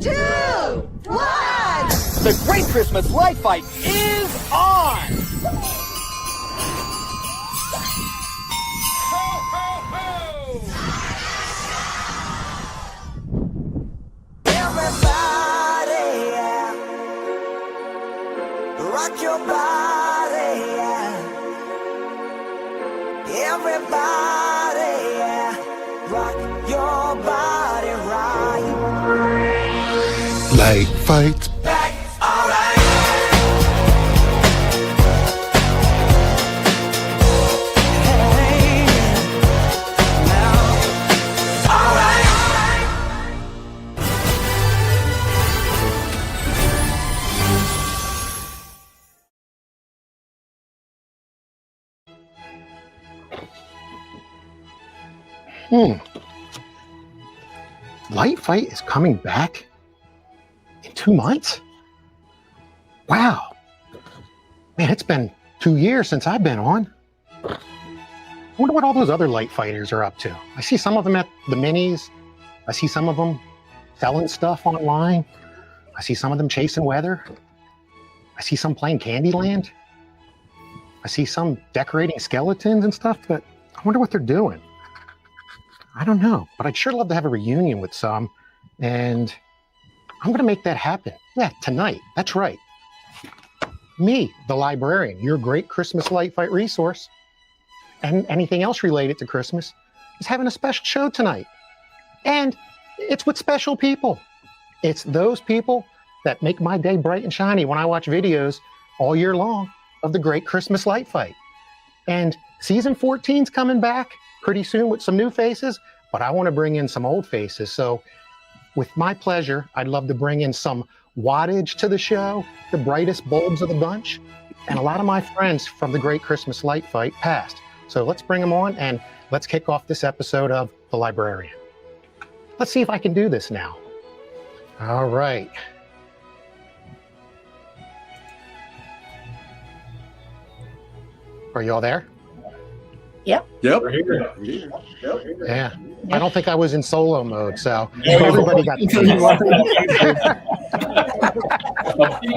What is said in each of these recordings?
2, 1. The Great Christmas Light Fight is on! Ho, ho, ho! Everybody, yeah. Rock your body, yeah. Everybody, yeah. Rock your body right. Light fight. Back, alright. Hey, now, alright. Light fight is coming back in 2 months? Wow. Man, it's been 2 years since I've been on. I wonder what all those other light fighters are up to. I see some of them at the minis. I see some of them selling stuff online. I see some of them chasing weather. I see some playing Candyland. I see some decorating skeletons and stuff, but I wonder what they're doing. I don't know, but I'd sure love to have a reunion with some, and I'm going to make that happen. Yeah, tonight. That's right. Me, the librarian, your great Christmas light fight resource, and anything else related to Christmas, is having a special show tonight. And it's with special people. It's those people that make my day bright and shiny when I watch videos all year long of the great Christmas light fight. And season 14's coming back pretty soon with some new faces, but I want to bring in some old faces. So with my pleasure, I'd love to bring in some wattage to the show, the brightest bulbs of the bunch, and a lot of my friends from the Great Christmas Light Fight past. So let's bring them on and let's kick off this episode of The Librarian. Let's see if I can do this now. All right. Are you all there? Yep. We're here. Yeah. I don't think I was in solo mode, so everybody got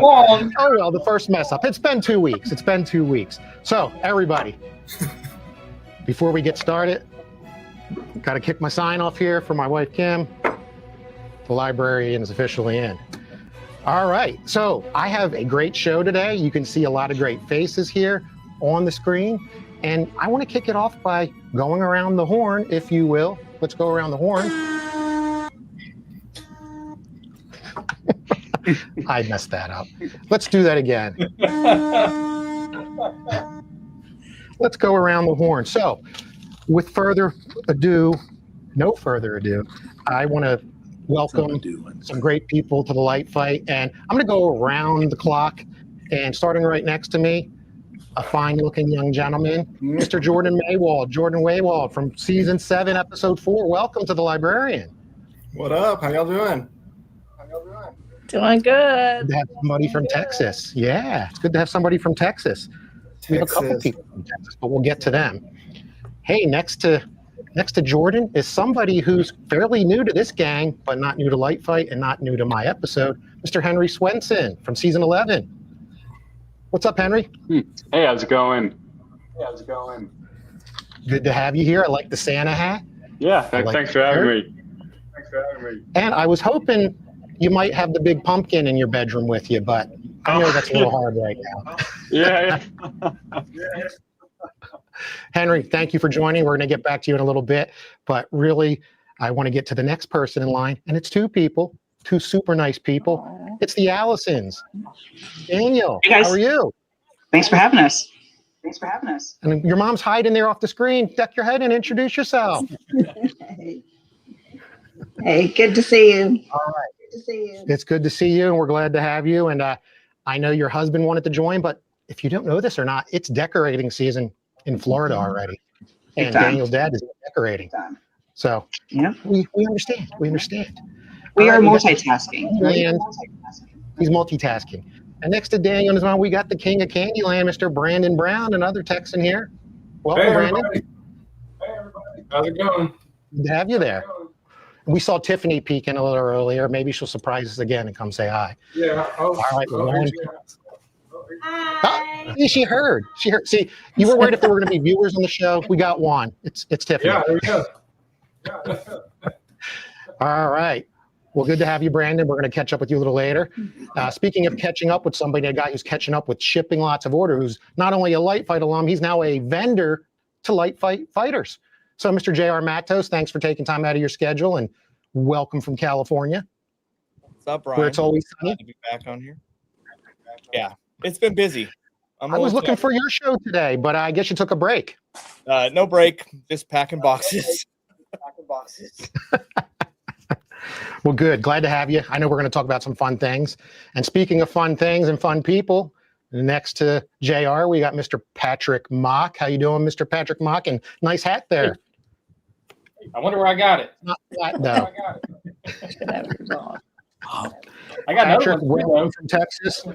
Oh, well, the first mess up. It's been 2 weeks. It's been 2 weeks. So, everybody, before we get started, got to kick my sign off here for my wife, Kim. The librarian is officially in. All right. So, I have a great show today. You can see a lot of great faces here on the screen. And I want to kick it off by going around the horn, if you will. Let's go around the horn. I messed that up. Let's do that again. Let's go around the horn. So, with no further ado, I want to welcome some great people to the Light Fight. And I'm going to go around the clock, and starting right next to me, a fine-looking young gentleman, Mr. Jordan Maywald from season 7, episode 4. Welcome to the Librarian. What up? How y'all doing? Doing good. Good to have somebody from Texas. Yeah, it's good to have somebody from Texas. We have a couple people from Texas, but we'll get to them. Hey, next to Jordan is somebody who's fairly new to this gang, but not new to Light Fight and not new to my episode, Mr. Henry Swenson from season 11. What's up, Henry? Hey, how's it going? Good to have you here. I like the Santa hat. Yeah, thanks for having me. And I was hoping you might have the big pumpkin in your bedroom with you, but I know that's a little hard right now. Yeah. Henry, thank you for joining. We're going to get back to you in a little bit, but really, I want to get to the next person in line, and it's two people, two super nice people. It's the Allisons. Daniel, hey guys. How are you? Thanks for having us. And your mom's hiding there off the screen. Duck your head and introduce yourself. Hey, good to see you. All right. It's good to see you, and we're glad to have you. And I know your husband wanted to join, but if you don't know this or not, it's decorating season in Florida already. And Daniel's dad is decorating. So yeah, we understand. We understand. We are multitasking. Right? He's multitasking. And next to Daniel is we got the king of Candyland, Mr. Brandon Brown, another Texan here. Welcome, Hey, Brandon. everybody. Hey, everybody. How's it going? Good to have you there. We saw Tiffany peeking a little earlier. Maybe she'll surprise us again and come say hi. Yeah. All right, we're going. Oh, see, she heard. She heard. See, you were worried if there were going to be viewers on the show. We got one. It's Tiffany. Yeah, there we go. All right. Well, good to have you, Brandon. We're going to catch up with you a little later. Speaking of catching up with somebody, a guy who's catching up with shipping lots of orders, who's not only a Light Fight alum, he's now a vendor to Light Fight fighters. So, Mr. J.R. Mattos, thanks for taking time out of your schedule and welcome from California. What's up, Brian? Where it's always sunny. Glad to be back on here. Yeah, it's been busy. I was looking for your show today, but I guess you took a break. No break, just packing boxes. Well, good. Glad to have you. I know we're going to talk about some fun things. And speaking of fun things and fun people, next to JR, we got Mr. Patrick Mach. How you doing, Mr. Patrick Mach? And nice hat there. I wonder where I got it. Not flat, though. I got Patrick Wilson from Texas.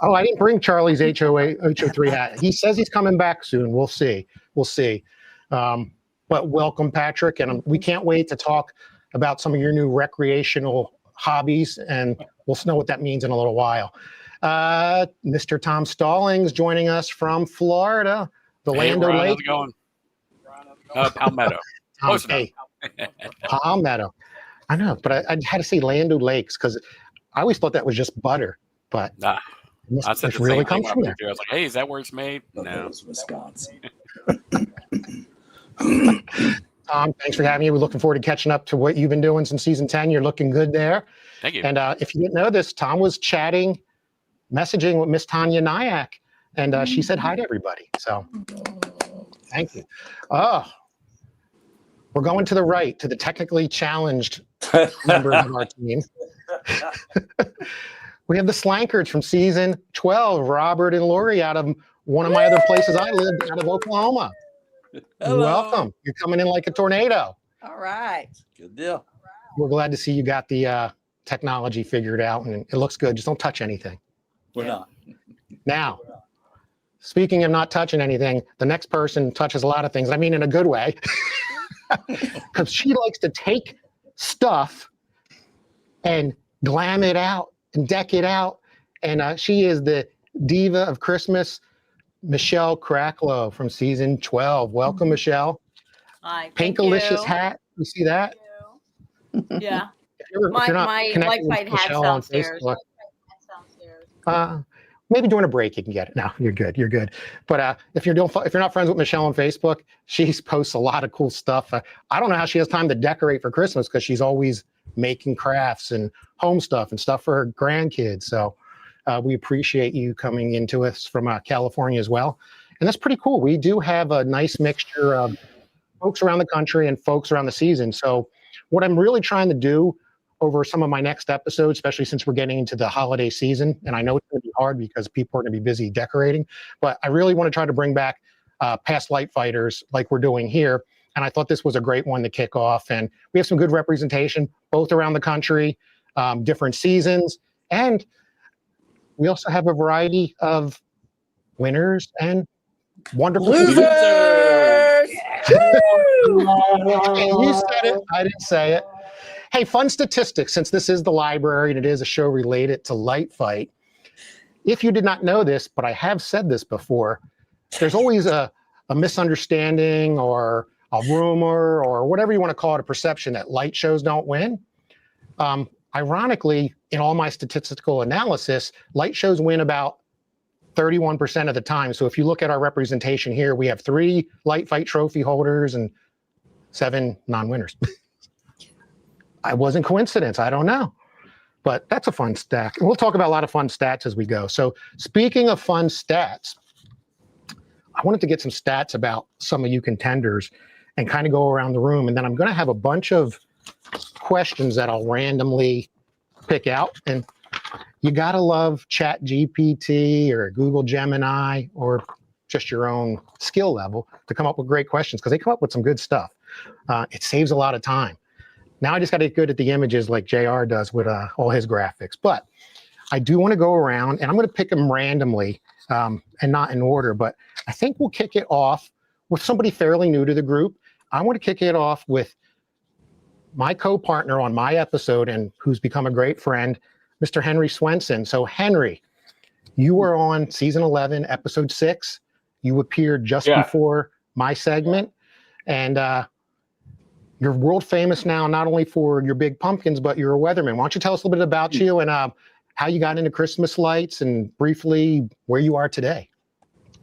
Oh, I didn't bring Charlie's HO3 hat. He says he's coming back soon. We'll see. We'll see. But welcome, Patrick. And we can't wait to talk about some of your new recreational hobbies, and we'll know what that means in a little while. Mr. Tom Stallings joining us from Florida, the Land Ron, O'Lake. how's it going? Palmetto. Hey, Palmetto. I know, but I had to say Land O'Lakes because I always thought that was just butter, but Nah, I said it the really same comes thing from when I there. was like, hey, is that where it's made? No. Wisconsin. Tom, thanks for having me. We're looking forward to catching up to what you've been doing since season 10. You're looking good there. Thank you. And if you didn't know this, Tom was messaging with Miss Taniya Nayak, and she said hi to everybody. So thank you. Oh, we're going to the right, to the technically challenged members of our team. We have the Slankards from season 12, Robert and Lori, out of one of my other places I lived, out of Oklahoma. Hello. Welcome. You're coming in like a tornado. All right. Good deal. We're glad to see you got the technology figured out, and it looks good. Just don't touch anything. We're not. Now, speaking of not touching anything, the next person touches a lot of things. I mean, in a good way, because she likes to take stuff and glam it out and deck it out. And she is the diva of Christmas, Michelle Cracklow from season 12. Welcome, Michelle. Hi. Thank Pinkalicious you. hat. You see that? Yeah. If you're not My connected Light with Fight hat's Michelle on downstairs. Facebook, maybe during a break you can get it. No, you're good. You're good. But if you're not friends with Michelle on Facebook, she posts a lot of cool stuff. I don't know how she has time to decorate for Christmas because she's always making crafts and home stuff and stuff for her grandkids. So we appreciate you coming into us from California as well. And that's pretty cool. We do have a nice mixture of folks around the country and folks around the season. So what I'm really trying to do over some of my next episodes, especially since we're getting into the holiday season, and I know it's going to be hard because people are going to be busy decorating, but I really want to try to bring back past Light Fighters like we're doing here. And I thought this was a great one to kick off. And we have some good representation both around the country, different seasons, and we also have a variety of winners and wonderful Losers! You said it. I didn't say it. Hey, fun statistics, since this is the library and it is a show related to Light Fight. If you did not know this, but I have said this before, there's always a misunderstanding or a rumor or whatever you want to call it, a perception that light shows don't win. Ironically, in all my statistical analysis, light shows win about 31% of the time. So if you look at our representation here, we have 3 Light Fight trophy holders and 7 non-winners. I wasn't coincidence. I don't know. But that's a fun stat. We'll talk about a lot of fun stats as we go. So speaking of fun stats, I wanted to get some stats about some of you contenders and kind of go around the room. And then I'm going to have a bunch of questions that I'll randomly pick out. And you got to love Chat GPT or Google Gemini or just your own skill level to come up with great questions because they come up with some good stuff. It saves a lot of time. Now I just got to get good at the images like JR does with all his graphics. But I do want to go around, and I'm going to pick them randomly and not in order. But I think we'll kick it off with somebody fairly new to the group. I want to kick it off with my co-partner on my episode and who's become a great friend, Mr. Henry Swenson. So Henry, you were on season 11, episode 6. You appeared just before my segment, and you're world famous now, not only for your big pumpkins, but you're a weatherman. Why don't you tell us a little bit about you and how you got into Christmas lights and briefly where you are today?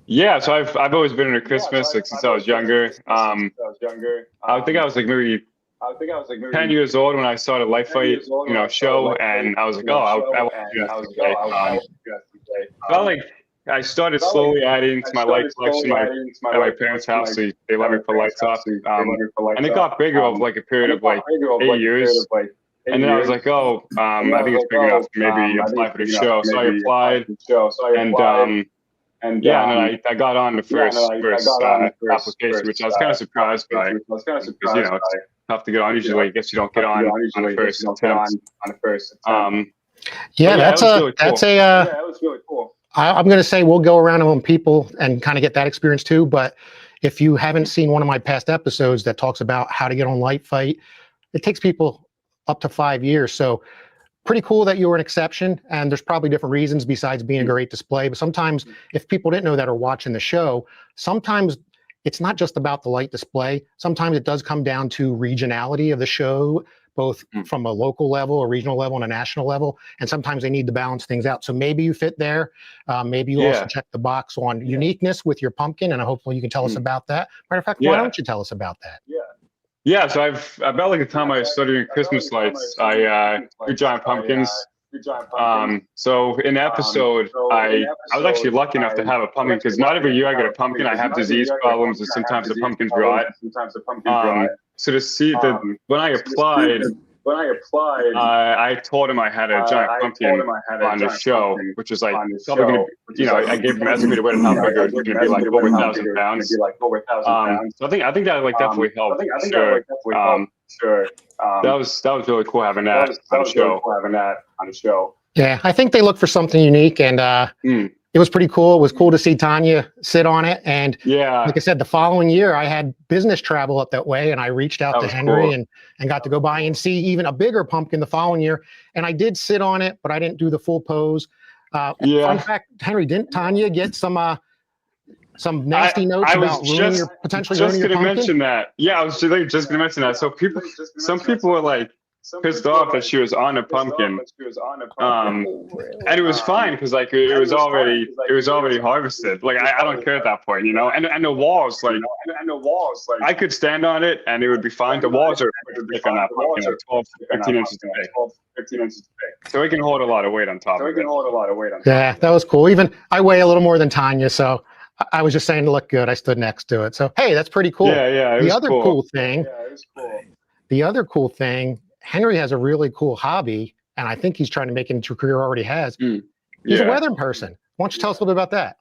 Yeah, so I've always been into Christmas since I was younger. I think I was like maybe 10 years old when I saw the Light Fight, show, and I was like, oh, I want to do that today. Felt like I started slowly adding to my light collection at my parents' house. So they let me put lights up, and it got bigger over like a period of like 8 years. And then I was like, oh, I think it's big enough to maybe apply for the show. So I applied, and then I got on the first application, which I was kind of surprised by, because it's tough to get on. Usually, I guess you don't get on the first attempt. That was really cool. I'm going to say we'll go around on people and kind of get that experience too. But if you haven't seen one of my past episodes that talks about how to get on Light Fight, it takes people up to 5 years. So pretty cool that you were an exception. And there's probably different reasons besides being a great display. But sometimes if people didn't know that or watching the show, sometimes it's not just about the light display. Sometimes it does come down to regionality of the show, both from a local level, a regional level, and a national level. And sometimes they need to balance things out. So maybe you fit there. Maybe you also check the box on uniqueness with your pumpkin, and hopefully you can tell us about that. Matter of fact, why don't you tell us about that? Yeah, so about like the time I started doing Christmas lights, I do giant pumpkins. So in the episode, I was actually lucky enough to have a pumpkin, because not every year I get a pumpkin. I have disease problems, and sometimes the pumpkins rot. So to see when I applied, I told him I had a giant pumpkin on the show, which is like probably going to, I gave him an estimated weight of how big it was going to be, like over 1,000 pounds. So I think that like definitely helped. That was really cool having that on the show. Yeah, I think they look for something unique, and it was pretty cool. It was cool to see Taniya sit on it. And like I said, the following year, I had business travel up that way, and I reached out to Henry and got to go by and see even a bigger pumpkin the following year. And I did sit on it, but I didn't do the full pose. Fun fact, Henry, didn't Taniya get some nasty notes about potentially ruining your pumpkin? Mention that. Yeah, I was just going to mention that. So some people were like pissed off that she was on a pumpkin, and it was fine because like it was already harvested. Like I don't care at that point, And the walls, I could stand on it and it would be fine. The walls are thick on that pumpkin, like 12, 15 inches thick. So it can hold a lot of weight on top of it. Yeah, that was cool. Even I weigh a little more than Taniya, so I was just saying to look good. I stood next to it. So hey, that's pretty cool. The other cool thing. Henry has a really cool hobby, and I think he's trying to make it into a career, already has. He's a weather person. Why don't you tell us a little bit about that?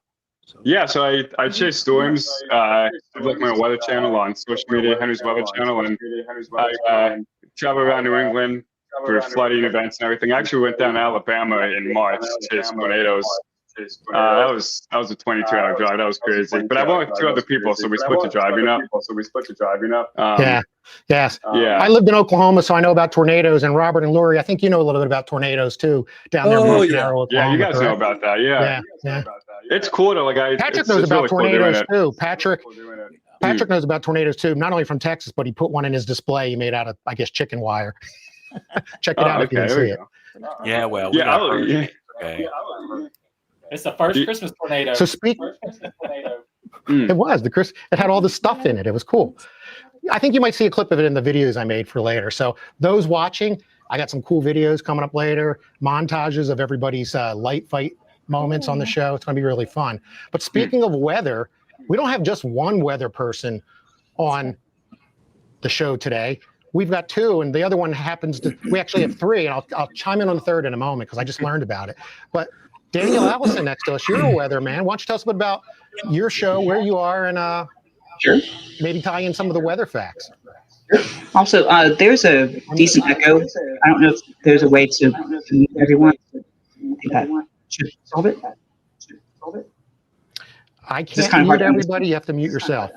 Yeah, so I chase storms. I have like my weather channel on social media, Henry's Weather Channel, and I travel around New England for flooding events and everything. I actually went down to Alabama in March to chase tornadoes. That was a 22-hour drive. That was crazy. But I went with 2 other people, so we split the driving up. I lived in Oklahoma, so I know about tornadoes. And Robert and Lori, I think you know a little bit about tornadoes too, down there. Yeah, you guys know about that. Yeah. It's cool though. Like Patrick knows about tornadoes too. Patrick knows about tornadoes too. Not only from Texas, but he put one in his display. He made out of, I guess, chicken wire. Check it out if you can see it. Yeah, well, it's the first Christmas tornado. So it was it had all the stuff in it. It was cool. I think you might see a clip of it in the videos I made for later. So those watching, I got some cool videos coming up later, montages of everybody's light fight moments on the show. It's going to be really fun. But speaking of weather, we don't have just one weather person on the show today. We've got 2, and the other one we actually have 3, and I'll chime in on the third in a moment because I just learned about it. But Daniel Allison next to us, you're a weatherman. Why don't you tell us a bit about your show, where you are, and maybe tie in some of the weather facts. Also, there's a decent echo. I don't know if there's a way to mute everyone. I think that should solve it. I can't mute everybody. You have to mute yourself.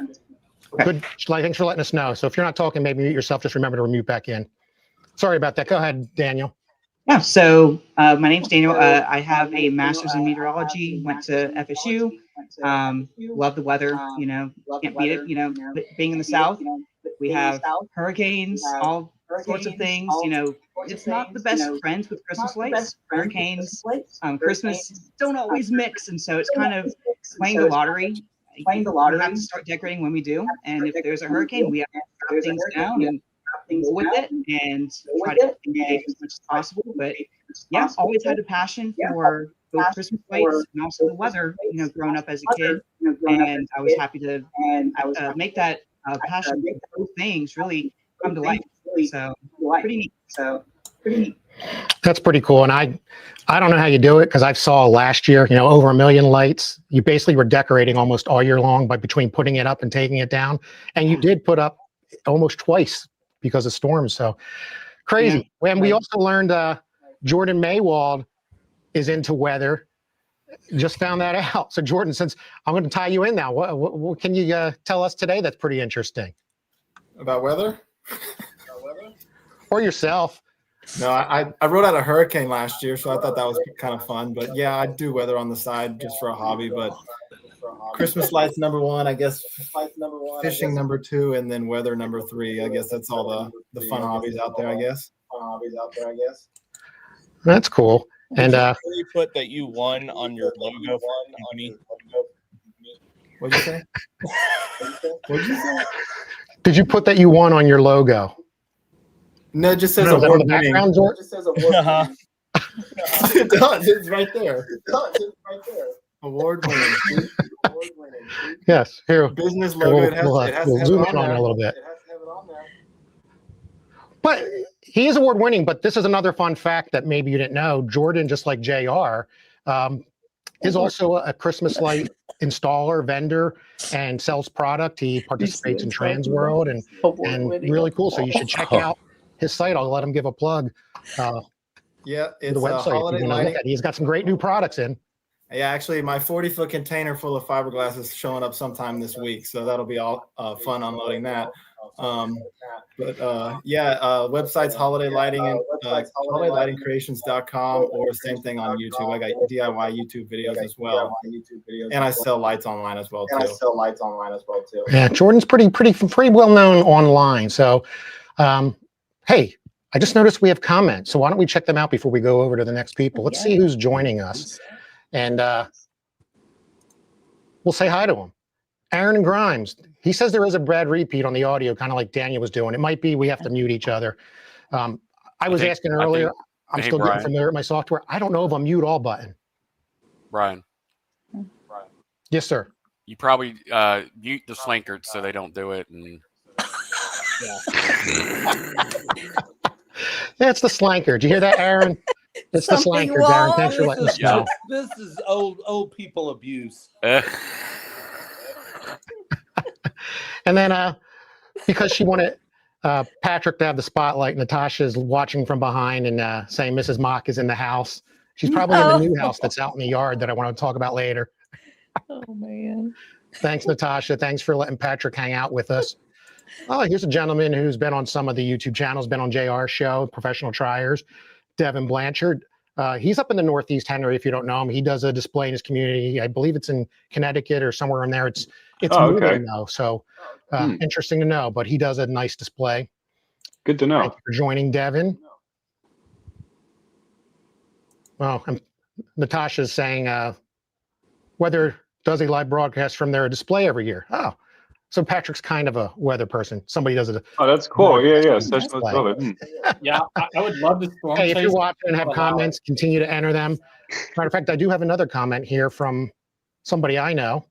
Okay. Good. Thanks for letting us know. So if you're not talking, maybe mute yourself. Just remember to mute back in. Sorry about that. Go ahead, Daniel. Yeah, so my name's Daniel. I have a master's in meteorology, went to FSU. Love the weather, can't beat it, being in the South. We have hurricanes, all sorts of things, it's not the best friends with Christmas lights. Hurricanes, Christmas don't always mix, and so it's kind of playing the lottery. We have to start decorating when we do, and if there's a hurricane, we have to drop things down and go with it and try to engage as much as possible. But yeah, always had a passion for both Christmas lights and also the weather, growing up as a kid. And I was happy to make that passion for both things really come to life. So pretty neat. That's pretty cool. And I don't know how you do it because I saw last year, over 1 million lights. You basically were decorating almost all year long by between putting it up and taking it down. And you did put up almost twice because of storms. So crazy. Yeah. And we also learned Jordan Maywald is into weather. Just found that out. So Jordan, since I'm going to tie you in now, what can you tell us today that's pretty interesting? About weather? Or yourself. No, I wrote out a hurricane last year, so I thought that was kind of fun. But yeah, I do weather on the side just for a hobby. But Christmas lights #1, I guess. Fishing #2, and then weather #3. I guess that's all the fun hobbies out there. I guess. That's cool. And you put that you won on your logo. What'd you say? Did you put that you won on your logo? No, it just says award winning. It just says award winning. It does. It's right there. Award winning. Yes. Here. Business logo. We'll zoom in on it a little bit. But he is award winning. But this is another fun fact that maybe you didn't know. Jordan, just like JR, is also a Christmas light installer, vendor, and sells product. He participates in Trans World and really cool. So you should check out his site. I'll let him give a plug. Yeah, it's the website. Holiday Lighting. He's got some great new products in. Yeah, actually, my 40-foot container full of fiberglass is showing up sometime this week, so that'll be all fun unloading that. Website's Holiday Lighting and holidaylightingcreations.com, or same thing on YouTube. I got DIY YouTube videos as well, and I sell lights online as well too. Yeah, Jordan's pretty well known online. So, hey, I just noticed we have comments. So why don't we check them out before we go over to the next people? Let's see who's joining us, and we'll say hi to them. Aaron and Grimes. He says there is a bad repeat on the audio, kind of like Daniel was doing. It might be we have to mute each other. I was asking earlier. I'm still getting familiar with my software. I don't know if a mute all button. Brian. Yes, sir. You probably mute the slankards so they don't do it. And yeah, it's the slankard. Did you hear that, Aaron? It's the slankard, Aaron. Thanks for letting us know. This is old people abuse. And then because she wanted Patrick to have the spotlight, Natasha's watching from behind and saying Mrs. Mach is in the house. She's probably in the new house that's out in the yard that I want to talk about later. Oh, man. Thanks, Natasha. Thanks for letting Patrick hang out with us. Oh, here's a gentleman who's been on some of the YouTube channels, been on JR's show, Professional Triers, Devin Blanchard. He's up in the Northeast, Henry, if you don't know him. He does a display in his community. I believe it's in Connecticut or somewhere in there. It's moving though, so interesting to know. But he does a nice display. Good to know. Thank you for joining, Devin. Well, Natasha's saying weather does a live broadcast from their display every year. Oh, so Patrick's kind of a weather person. Somebody does it. Oh, that's cool. Yeah. Yeah, I would love to storm. Hey, if you're watching and have comments, continue to enter them. Matter of fact, I do have another comment here from somebody I know.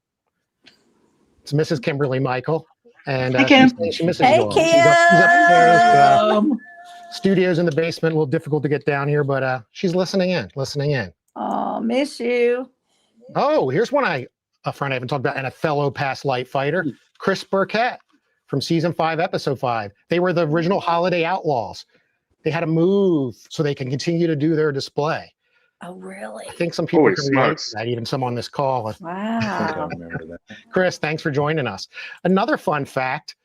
It's Mrs. Kimberly Michael, and she misses you all. She's upstairs. Studio's in the basement, a little difficult to get down here, but she's listening in. Oh, miss you. Oh, here's a friend I haven't talked about, and a fellow past light fighter, Chris Burkett from season 5, episode 5. They were the original Holiday Outlaws. They had to move so they can continue to do their display. Oh, really? I think some people can relate to that, even some on this call. Wow. Chris, thanks for joining us. Another fun fact,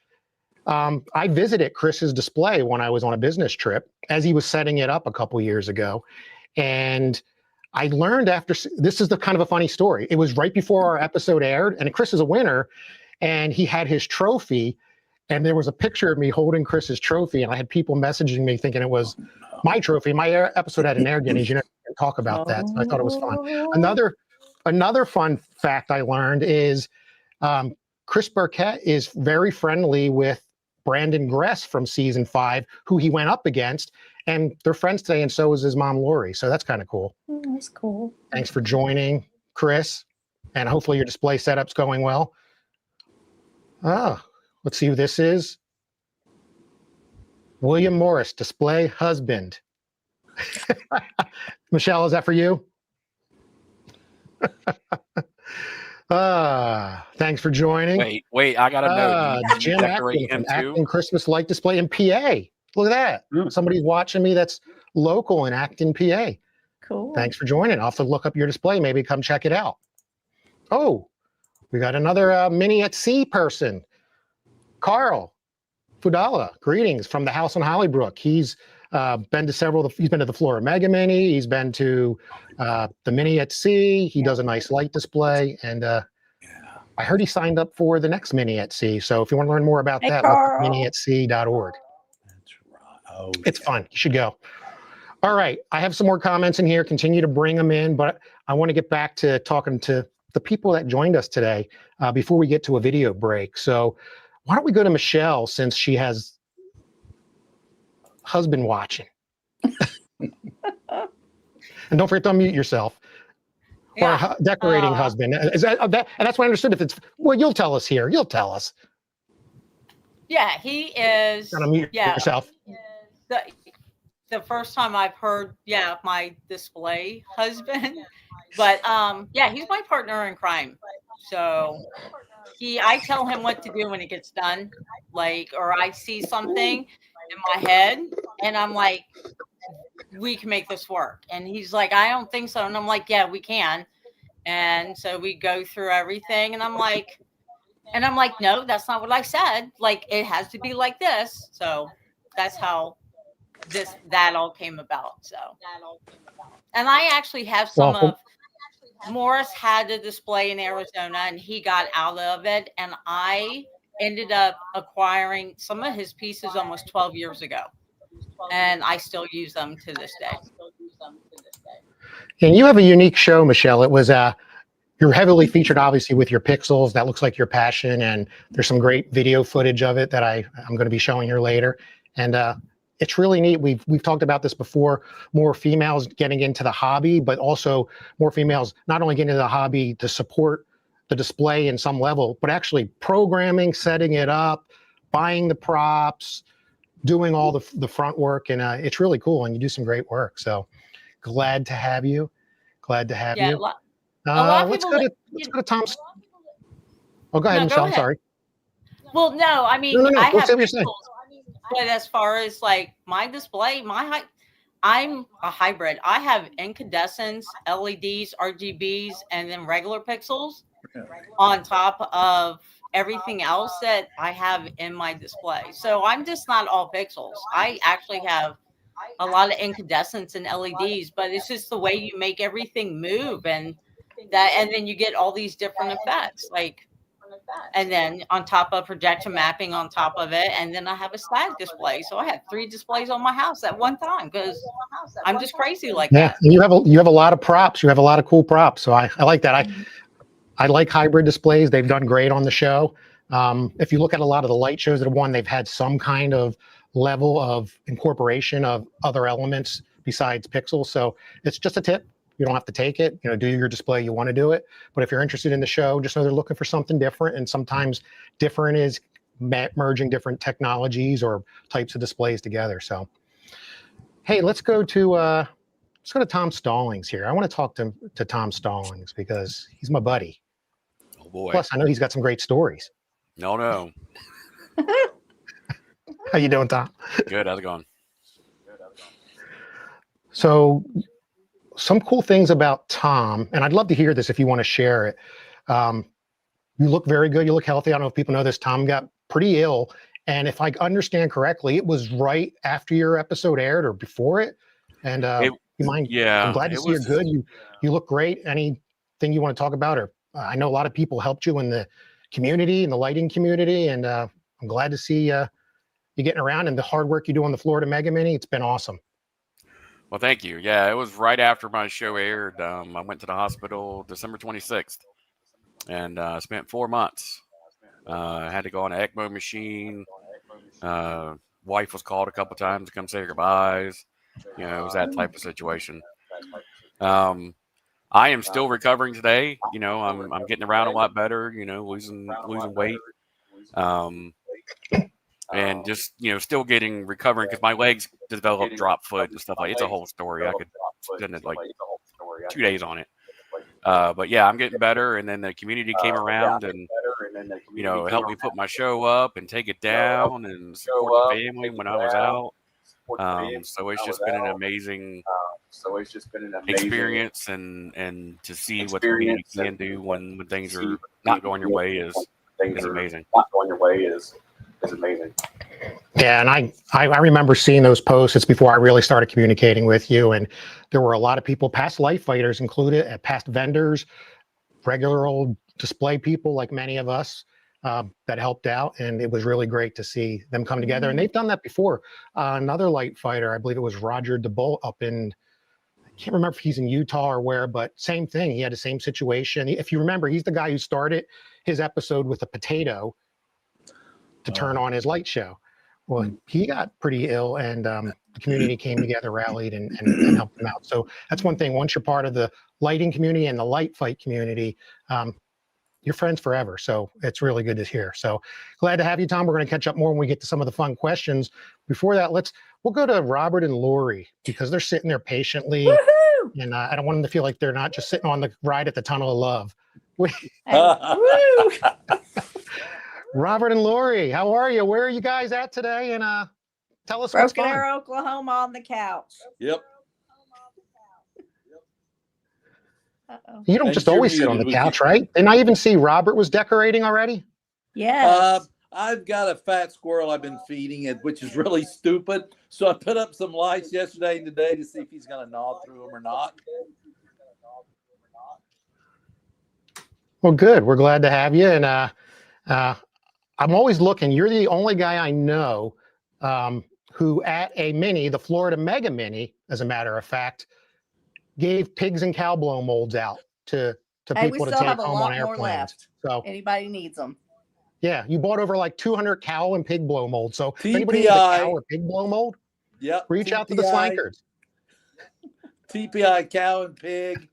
I visited Chris's display when I was on a business trip as he was setting it up a couple years ago. And I learned this is the kind of a funny story. It was right before our episode aired, and Chris is a winner, and he had his trophy, and there was a picture of me holding Chris's trophy, and I had people messaging me thinking it was my trophy. My episode hadn't aired yet, as you know, I didn't talk about that, so I thought it was fun. Another fun fact I learned is Chris Burkett is very friendly with Brandon Gress from season 5, who he went up against, and they're friends today, and so is his mom, Lori. So that's kind of cool. That's cool. Thanks for joining, Chris, and hopefully your display setup's going well. Let's see who this is. William Morris, display husband. Michelle, is that for you? Thanks for joining. Wait, I gotta know. Jim Acton from Acton Christmas light display in PA. Look at that. Somebody's watching me that's local in Acton, PA. Cool. Thanks for joining. I'll have to look up your display. Maybe come check it out. Oh, we got another Mini at Sea person. Carl Fudala, greetings from the house on Hollybrook. He's been to he's been to the Flora Mega Mini. He's been to the Mini at Sea. He does a nice light display. And I heard he signed up for the next Mini at Sea. So if you want to learn more about that, look at miniatsea.org. That's right. Oh, it's fun. You should go. All right. I have some more comments in here. Continue to bring them in. But I want to get back to talking to the people that joined us today before we get to a video break. So why don't we go to Michelle, since she has husband watching. And don't forget to unmute yourself. Yeah. Or decorating husband. Is that, and that's what I understood. If it's, well, you'll tell us here. You'll tell us. Yeah, he is. Unmute yourself. The first time I've heard, my display husband. But yeah, he's my partner in crime. So I tell him what to do when it gets done. Like, or I see something in my head and I'm like, we can make this work. And he's like, I don't think so. And I'm like, yeah, we can. And so we go through everything and I'm like, no, that's not what I said. Like, it has to be like this. So that's how that all came about. So, and I actually have some of Morris had a display in Arizona and he got out of it. And I ended up acquiring some of his pieces almost 12 years ago. And I still use them to this day. And you have a unique show, Michelle. It was you're heavily featured, obviously, with your pixels. That looks like your passion, and there's some great video footage of it that I'm going to be showing here later. And it's really neat. We've talked about this before. More females getting into the hobby, but also more females not only getting into the hobby to support the display in some level, but actually programming, setting it up, buying the props, doing all the front work, and it's really cool. And you do some great work. So glad to have you. Glad to have you. Let's go to Tom's. Oh, go ahead, Michelle. I'm sorry. Well, no, I mean, No, I have what you're saying. but as far as like my display, I'm a hybrid. I have incandescents, LEDs, RGBs, and then regular pixels on top of everything else that I have in my display. So I'm just not all pixels. I actually have a lot of incandescents and LEDs, but it's just the way you make everything move and then you get all these different effects, like, and then on top of projection mapping on top of it. And then I have a static display. So I have 3 displays on my house at one time because I'm just crazy like that. And you have a lot of props. You have a lot of cool props. So I like that. I like hybrid displays. They've done great on the show. If you look at a lot of the light shows that have won, they've had some kind of level of incorporation of other elements besides pixels. So it's just a tip. You don't have to take it. Do your display. You want to do it. But if you're interested in the show, just know they're looking for something different. And sometimes different is merging different technologies or types of displays together. So, hey, let's go to Tom Stallings here. I want to talk to Tom Stallings because he's my buddy. Oh boy. Plus, I know he's got some great stories. No. How you doing, Tom? Good. How's it going? So, some cool things about Tom, and I'd love to hear this if you want to share it. You look very good. You look healthy. I don't know if people know this. Tom got pretty ill And if I understand correctly, it was right after your episode aired or before it. And you mind? Yeah, I'm glad to it see you're was. good. You look great. Anything you want to talk about? Or I know a lot of people helped you in the community, in the lighting community, and I'm glad to see you getting around and the hard work you do on the Florida Mega Mini. It's been awesome. Well, thank you. Yeah, it was right after my show aired. I went to the hospital December 26th and spent 4 months. I had to go on an ECMO machine. Wife was called a couple times to come say goodbyes. You know, it was that type of situation. I am still recovering today. You know, I'm getting around a lot better. You know, losing weight. And just, you know, still recovering because my legs developed drop foot and stuff it's a whole story. I could spend like 2 days on it. But yeah, I'm getting better. And then the community came around and, you know, helped me put my show up and take it down and support the family when I was out. So it's just been an amazing experience and to see what the community can do when things are not going your way is amazing. Is amazing. Yeah, and I remember seeing those posts. It's before I really started communicating with you, and there were a lot of people, past life fighters included, and past vendors, regular old display people like many of us that helped out, and it was really great to see them come together. And they've done that before. Another light fighter, I believe it was Roger DeBolt up in, I can't remember if he's in Utah or where, but same thing. He had the same situation. If you remember, he's the guy who started his episode with a potato to turn on his light show. Well, he got pretty ill, and the community came together, rallied, and helped him out. So that's one thing. Once you're part of the lighting community and the light fight community, you're friends forever. So it's really good to hear. So glad to have you, Tom. We're going to catch up more when we get to some of the fun questions. Before that, we'll go to Robert and Lori because they're sitting there patiently. Woohoo! And I don't want them to feel like they're not just sitting on the ride at the Tunnel of Love. Woo! Robert and Lori, how are you? Where are you guys at today? And tell us what's Broken fun. Arrow, Oklahoma, on the couch. Yep. Uh-oh. You don't And just you're always sit on muted. the couch, right? Didn't I even see Robert was decorating already? Yes. I've got a fat squirrel I've been feeding it, which is really stupid. So I put up some lights yesterday and today to see if he's going to gnaw through them or not. Well, good. We're glad to have you. And I'm always looking. You're the only guy I know who at a mini, the Florida Mega Mini, as a matter of fact, gave pigs and cow blow molds out to Hey, we people to still take have a home on lot more airplanes. left. So Anybody needs them. yeah, you bought over like 200 cow and pig blow molds. So if anybody needs a cow or pig blow mold, Yep. reach out to the Slankards. TPI cow and pig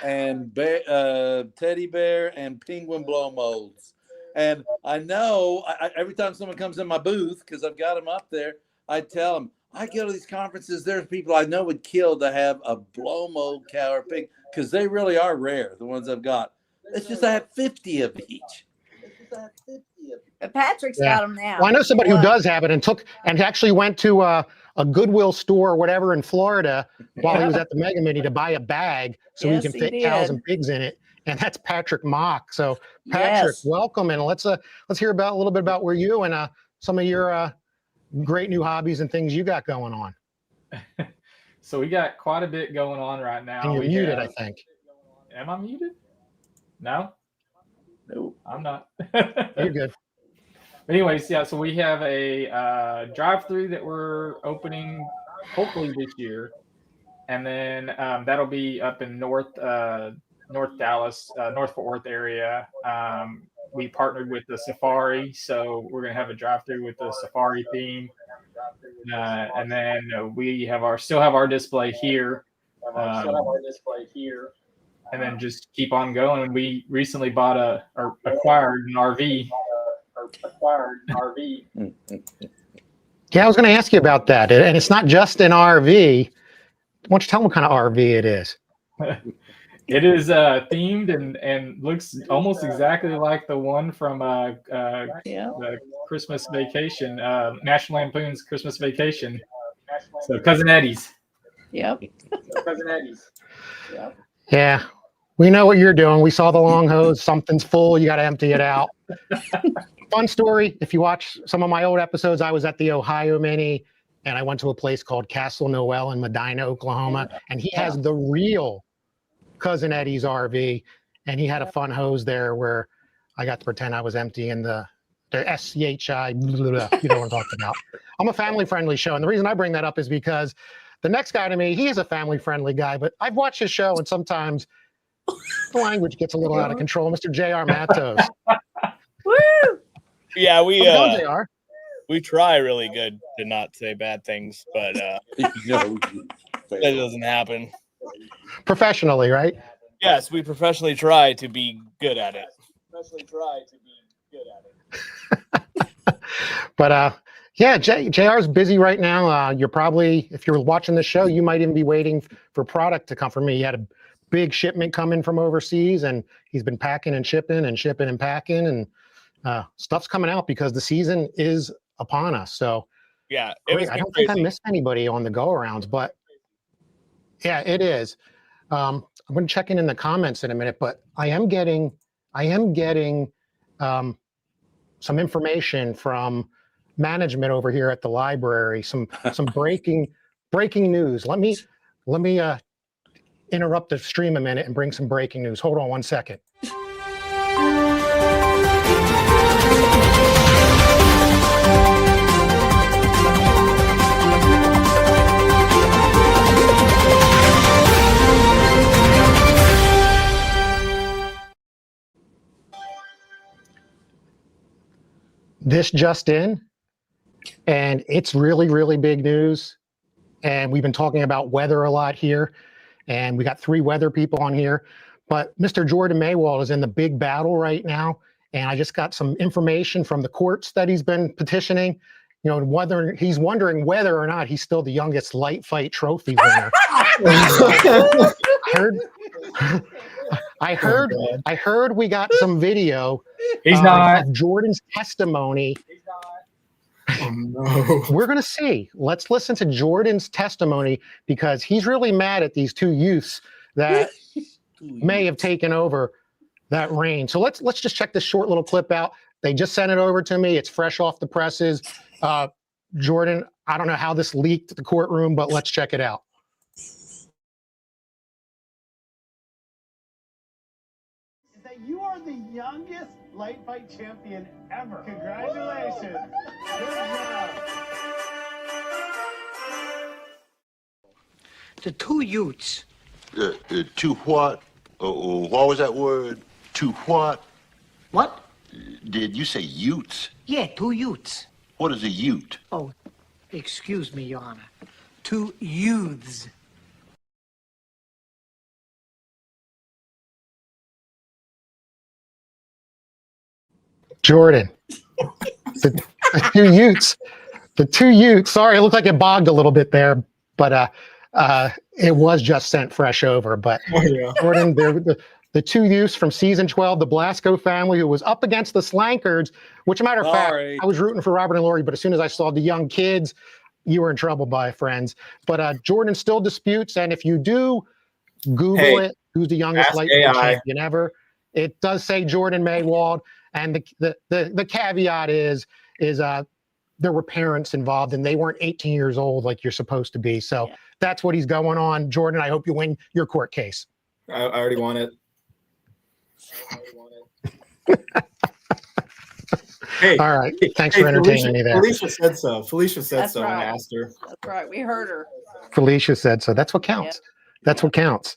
and bear, teddy bear and penguin blow molds. And I know every time someone comes in my booth, because I've got them up there, I tell them, I go to these conferences, there's people I know would kill to have a blow mold cow or pig, because they really are rare, the ones I've got. It's just I have 50 of each. But Patrick's got them now. Well, I know somebody who does have it and actually went to a Goodwill store or whatever in Florida while he was at the Mega Mini to buy a bag so Yes, he can he fit cows did. and pigs in it. And that's Patrick Mach. So Patrick, Yes. welcome, and let's hear about a little bit about where you and some of your great new hobbies and things you got going on. So we got quite a bit going on right now. And you're We muted, have- I think. Am I muted? No? No. I'm not. You're good. Anyways, yeah, so we have a drive-through that we're opening hopefully this year. And then that'll be up in North Dallas, North Fort Worth area. We partnered with the Safari, so we're going to have a drive-through with the Safari theme. And then we still have our display here. And then just keep on going. We recently acquired an RV. Yeah, I was going to ask you about that. And it's not just an RV. Why don't you tell them what kind of RV it is? It is themed and looks almost exactly like the one from the Christmas Vacation, National Lampoon's Christmas Vacation. So Cousin Eddie's. Yep. Cousin Eddie's. Yep. Yeah, we know what you're doing. We saw the long hose. Something's full. You got to empty it out. Fun story. If you watch some of my old episodes, I was at the Ohio Mini, and I went to a place called Castle Noel in Medina, Oklahoma, and he has the real Cousin Eddie's RV, and he had a fun hose there where I got to pretend I was emptying the SCHI. You know what I'm talking about. I'm a family-friendly show, and the reason I bring that up is because the next guy to me, he is a family-friendly guy, but I've watched his show, and sometimes the language gets a little out of control. Mr. J.R. Mattos. Woo! Yeah, How's it going, JR? we try really good to not say bad things, but that doesn't happen. Professionally, right? Yes, we professionally try to be good at it. But yeah, JR's busy right now. You're probably, if you're watching the show, you might even be waiting for product to come from me. He had a big shipment coming from overseas, and he's been packing and shipping and packing, and stuff's coming out because the season is upon us. So yeah, I don't think I missed anybody on the go-arounds, but yeah, it is. I'm going to check in the comments in a minute, but I am getting some information from management over here at the library. Some breaking news. Let me interrupt the stream a minute and bring some breaking news. Hold on one second. This just in, and it's really, really big news. And we've been talking about weather a lot here, and we got 3 weather people on here. But Mr. Jordan Maywald is in the big battle right now, and I just got some information from the courts that he's been petitioning. You know, whether he's wondering whether or not he's still the youngest light fight trophy winner. I heard we got some video. He's not. Of Jordan's testimony. Oh, no. We're going to see. Let's listen to Jordan's testimony because he's really mad at these 2 youths that may have taken over that reign. So let's just check this short little clip out. They just sent it over to me. It's fresh off the presses. Jordan, I don't know how this leaked at the courtroom, but let's check it out. That you are the youngest light fight champion ever. Congratulations. Good job. The 2 youths. To what? What was that word? To what? What? Did you say utes? Yeah, 2 youths. What is a ute? Oh, excuse me, Your Honor. 2 youths. Jordan, the 2 Utes. Sorry, it looked like it bogged a little bit there, but it was just sent fresh over. But Jordan, the 2 Utes from season 12, the Blasco family, who was up against the Slankards. Which, matter of fact, I was rooting for Robert and Lori, but as soon as I saw the young kids, you were in trouble, my friends. But Jordan still disputes, and if you do Google it, who's the youngest light champion ever? It does say Jordan Maywald. And the caveat is there were parents involved and they weren't 18 years old like you're supposed to be. So that's what he's going on. Jordan, I hope you win your court case. I already won it. Hey, all right. Thanks for entertaining me there. Felicia said so. Felicia said That's so right. when I asked her. That's right. We heard her. Felicia said so. That's what counts. That's what counts.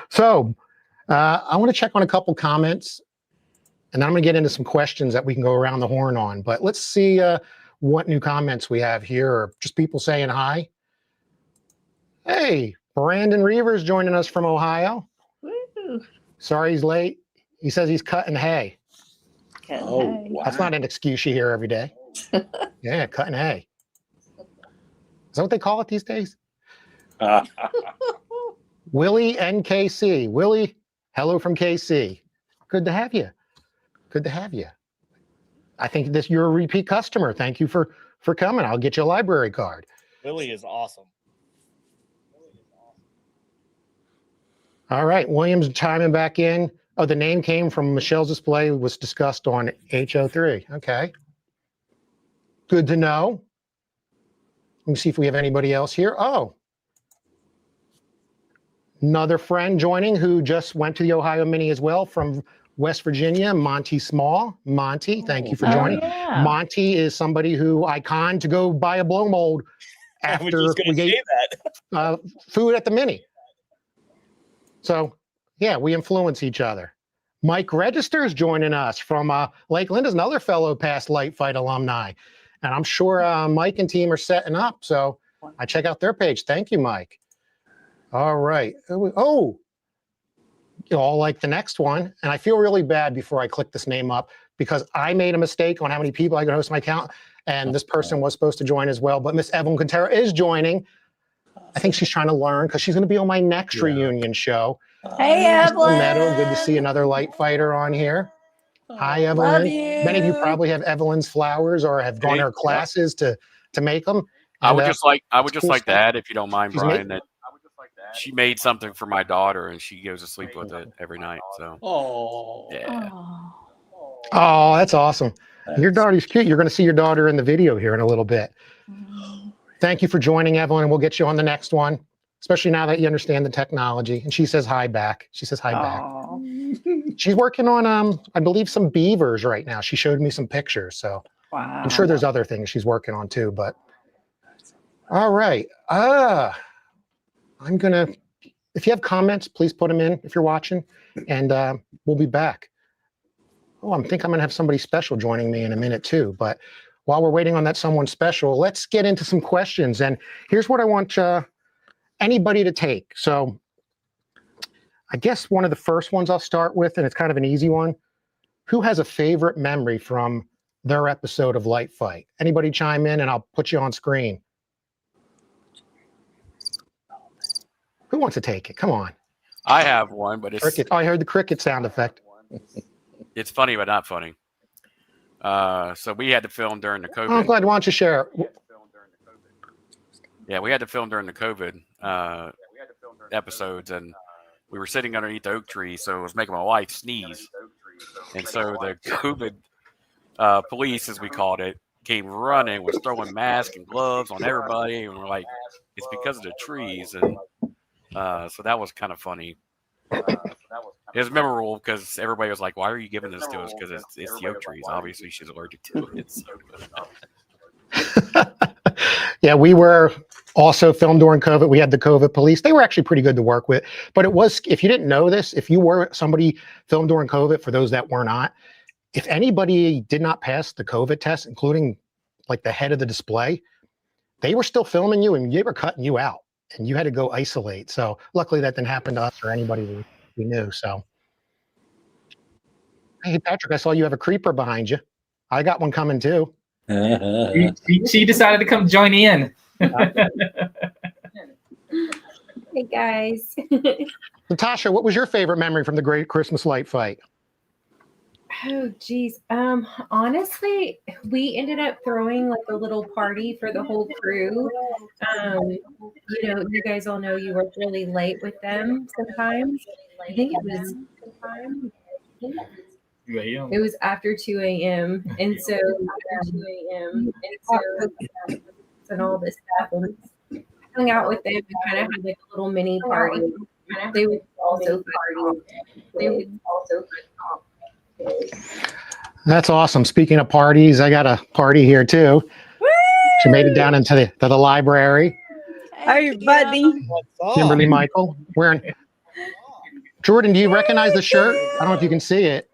So I want to check on a couple comments. And then I'm going to get into some questions that we can go around the horn on. But let's see what new comments we have here, or just people saying hi. Hey, Brandon Reavers joining us from Ohio. Woo. Sorry he's late. He says he's cutting hay. Cutting hay. That's not an excuse you hear every day. Yeah, cutting hay. Is that what they call it these days? Willie NKC. Willie, hello from KC. Good to have you. Good to have you. I think you're a repeat customer. Thank you for coming. I'll get you a library card. Willie is awesome. All right, William's chiming back in. Oh, the name came from Michelle's display, was discussed on HO3. Okay, Good to know. Let me see if we have anybody else here. Oh, another friend joining who just went to the Ohio Mini as well from West Virginia, Monty Small. Monty, thank you for joining. yeah. Monty is somebody who I conned to go buy a blow mold I was after just we gonna ate say that. food at the Mini. So, yeah, we influence each other. Mike Register is joining us from Lake Linda's, another fellow past Light Fight alumni. And I'm sure Mike and team are setting up. So I check out their page. Thank you, Mike. All right. Oh, you all like the next one. And I feel really bad before I click this name up because I made a mistake on how many people I could host my account. And this person was supposed to join as well. But Miss Evelyn Quintero is joining. I think she's trying to learn because she's going to be on my next reunion show. Hey, Evelyn. Meadow, good to see another light fighter on here. Hi, Evelyn. Love you. Many of you probably have Evelyn's flowers or have gone to her classes to make them. I would And, just like cool to stuff. add, if you don't mind, She's Brian, that she made something for my daughter and she goes to sleep with it every night. So yeah. Oh, that's awesome. Your daughter's cute. You're going to see your daughter in the video here in a little bit. Thank you for joining, Evelyn. We'll get you on the next one, especially now that you understand the technology. And she says hi back. She says hi back. She's working on, I believe, some beavers right now. She showed me some pictures. So Wow. I'm sure there's other things she's working on too. But all right. I'm going to, if you have comments, please put them in if you're watching. And we'll be back. Oh, I think I'm going to have somebody special joining me in a minute too. But while we're waiting on that someone special, let's get into some questions. And here's what I want anybody to take. So I guess one of the first ones I'll start with, and it's kind of an easy one. Who has a favorite memory from their episode of Light Fight? Anybody chime in and I'll put you on screen. Who wants to take it? Come on. I have one, but it's Cricket. Oh, I heard the cricket sound effect. it's funny but not funny. So we had to film during the COVID. Oh, I'm glad. Why don't you share it? Yeah, we had to film during the COVID episodes, and we were sitting underneath the oak tree, so it was making my wife sneeze. And so the COVID police, as we called it, came running, was throwing masks and gloves on everybody, and we're like, it's because of the trees. And so that was kind of funny. It was memorable because everybody was like, why are you giving this to us? Because it's the oak trees. Obviously, she's allergic to it. So, Yeah, we were also filmed during COVID. We had the COVID police. They were actually pretty good to work with. But it was, if you didn't know this, if you were somebody filmed during COVID, for those that were not, if anybody did not pass the COVID test, including like the head of the display, they were still filming you and they were cutting you out and you had to go isolate. So luckily that didn't happen to us or anybody we knew. So, hey, Patrick, I saw you have a creeper behind you. I got one coming too. She decided to come join in. Hey guys. Natasha, what was your favorite memory from the Great Christmas Light Fight? Oh geez. Honestly, we ended up throwing like a little party for the whole crew. You know, you guys all know you work really late with them sometimes. I think it was after 2 a.m. And so and all this stuff and hung out with them and kind of had like a little mini party. They would also That's awesome. Speaking of parties, I got a party here too. Woo! She made it down into the library. Hey, buddy. Kimberly Michael wearing. Jordan, do you recognize the shirt? I don't know if you can see it.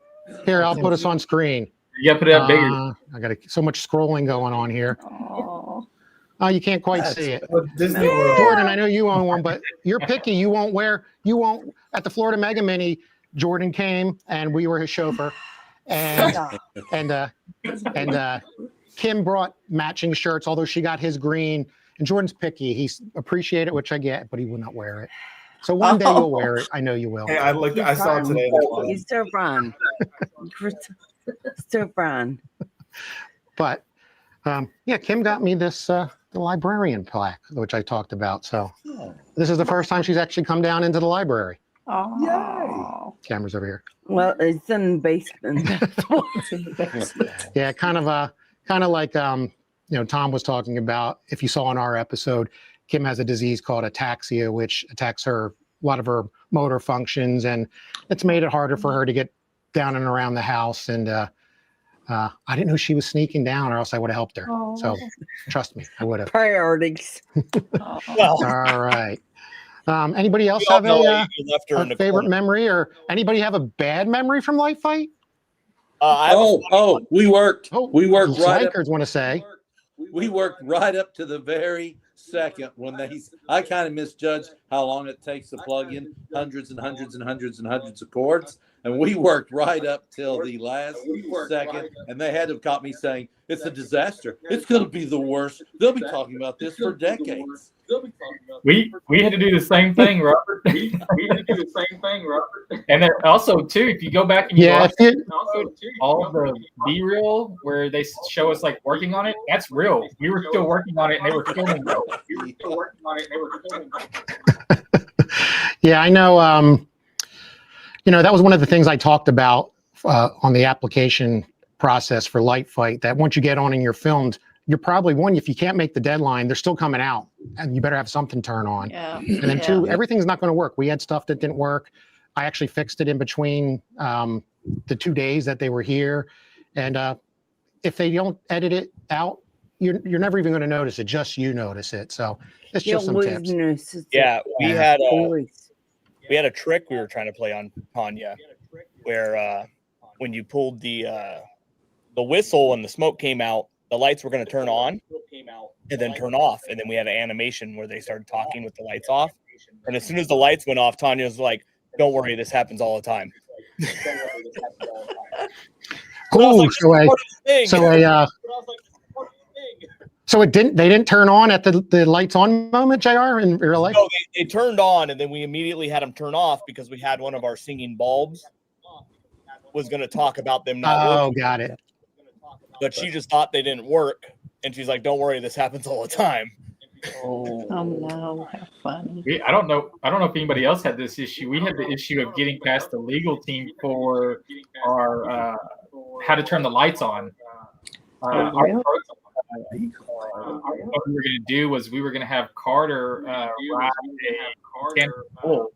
Here, I'll put us on screen. You gotta put it up bigger. I got so much scrolling going on here. Oh, you can't quite see it. Disney World. Jordan, I know you own one, but you're picky. You won't at the Florida Mega Mini. Jordan came and we were his chauffeur, and Kim brought matching shirts, although she got his green. And Jordan's picky. He's appreciated, which I get, but he will not wear it. So one day you'll wear it. I know you will. Hey, I saw it today. He's still Brian. Still Brian. But yeah, Kim got me this the librarian plaque, which I talked about. So this is the first time she's actually come down into the library. Oh, Camera's over here. well, it's in the basement. Yeah, kind of like Tom was talking about, if you saw in our episode, Kim has a disease called ataxia, which attacks a lot of her motor functions, and it's made it harder for her to get down and around the house. And I didn't know she was sneaking down, or else I would have helped her. So trust me, I would have. Priorities. All right. Anybody else have a favorite memory, or anybody have a bad memory from Light Fight? We worked. We worked right up. Want to say we worked right up to the very second when I kind of misjudged how long it takes to plug in hundreds and hundreds and hundreds and hundreds of cords, and we worked right up till the last second, and they had to have caught me saying it's a disaster. It's going to be the worst. They'll be talking about this for decades. We had to do the same thing, Robert. And then also too, if you go back and watch all of the B-reel where they show us like working on it, that's real. We were still working on it, and they were filming it. Yeah, I know. That was one of the things I talked about on the application process for Light Fight. That once you get on and you're filmed, you're probably if you can't make the deadline, they're still coming out, and you better have something turn on. Yeah. And then two, everything's not going to work. We had stuff that didn't work. I actually fixed it in between the 2 days that they were here. And if they don't edit it out, you're never even going to notice it. Just you notice it. So it's just some tips. Yeah, we had a trick we were trying to play on Taniya, where when you pulled the whistle and the smoke came out, the lights were going to turn on and then turn off. And then we had an animation where they started talking with the lights off. And as soon as the lights went off, Tanya was like, "Don't worry, this happens all the time." Cool. So they didn't turn on at the lights on moment, JR, in real life? No, they turned on, and then we immediately had them turn off because we had one of our singing bulbs was going to talk about them not working. Oh, got it. But she just thought they didn't work, and she's like, "Don't worry, this happens all the time." Oh no, how funny. I don't know if anybody else had this issue. We had the issue of getting past the legal team for our how to turn the lights on. What we were going to do was we were going to have Carter ride a Canada bull,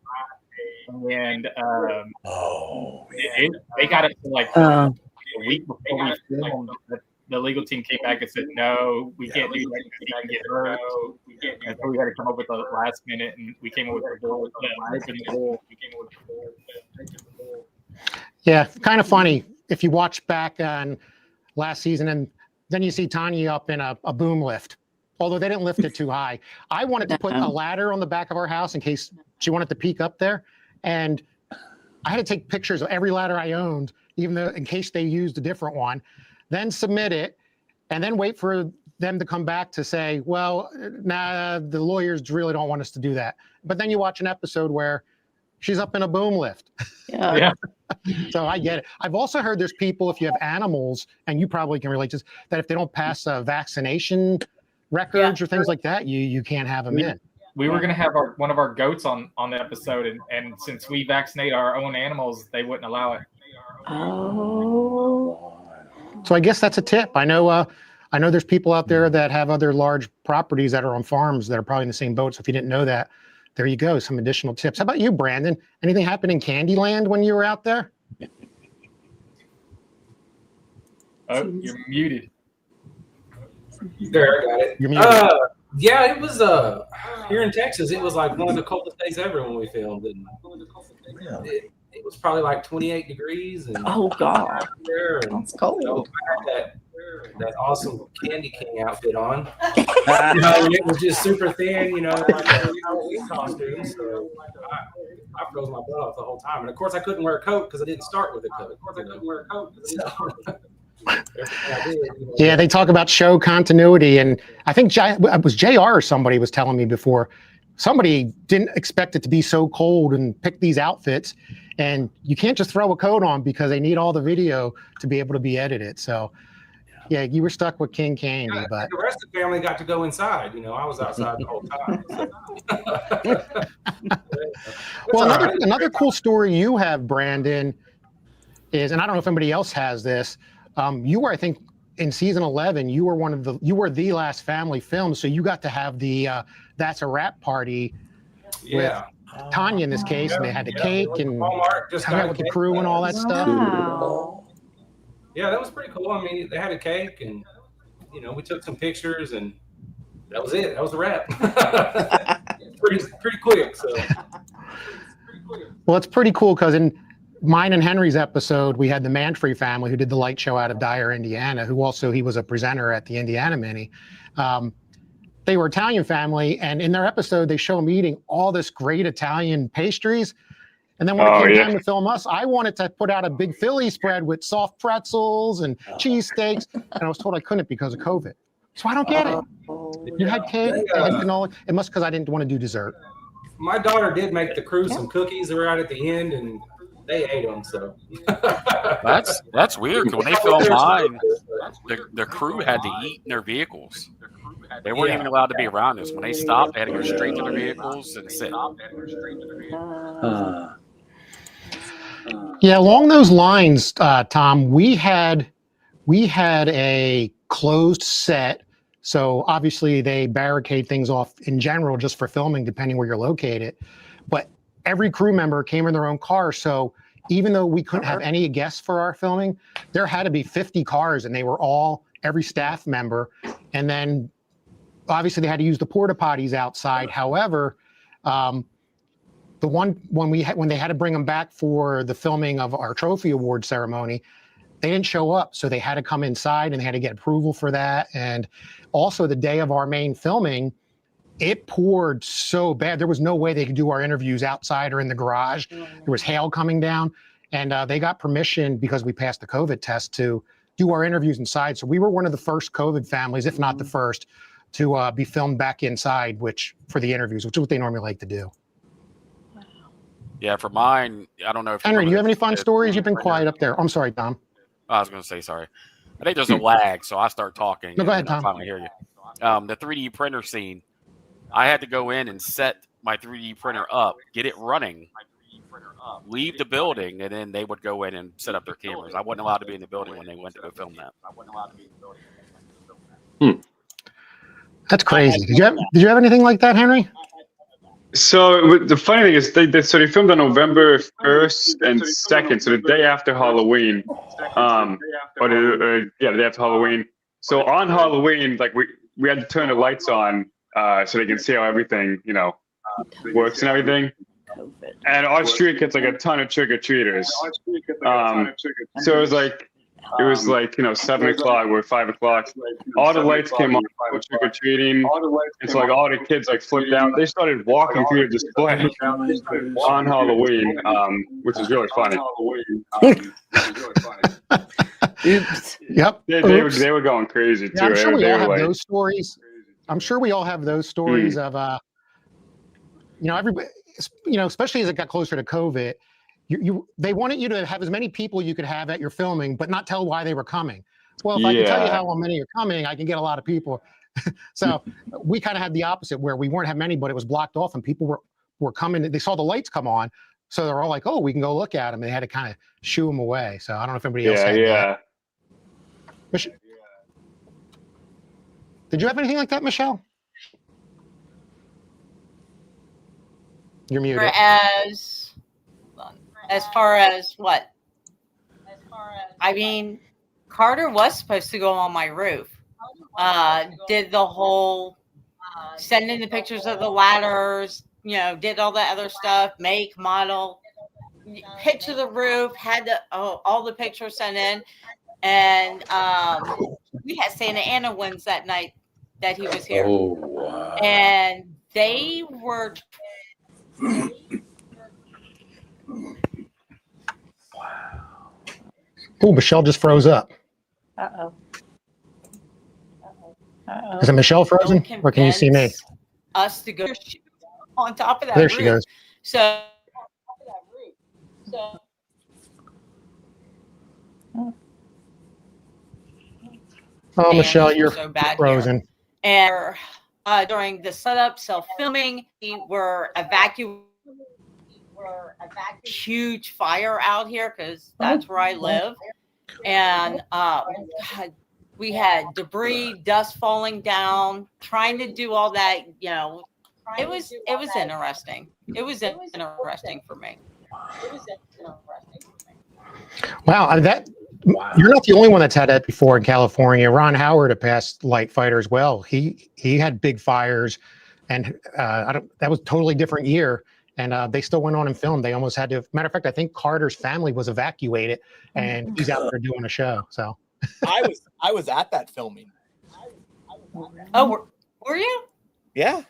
and they got it to like a week before we filmed. The legal team came back and said, "No, we can't do that. We can get hurt." And so we had to come up with the last minute, and we came up with the bull. Yeah, kind of funny if you watch back on last season, and then you see Taniya up in a boom lift. Although they didn't lift it too high. I wanted to put a ladder on the back of our house in case she wanted to peek up there, and I had to take pictures of every ladder I owned, even though in case they used a different one. Then submit it, and then wait for them to come back to say, well, nah, the lawyers really don't want us to do that. But then you watch an episode where she's up in a boom lift. Yeah. So I get it. I've also heard there's people, if you have animals, and you probably can relate to this, that if they don't pass vaccination records or things like that, you can't have them in. We were going to have one of our goats on the episode, and since we vaccinate our own animals, they wouldn't allow it. Oh. So I guess that's a tip. I know there's people out there that have other large properties that are on farms that are probably in the same boat. So if you didn't know that, there you go. Some additional tips. How about you, Brandon? Anything happen in Candyland when you were out there? Oh, you're muted. There, I got it. You're muted. Yeah, it was here in Texas. It was like one of the coldest days ever when we filmed. And it was probably like 28 degrees. And oh God, that's cold. I had that awesome Candy King outfit on. It was just super thin, like a Halloween costume. So I froze my butt off the whole time. And of course, I couldn't wear a coat because I didn't start with a coat. Yeah, they talk about show continuity, and I think it was JR or somebody was telling me before, somebody didn't expect it to be so cold and pick these outfits, and you can't just throw a coat on because they need all the video to be able to be edited. So yeah, you were stuck with King Candy, but the rest of the family got to go inside. I was outside the whole time. Well, another cool story you have, Brandon, is, and I don't know if anybody else has this, you were, I think, in season 11, you were the last family film, so you got to have the That's a Wrap party Yeah. with Tanya in this case, and they had the cake and Walmart just hung got out a with the cake. crew and all that stuff. Wow. Yeah, that was pretty cool. I mean, they had a cake, and we took some pictures, and that was it. That was the wrap. pretty quick. So. Well, it's pretty cool because in mine and Henry's episode, we had the Manfrey family who did the light show out of Dyer, Indiana, who also he was a presenter at the Indiana Mini. They were Italian family, and in their episode, they show them eating all this great Italian pastries. And then when it came time to film us, I wanted to put out a big Philly spread with soft pretzels and cheesesteaks, and I was told I couldn't because of COVID. So I don't get it. You had cake, I had canola. It must because I didn't want to do dessert. My daughter did make the crew some cookies right at the end, and they ate them. So that's weird. When they filmed mine, the crew had to eat in their vehicles. They weren't even allowed to be around us. When they stopped, they had to go straight to their vehicles and sit. Yeah, along those lines, Tom, we had a closed set. So obviously they barricade things off in general just for filming, depending where you're located. But every crew member came in their own car. So even though we couldn't have any guests for our filming, there had to be 50 cars, and they were all every staff member. And then obviously they had to use the porta potties outside. However, the one when they had to bring them back for the filming of our trophy award ceremony, they didn't show up, so they had to come inside and they had to get approval for that. And also the day of our main filming, it poured so bad there was no way they could do our interviews outside or in the garage. There was hail coming down, and they got permission because we passed the COVID test to do our interviews inside. So we were one of the first COVID families, if not the first, to be filmed back inside, for the interviews, which is what they normally like to do. Yeah, for mine, I don't know if Henry, do you have any fun stories? You've been quiet up there. I'm sorry, Tom. I was going to say sorry. I think there's a lag, so I start talking. No, go ahead, Tom. I finally hear you. The 3D printer scene, I had to go in and set my 3D printer up, get it running, leave the building, and then they would go in and set up their cameras. I wasn't allowed to be in the building when they went to go film that. That's crazy. Did you have anything like that, Henry? So the funny thing is, they filmed on November 1st and 2nd, so the day after Halloween. The day after Halloween. So on Halloween, like we had to turn the lights on so they can see how everything works and everything. And our street gets like a ton of trick or treaters. So it was like 7 o'clock or 5 o'clock. All the lights came on for trick or treating. It's like all the kids flipped out. They started walking through the display on Halloween, which is really funny. Oops. Yep. They were going crazy too. Yeah, I'm sure we all have those stories. I'm sure we all have those stories of everybody. Especially as it got closer to COVID. They wanted you to have as many people you could have at your filming, but not tell why they were coming. Well, if I can tell you how many are coming, I can get a lot of people. So we kind of had the opposite, where we weren't having many, but it was blocked off, and people were coming. They saw the lights come on, so they're all like, "Oh, we can go look at them." And they had to kind of shoo them away. So I don't know if anybody else had that. Did you have anything like that, Michelle? You're muted. As far as what? I mean, Carter was supposed to go on my roof. Did the whole sending the pictures of the ladders, did all that other stuff, make, model, picture the roof, had all the pictures sent in. And we had Santa Ana ones that night that he was here. Oh, wow. And they were... Oh, Michelle just froze up. Uh-oh. Is it Michelle frozen, or can you see me? Us to go on top of that There roof. she goes. So Oh, Michelle, you're so bad frozen. here. And during the setup, self-filming, we were evacuating. Huge fire out here because that's where I live. And God, We had debris, dust falling down, trying to do all that, you know. It was interesting. It was interesting for me. Wow, you're not the only one that's had that before in California. Ron Howard, a past light fighter as well. He had big fires, and that was a totally different year. And they still went on and filmed. They almost had to. Matter of fact, I think Carter's family was evacuated, and he's out there doing a show. So I was at that filming. Oh, were you? Yeah,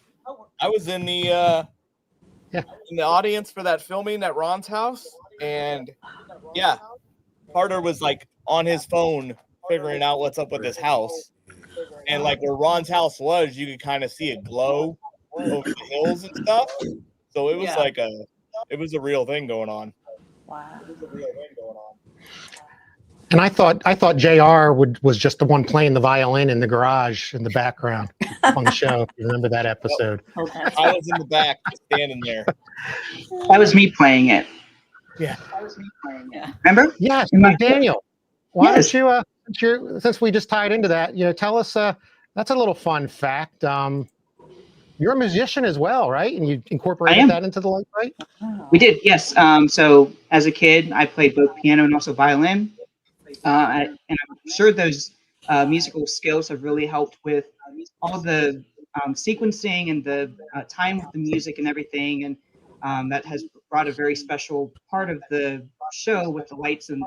I was in the in the audience for that filming at Ron's house, and yeah, Carter was like on his phone figuring out what's up with his house, and like where Ron's house was, you could kind of see it glow over the hills and stuff. So it was like it was a real thing going on. Wow. And I thought JR was just the one playing the violin in the garage in the background on the show. If you remember that episode? I was in the back standing there. That was me playing it. Yeah. Remember? Yes, Daniel. Why don't you, since we just tied into that, tell us, that's a little fun fact. You're a musician as well, right? And you incorporated that into the light fight? We did, yes. So as a kid, I played both piano and also violin. And I'm sure those musical skills have really helped with all the sequencing and the time with the music and everything. And that has brought a very special part of the show with the lights and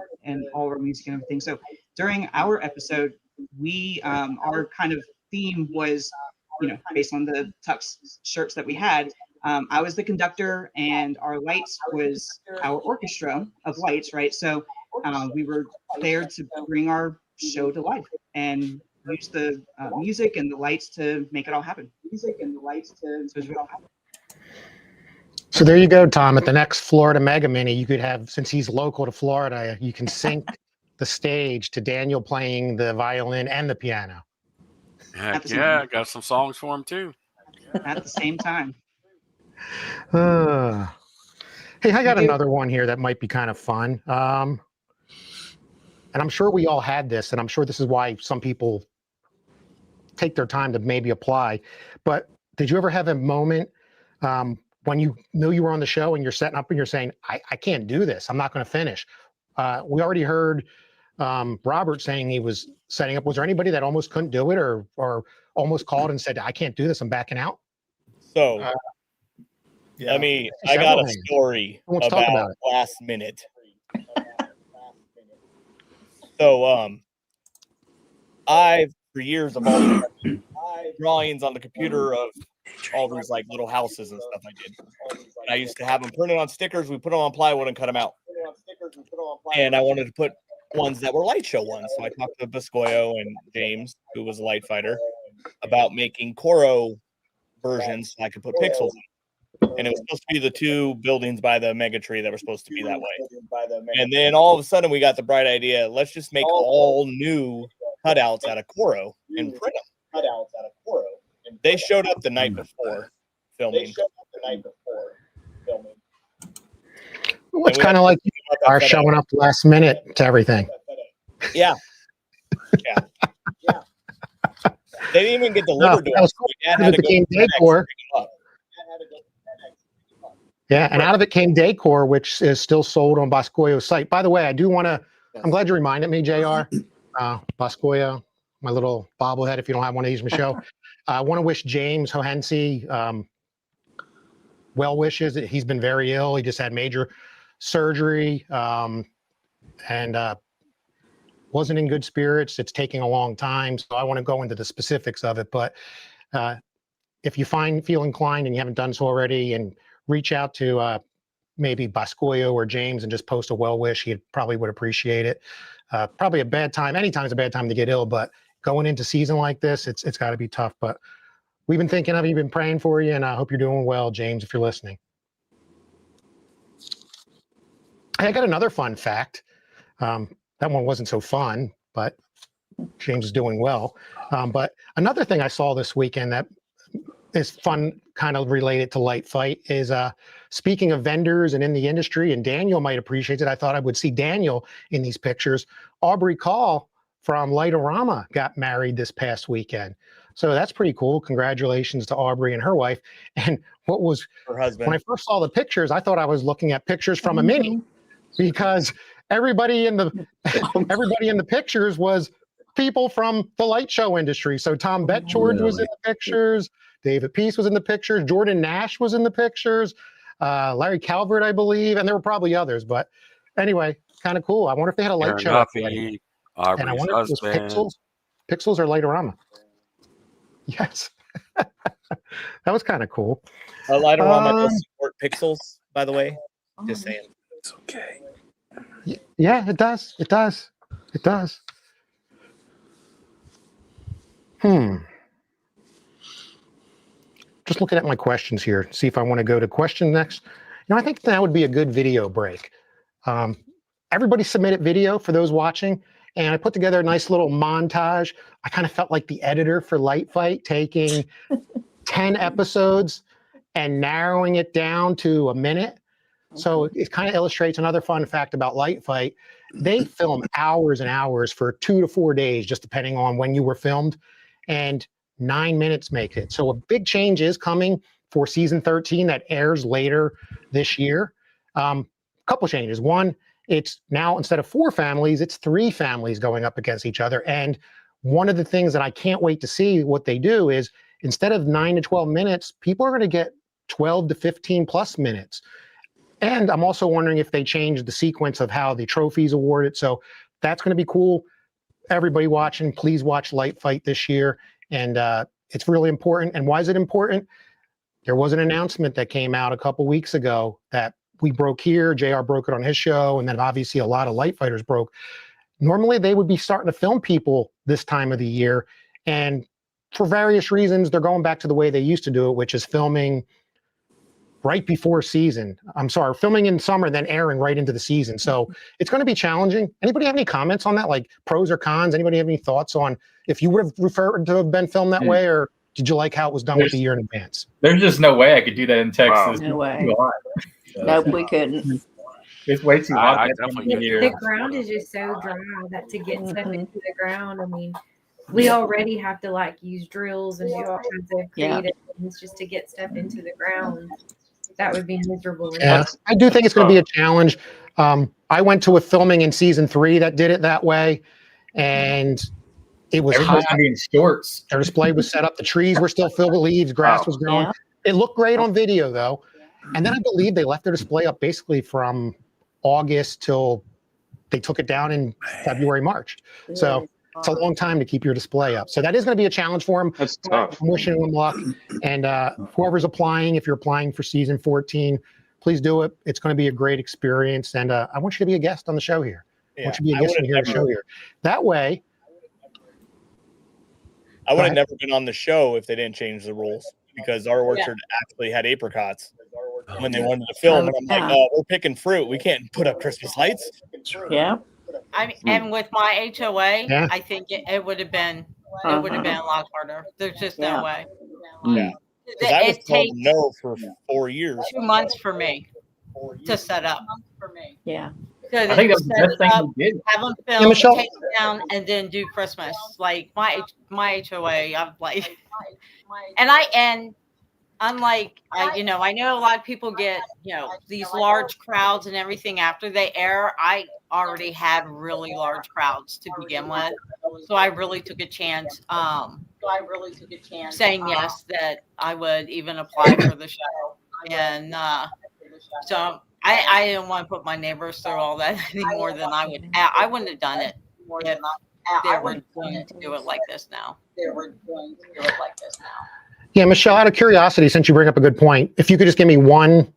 all our music and everything. So during our episode, we our kind of theme was, based on the tux shirts that we had. I was the conductor, and our lights was our orchestra of lights, right? So we were there to bring our show to life and use the music and the lights to make it all happen. So there you go, Tom. At the next Florida Mega Mini, you could have, since he's local to Florida, you can sync the stage to Daniel playing the violin and the piano. Heck yeah, got some songs for him too. At the same time. Hey, I got another one here that might be kind of fun. And I'm sure we all had this, and I'm sure this is why some people take their time to maybe apply. But did you ever have a moment when you knew you were on the show and you're setting up and you're saying, I can't do this. I'm not going to finish. We already heard Robert saying he was setting up. Was there anybody that almost couldn't do it or almost called and said, I can't do this, I'm backing out? So, I got a story about last minute. So, I've for years of all drawings on the computer of all these like little houses and stuff I did. And I used to have them printed on stickers. We put them on plywood and cut them out. And I wanted to put ones that were light show ones. So I talked to Bascoyo and James, who was a light fighter, about making Coro versions so I could put pixels in. And it was supposed to be the two buildings by the mega tree that were supposed to be that way. And then all of a sudden we got the bright idea, let's just make all new cutouts out of Coro and print them. They showed up the night before filming. Well, it's kind of like you are showing up last minute to everything. Yeah. They didn't even get delivered to us. Out of it became decor. Yeah, and out of it came decor, which is still sold on Bascoyo's site. By the way, I do want to, I'm glad you reminded me, JR. Bascoyo, my little bobblehead, if you don't have one of these, Michelle. I want to wish James Hohensi well wishes. He's been very ill. He just had major surgery and wasn't in good spirits. It's taking a long time, so I want to go into the specifics of it. But if you feel inclined and you haven't done so already, and reach out to maybe Bascoyo or James and just post a well wish, he probably would appreciate it. Probably a bad time. Anytime's a bad time to get ill, but going into season like this, it's got to be tough. But we've been thinking of you, been praying for you, and I hope you're doing well, James, if you're listening. I got another fun fact. That one wasn't so fun, but James is doing well. But another thing I saw this weekend that is fun, kind of related to light fight, is speaking of vendors and in the industry, and Daniel might appreciate it. I thought I would see Daniel in these pictures. Aubrey Call from Lightorama got married this past weekend. So that's pretty cool. Congratulations to Aubrey and her wife. And what was Her husband. when I first saw the pictures, I thought I was looking at pictures from a mini, because everybody in the pictures was people from the light show industry. So Tom Betchord was in the pictures, David Peace was in the pictures, Jordan Nash was in the pictures, Larry Calvert, I believe, and there were probably others. But anyway, kind of cool. I wonder if they had a light Aaron show. Duffy, And I Aubrey's wonder if it was husband. Pixels or Lightorama. Yes. That was kind of cool. Lightorama does support Pixels, by the way. Just saying. It's okay. Yeah, it does. It does. It does. Just looking at my questions here, see if I want to go to question next. I think that would be a good video break. Everybody submitted video for those watching, and I put together a nice little montage. I kind of felt like the editor for Light Fight, taking 10 episodes and narrowing it down to a minute. So it kind of illustrates another fun fact about Light Fight. They film hours and hours for 2 to 4 days, just depending on when you were filmed, and 9 minutes make it. So a big change is coming for season 13 that airs later this year. Couple changes. One, it's now, instead of 4 families, it's 3 families going up against each other. And one of the things that I can't wait to see what they do is, instead of 9 to 12 minutes, people are going to get 12 to 15 plus minutes. And I'm also wondering if they change the sequence of how the trophies awarded. So that's going to be cool. Everybody watching, please watch Light Fight this year. And it's really important. And why is it important? There was an announcement that came out a couple weeks ago that we broke here. JR broke it on his show. And then obviously a lot of Light Fighters broke. Normally they would be starting to film people this time of the year. And for various reasons, they're going back to the way they used to do it, which is filming right before season. I'm sorry, filming in summer, then airing right into the season. So it's going to be challenging. Anybody have any comments on that? Like pros or cons? Anybody have any thoughts on if you would have preferred to have been filmed that way, or did you like how it was done with the year in advance? There's just no way I could do that in Texas. No way. Too hot. Nope, we couldn't. It's way too hot. I that time definitely of get year. The ground is just so dry that to get stuff into the ground, I mean, we already have to like use drills and do all kinds of creative things just to get stuff into the ground. That would be miserable. Yeah, I do think it's going to be a challenge. I went to a filming in season 3 that did it that way, and it was Everybody's hot. gonna be in shorts. Their display was set up. The trees were still filled with leaves. Grass was growing. Yeah. It looked great on video, though. And then I believe they left their display up basically from August till they took it down in February, March. So it's a long time to keep your display up. So that is going to be a challenge for them. That's tough. I'm wishing them luck. And whoever's applying, if you're applying for season 14, please do it. It's going to be a great experience. And I want you to be a guest on the show here. I want you to be a guest on the show here. That way. I would have never been on the show if they didn't change the rules, because our orchard actually had apricots when they wanted to film. And I'm like, oh, we're picking fruit. We can't put up Christmas lights. Yeah. I mean, and with my HOA, Yeah. I think it would have been a lot harder. There's just no way. Yeah. Because I was It told takes no for 4 years. 2 months for me to set up. Yeah. So I think that's the set best it thing up, we did. have them Yeah, film, Michelle. take it down, and then do Christmas. Like my HOA, I'm like, and unlike I know a lot of people get these large crowds and everything after they air. I already had really large crowds to begin with, so I really took a chance. Saying yes that I would even apply for the show, and so I didn't want to put my neighbors through all that any more than I would. I wouldn't have done it if they were going to do it like this now. Yeah, Michelle, out of curiosity, since you bring up a good point, if you could just give me one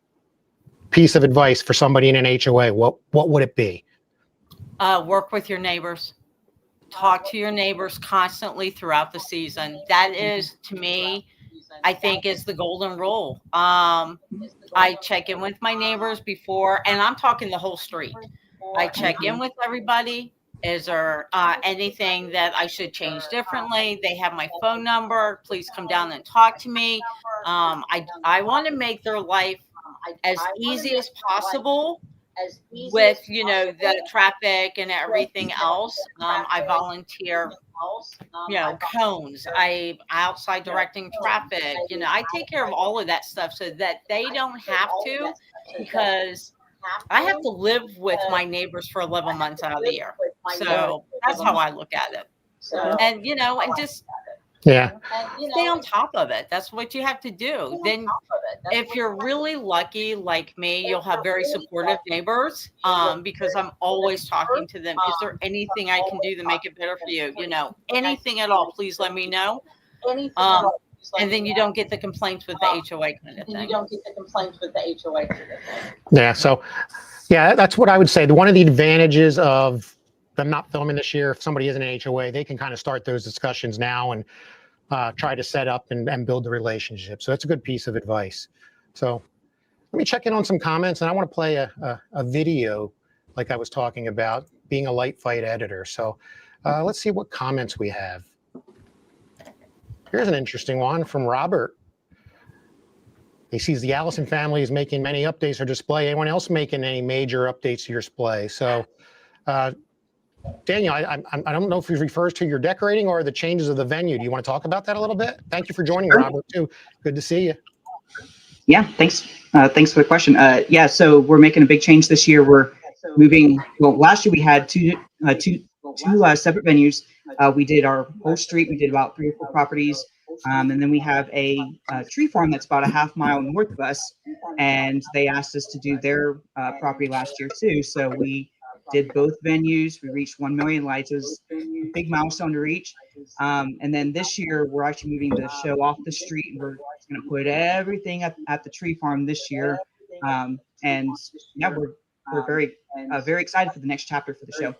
piece of advice for somebody in an HOA, what would it be? Work with your neighbors. Talk to your neighbors constantly throughout the season. That is, to me, I think is the golden rule. I check in with my neighbors before, and I'm talking the whole street. I check in with everybody. Is there anything that I should change differently? They have my phone number. Please come down and talk to me. I want to make their life as easy as possible with the traffic and everything else. I volunteer, cones. I outside directing traffic. I take care of all of that stuff so that they don't have to, because I have to live with my neighbors for 11 months out of the year. So that's how I look at it. And and just Yeah. stay on top of it. That's what you have to do. Then if you're really lucky like me, you'll have very supportive neighbors, because I'm always talking to them. Is there anything I can do to make it better for you? Anything at all, please let me know. And then you don't get the complaints with the HOA kind of thing. Yeah. So, yeah, that's what I would say. One of the advantages of them not filming this year, if somebody is in an HOA, they can kind of start those discussions now and try to set up and build the relationship. So that's a good piece of advice. So let me check in on some comments, and I want to play a video like I was talking about, being a light fight editor. So let's see what comments we have. Here's an interesting one from Robert. He sees the Allison family is making many updates or display. Anyone else making any major updates to your display? So Daniel, I don't know if he refers to your decorating or the changes of the venue. Do you want to talk about that a little bit? Thank you for joining, Robert, too. Good to see you. Yeah, thanks. Thanks for the question. Yeah, so we're making a big change this year. We're moving. Well, last year we had two separate venues. We did our whole street. We did about 3 or 4 properties. And then we have a tree farm that's about a half mile north of us. And they asked us to do their property last year, too. So we did both venues. We reached 1 million lights. It was a big milestone to reach. And then this year, we're actually moving the show off the street. We're going to put everything at the tree farm this year. And yeah, we're very excited for the next chapter for the show.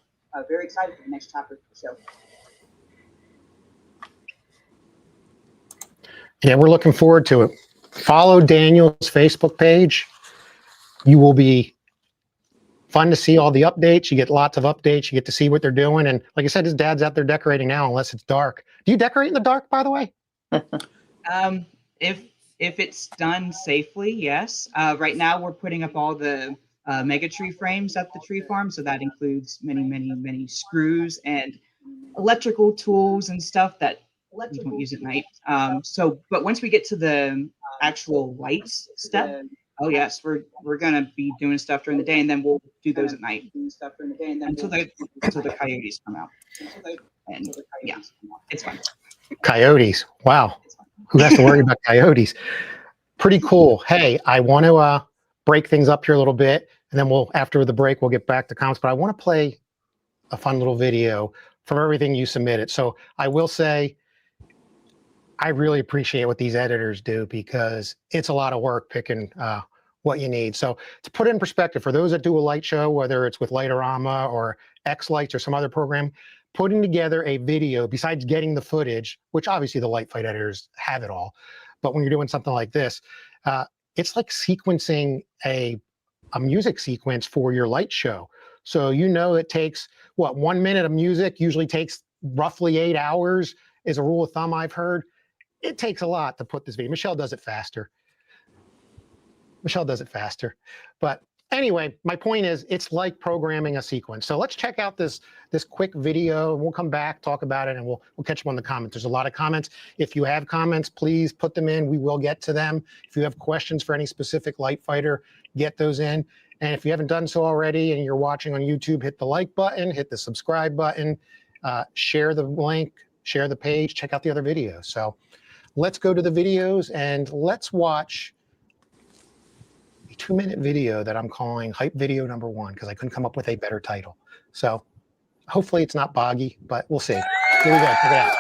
Yeah, we're looking forward to it. Follow Daniel's Facebook page. You will be fun to see all the updates. You get lots of updates. You get to see what they're doing. And like I said, his dad's out there decorating now, unless it's dark. Do you decorate in the dark, by the way? If it's done safely, yes. Right now, we're putting up all the mega tree frames at the tree farm. So that includes many screws and electrical tools and stuff that we don't use at night. But once we get to the actual lights step, oh yes, we're gonna be doing stuff during the day, and then we'll do those at night until the coyotes come out. And yeah, it's fun. Coyotes. Wow. Who has to worry about coyotes? Pretty cool. Hey, I want to break things up here a little bit, and then after the break, we'll get back to comments, but I want to play a fun little video from everything you submitted. So I will say, I really appreciate what these editors do, because it's a lot of work picking what you need. So to put it in perspective, for those that do a light show, whether it's with Lightorama or X Lights or some other program, putting together a video, besides getting the footage, which obviously the light fight editors have it all, but when you're doing something like this, it's like sequencing a music sequence for your light show. So it takes, 1 minute of music usually takes roughly 8 hours is a rule of thumb I've heard. It takes a lot to put this video. Michelle does it faster. But anyway, my point is, it's like programming a sequence. So let's check out this quick video. We'll come back, talk about it, and we'll catch up on the comments. There's a lot of comments. If you have comments, please put them in. We will get to them. If you have questions for any specific light fighter, get those in. And if you haven't done so already and you're watching on YouTube, hit the like button, hit the subscribe button, share the link, share the page, check out the other videos. So let's go to the videos and let's watch a 2-minute video that I'm calling Hype Video Number 1, because I couldn't come up with a better title. So hopefully it's not boggy, but we'll see. Here we go. Check it out.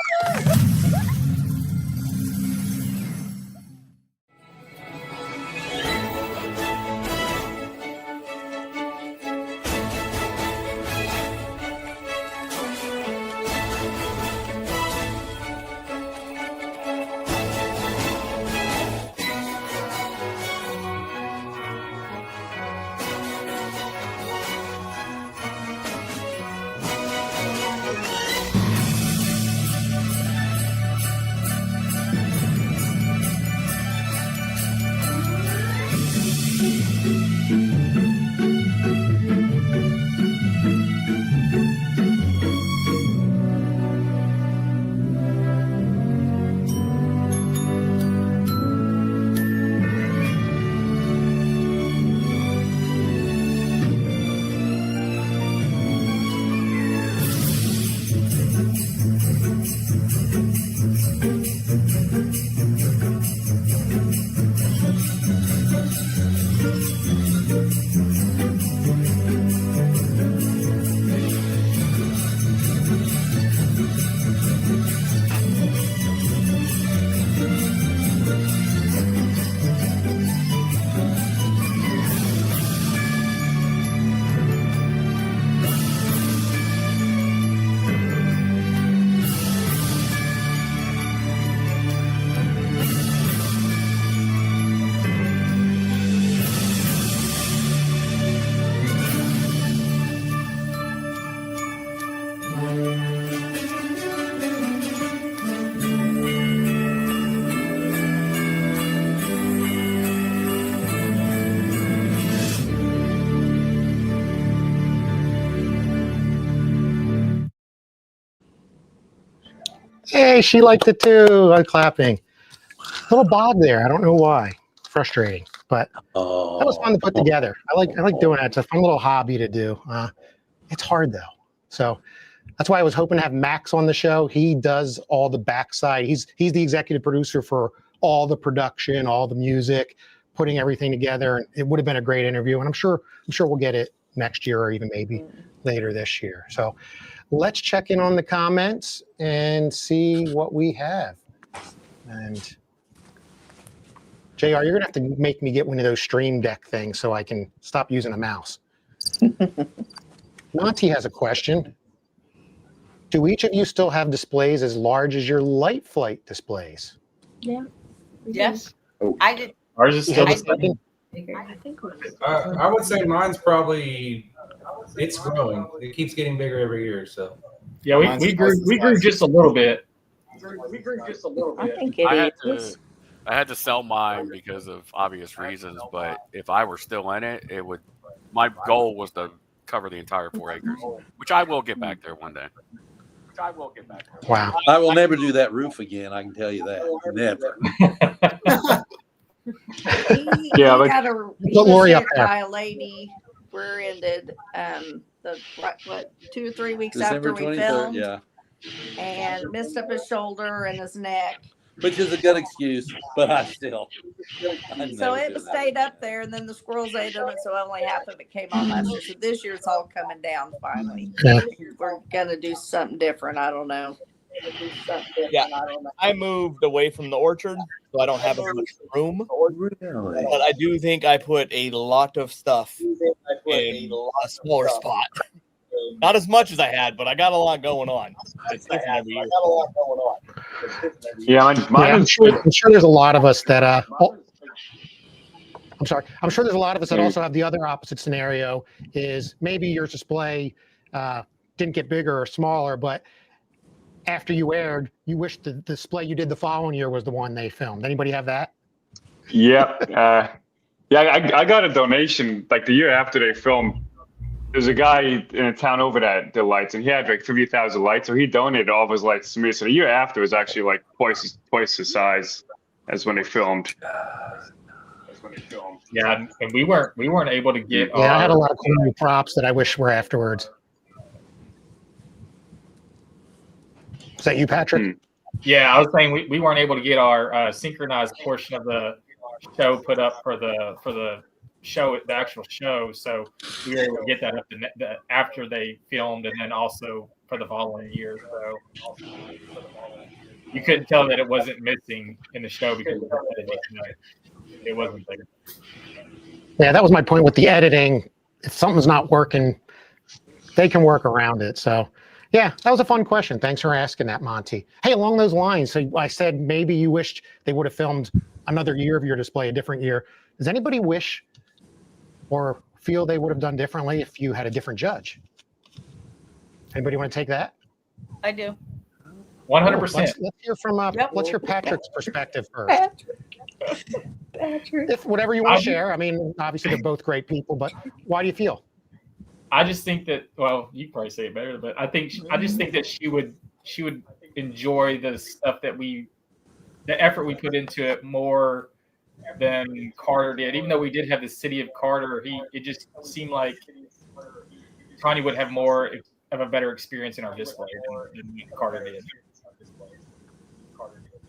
Hey, she liked it too. I'm clapping. Little Bob there. I don't know why. Frustrating, but that was fun to put together. I like doing that. It's a fun little hobby to do. It's hard though. So that's why I was hoping to have Max on the show. He does all the backside. He's the executive producer for all the production, all the music, putting everything together. And it would have been a great interview. And I'm sure we'll get it next year or even maybe later this year. So let's check in on the comments and see what we have. And JR, you're gonna have to make me get one of those Stream Deck things so I can stop using a mouse. Monty has a question. Do each of you still have displays as large as your light flight displays? Yeah. Yes. I did. Ours is still I the same. I think I would say mine's probably it's growing. It keeps getting bigger every year. So Yeah, we grew just a little bit. I think I it is. had to sell mine because of obvious reasons, but if I were still in it, my goal was to cover the entire 4 acres, which I will get back there one day. Wow. I will never do that roof again. I can tell you that. Never. Yeah, we like- got a Put Lori up hit there. by a lady rear-ended what 2 or 3 weeks December after we 23rd, filmed, yeah. and messed up his shoulder and his neck. Which is a good excuse, but I still. So it stayed up there, and then the squirrels ate them, and so only half of it came on last year. So this year it's all coming down finally. Yeah. We're gonna do something different. I don't know. Yeah, I moved away from the orchard, so I don't have as much room. But I do think I put a lot of stuff in a smaller spot. Not as much as I had, but I got a lot going on. It's different every year. Yeah, mine Yeah, I'm is sure there's a lot of us that I'm sorry. I'm sure there's a lot of us that also have the other opposite scenario is maybe your display didn't get bigger or smaller, but after you aired, you wish the display you did the following year was the one they filmed. Anybody have that? Yep. I got a donation like the year after they filmed. There's a guy in a town over that did lights, and he had like 3,000 lights, so he donated all of his lights to me. So the year after was actually like twice the size as when they filmed. Yeah, and we weren't able to get. Yeah, I had a lot of cool new props that I wish were afterwards. Is that you, Patrick? Yeah, I was saying we weren't able to get our synchronized portion of the show put up for the show, the actual show. So we were able to get that up after they filmed, and then also for the following year. So you couldn't tell that it wasn't missing in the show because it wasn't there. Yeah, that was my point with the editing. If something's not working, they can work around it. So, yeah, that was a fun question. Thanks for asking that, Monty. Hey, along those lines, so I said maybe you wished they would have filmed another year of your display, a different year. Does anybody wish or feel they would have done differently if you had a different judge? Anybody want to take that? I do. 100%. Let's hear from let's hear Patrick's perspective first. Patrick. If whatever you want to share. I mean, obviously they're both great people, but why do you feel? I just think that, well, you probably say it better, but I just think that she would enjoy the stuff that the effort we put into it more than Carter did. Even though we did have the city of Carter, it just seemed like Taniya would have more of a better experience in our display than Carter did.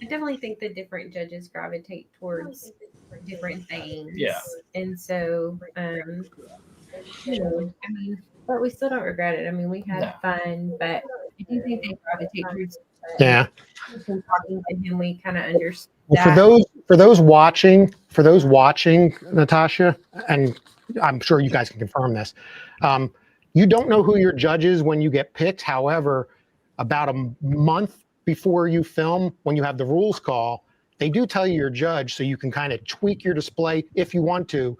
I definitely think the different judges gravitate towards different things. Yeah. And so, but we still don't regret it. I mean, we had fun, but I do think they gravitate towards. Yeah. Talking to him, we kind of understood. Well, for those watching, Natasha, and I'm sure you guys can confirm this. You don't know who your judge is when you get picked. However, about a month before you film, when you have the rules call, they do tell you your judge, so you can kind of tweak your display if you want to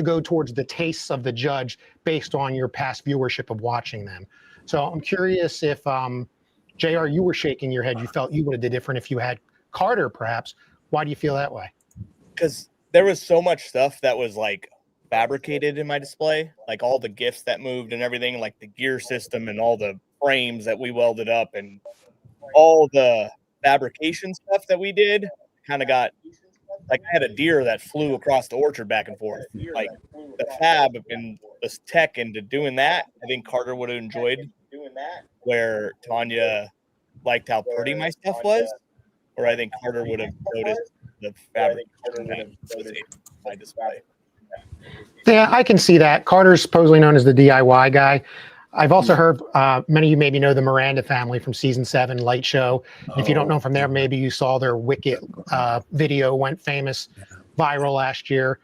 go towards the tastes of the judge based on your past viewership of watching them. So I'm curious if, JR, you were shaking your head. You felt you would have did different if you had Carter, perhaps. Why do you feel that way? Because there was so much stuff that was like fabricated in my display, like all the gifts that moved and everything, like the gear system and all the frames that we welded up and all the fabrication stuff that we did kind of got like I had a deer that flew across the orchard back and forth. Like the fab and the tech into doing that, I think Carter would have enjoyed where Tanya liked how pretty my stuff was, or I think Carter would have noticed the fabric my display. Yeah, I can see that. Carter's supposedly known as the DIY guy. I've also heard many of you maybe know the Miranda family from season 7 Light Show. If you don't know from there, maybe you saw their Wicket video went famous viral last year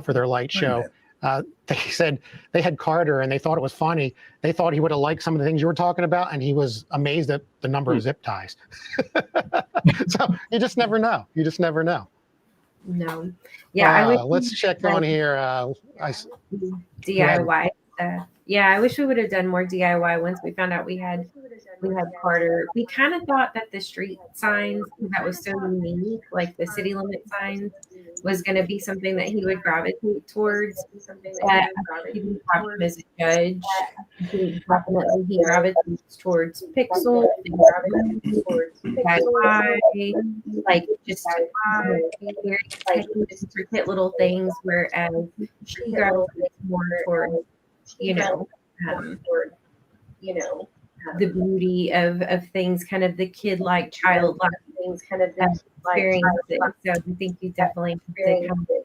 for their Light Show. They said they had Carter and they thought it was funny. They thought he would have liked some of the things you were talking about, and he was amazed at the number of zip ties. So you just never know. You just never know. No. Yeah. Let's check on here. DIY. Yeah, I wish we would have done more DIY once we found out we had Carter. We kind of thought that the street signs that was so unique, like the city limit signs, was going to be something that he would gravitate towards. But he didn't have him as a judge. He gravitates towards pixel, like just very intricate little things, whereas she gravitates more towards the beauty of things, kind of the kid-like, childlike things, kind of experiences. So I think you definitely have to come to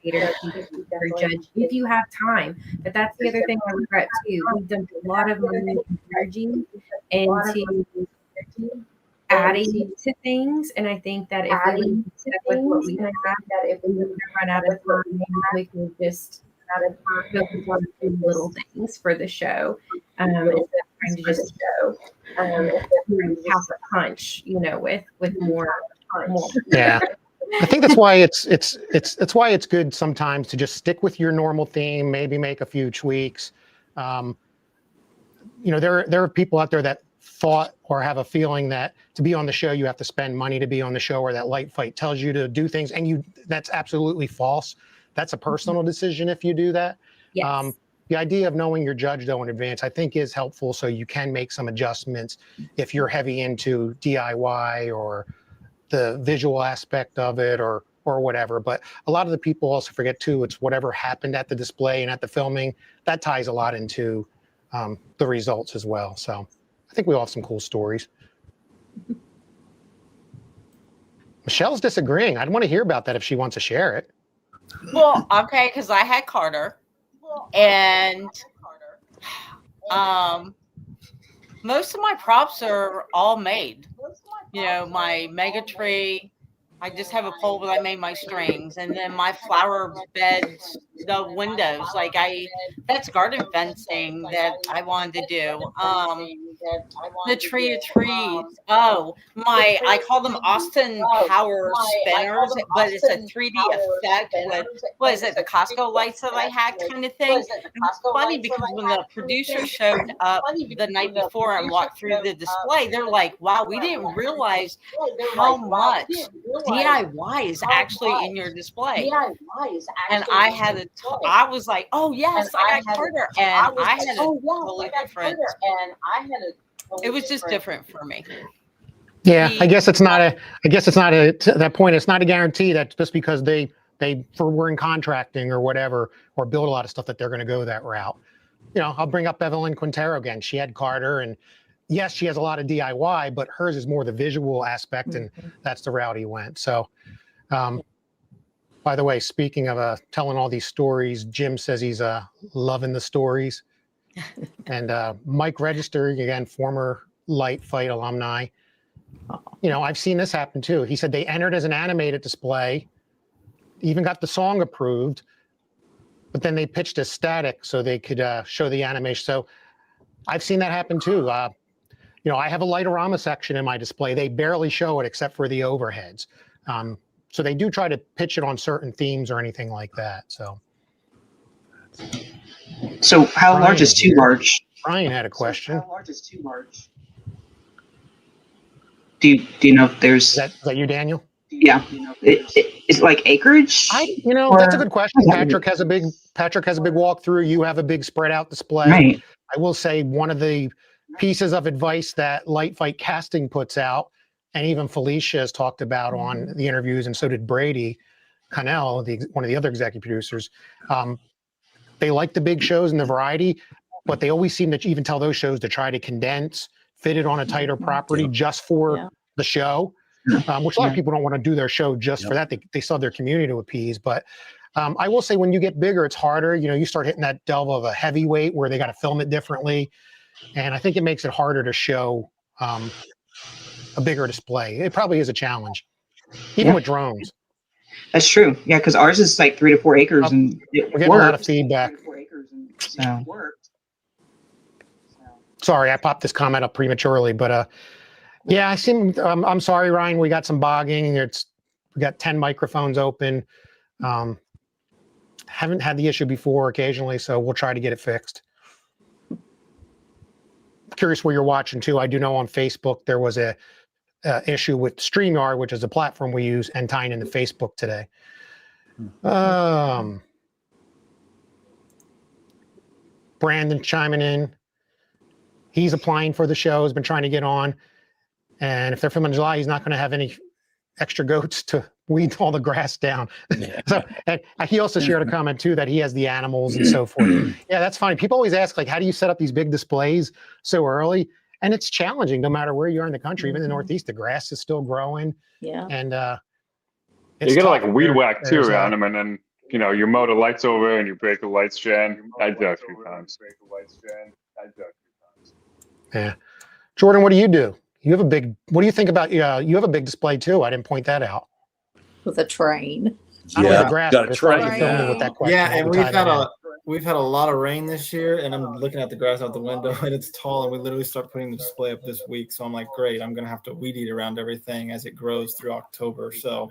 judge if you have time. But that's the other thing I regret too. We've done a lot of money and energy into adding to things, and I think that if we stick with what we have, that if we run out of time, we can just focus on a few little things for the show, instead of trying to just have a punch, with more. Yeah, I think that's why it's why it's good sometimes to just stick with your normal theme, maybe make a few tweaks. There are people out there that thought or have a feeling that to be on the show you have to spend money to be on the show, or that Light Fight tells you to do things, and that's absolutely false. That's a personal decision if you do that. Yes. The idea of knowing your judge though in advance, I think, is helpful, so you can make some adjustments if you're heavy into DIY or the visual aspect of it or whatever. But a lot of the people also forget too, it's whatever happened at the display and at the filming, that ties a lot into the results as well. So I think we all have some cool stories. Michelle's disagreeing. I'd want to hear about that if she wants to share it. Well, okay, because I had Carter, and most of my props are all made. My mega tree, I just have a pole, but I made my strings, and then my flower beds, the windows, that's garden fencing that I wanted to do. The tree of trees. I call them Austin Power spinners, but it's a 3D effect with, what is it, the Costco lights that I had kind of thing. And it's funny because when the producer showed up the night before and walked through the display, they're like, wow, we didn't realize how much DIY is actually in your display. And I was like, oh yes, I got Carter, and I had a totally different. It was just different for me. Yeah, I guess it's not to that point, it's not a guarantee that just because we're in contracting or whatever, or build a lot of stuff, that they're going to go that route. I'll bring up Evelyn Quintero again. She had Carter, and yes, she has a lot of DIY, but hers is more the visual aspect, and that's the route he went. So, by the way, speaking of telling all these stories, Jim says he's loving the stories. And Mike Register, again, former Light Fight alumni. I've seen this happen too. He said they entered as an animated display, even got the song approved, but then they pitched as static so they could show the animation. So I've seen that happen too. I have a Lightorama section in my display. They barely show it except for the overheads. So they do try to pitch it on certain themes or anything like that. So how large is too large? Brian had a question. How large is too large? Do you know if there's... Is that you, Daniel? Yeah. Is it like acreage? That's a good question. Patrick has a big walkthrough. You have a big spread out display. Right. I will say one of the pieces of advice that Light Fight Casting puts out, and even Felicia has talked about on the interviews, and so did Brady Connell, one of the other executive producers. They like the big shows and the variety, but they always seem to even tell those shows to try to condense, fit it on a tighter property just for the show, which a lot of people don't want to do their show just for that. They still have their community to appease. But I will say when you get bigger, it's harder. You know, you start hitting that delve of a heavyweight where they got to film it differently. And I think it makes it harder to show a bigger display. It probably is a challenge, even with drones. That's true. Yeah, because ours is like 3 to 4 acres, and we're getting a lot of feedback. So. Sorry, I popped this comment up prematurely, but yeah, I seem. I'm sorry, Ryan. We got some bogging. We got 10 microphones open. Haven't had the issue before occasionally, so we'll try to get it fixed. Curious where you're watching too. I do know on Facebook there was a issue with StreamYard, which is a platform we use, and tying into Facebook today. Brandon chiming in. He's applying for the show, has been trying to get on. And if they're filming in July, he's not going to have any extra goats to weed all the grass down. So, and he also shared a comment too that he has the animals and so forth. Yeah, that's funny. People always ask, like, how do you set up these big displays so early? And it's challenging no matter where you are in the country. Even in the Northeast, the grass is still growing. Yeah. And you gotta like weed whack too around them, and then you mow the lights over and you break the light strand. I did a few times. Yeah. Jordan, what do? You have a big, what do you think about, you have a big display too. I didn't point that out. With a train. Yeah, got a train. Yeah, and we've had a lot of rain this year, and I'm looking at the grass out the window, and it's tall, and we literally start putting the display up this week. So I'm like, great, I'm going to have to weed eat around everything as it grows through October. So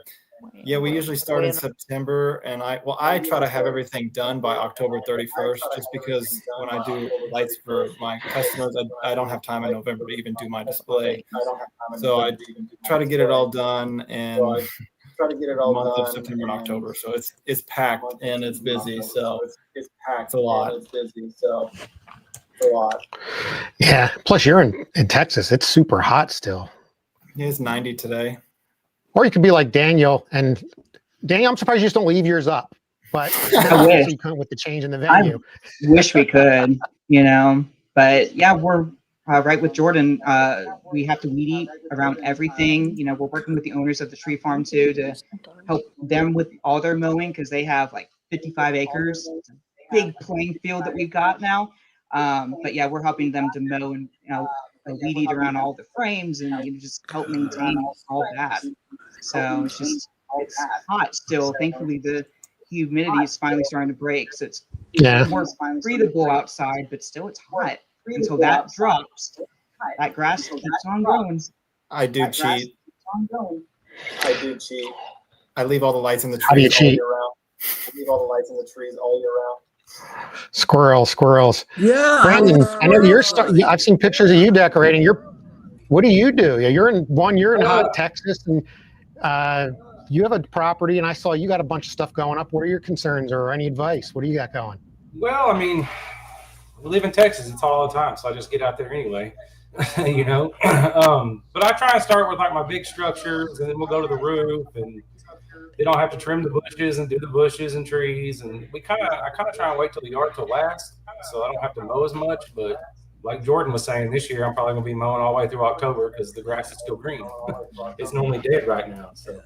yeah, we usually start in September, and I try to have everything done by October 31st, just because when I do lights for my customers, I don't have time in November to even do my display. So I try to get it all done and month of September and October. So it's packed and it's busy. So it's a lot. Yeah. Plus you're in Texas. It's super hot still. Yeah, it's 90 today. Or you could be like Daniel. And Daniel, I'm surprised you just don't leave yours up. But I wish. You couldn't with the change in the venue. I wish we could, But yeah, we're right with Jordan. We have to weed eat around everything. We're working with the owners of the tree farm too to help them with all their mowing, because they have like 55 acres. It's a big playing field that we've got now. But yeah, we're helping them to mow and weed eat around all the frames and just help maintain all that. So it's hot still. Thankfully, the humidity is finally starting to break, so it's more breathable outside, but still it's hot. Until that drops, that grass keeps on growing. I do cheat. I leave all the lights in the How do you trees all cheat? year round. Squirrels. Yeah. Brandon, I know I've seen pictures of you decorating. What do? Yeah, you're in hot Texas, and you have a property, and I saw you got a bunch of stuff going up. What are your concerns or any advice? What do you got going? Well, I mean, we live in Texas. It's all the time, so I just get out there anyway. But I try and start with like my big structures, and then we'll go to the roof, and they don't have to trim the bushes and do the bushes and trees. And I kind of try and wait till the yard till last, so I don't have to mow as much. But like Jordan was saying, this year I'm probably gonna be mowing all the way through October because the grass is still green. It's normally dead right now. So.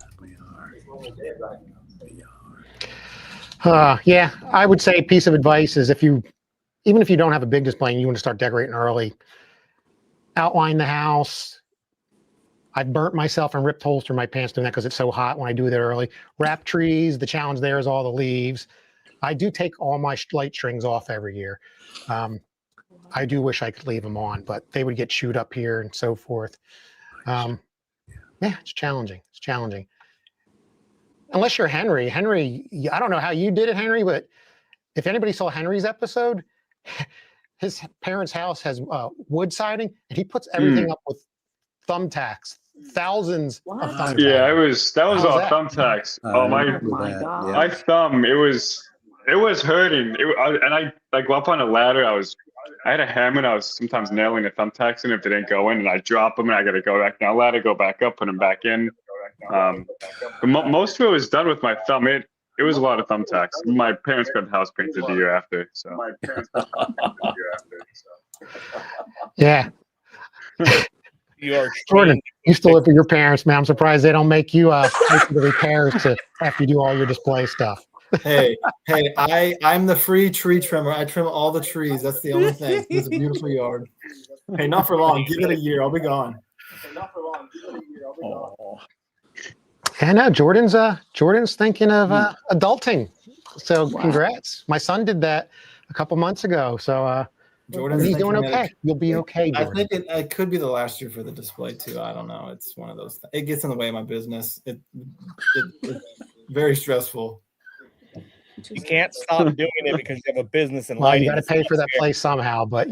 Yeah, I would say a piece of advice is even if you don't have a big display and you want to start decorating early, outline the house. I've burnt myself and ripped holes through my pants doing that because it's so hot when I do that early. Wrap trees. The challenge there is all the leaves. I do take all my light strings off every year. I do wish I could leave them on, but they would get chewed up here and so forth. Yeah, it's challenging. It's challenging. Unless you're Henry. Henry, I don't know how you did it, Henry, but if anybody saw Henry's episode, his parents' house has wood siding, and he puts everything up with thumbtacks, thousands of thumbtacks. Yeah, that was all thumbtacks. My God. My thumb, it was hurting. And I like go up on a ladder. I was I had a hammer and I was sometimes nailing the thumbtacks in if they didn't go in, and I drop them and I got to go back down ladder, go back up, put them back in. But most of it was done with my thumb. It was a lot of thumbtacks. My parents got the house painted the year after, so. Yeah. You are Jordan, you still live with your parents, man. I'm surprised they don't make you pay for the repairs after you do all your display stuff. Hey, I'm the free tree trimmer. I trim all the trees. That's the only thing. It's a beautiful yard. Hey, not for long. Give it a year. I'll be gone. I know Jordan's thinking of adulting. So congrats. My son did that a couple months ago. So he's doing okay. You'll be okay, Jordan. I think it could be the last year for the display too. I don't know. It's one of those things. It gets in the way of my business. It's very stressful. You can't stop doing it because you have a business and Well, lighting. you got to pay for that place somehow, but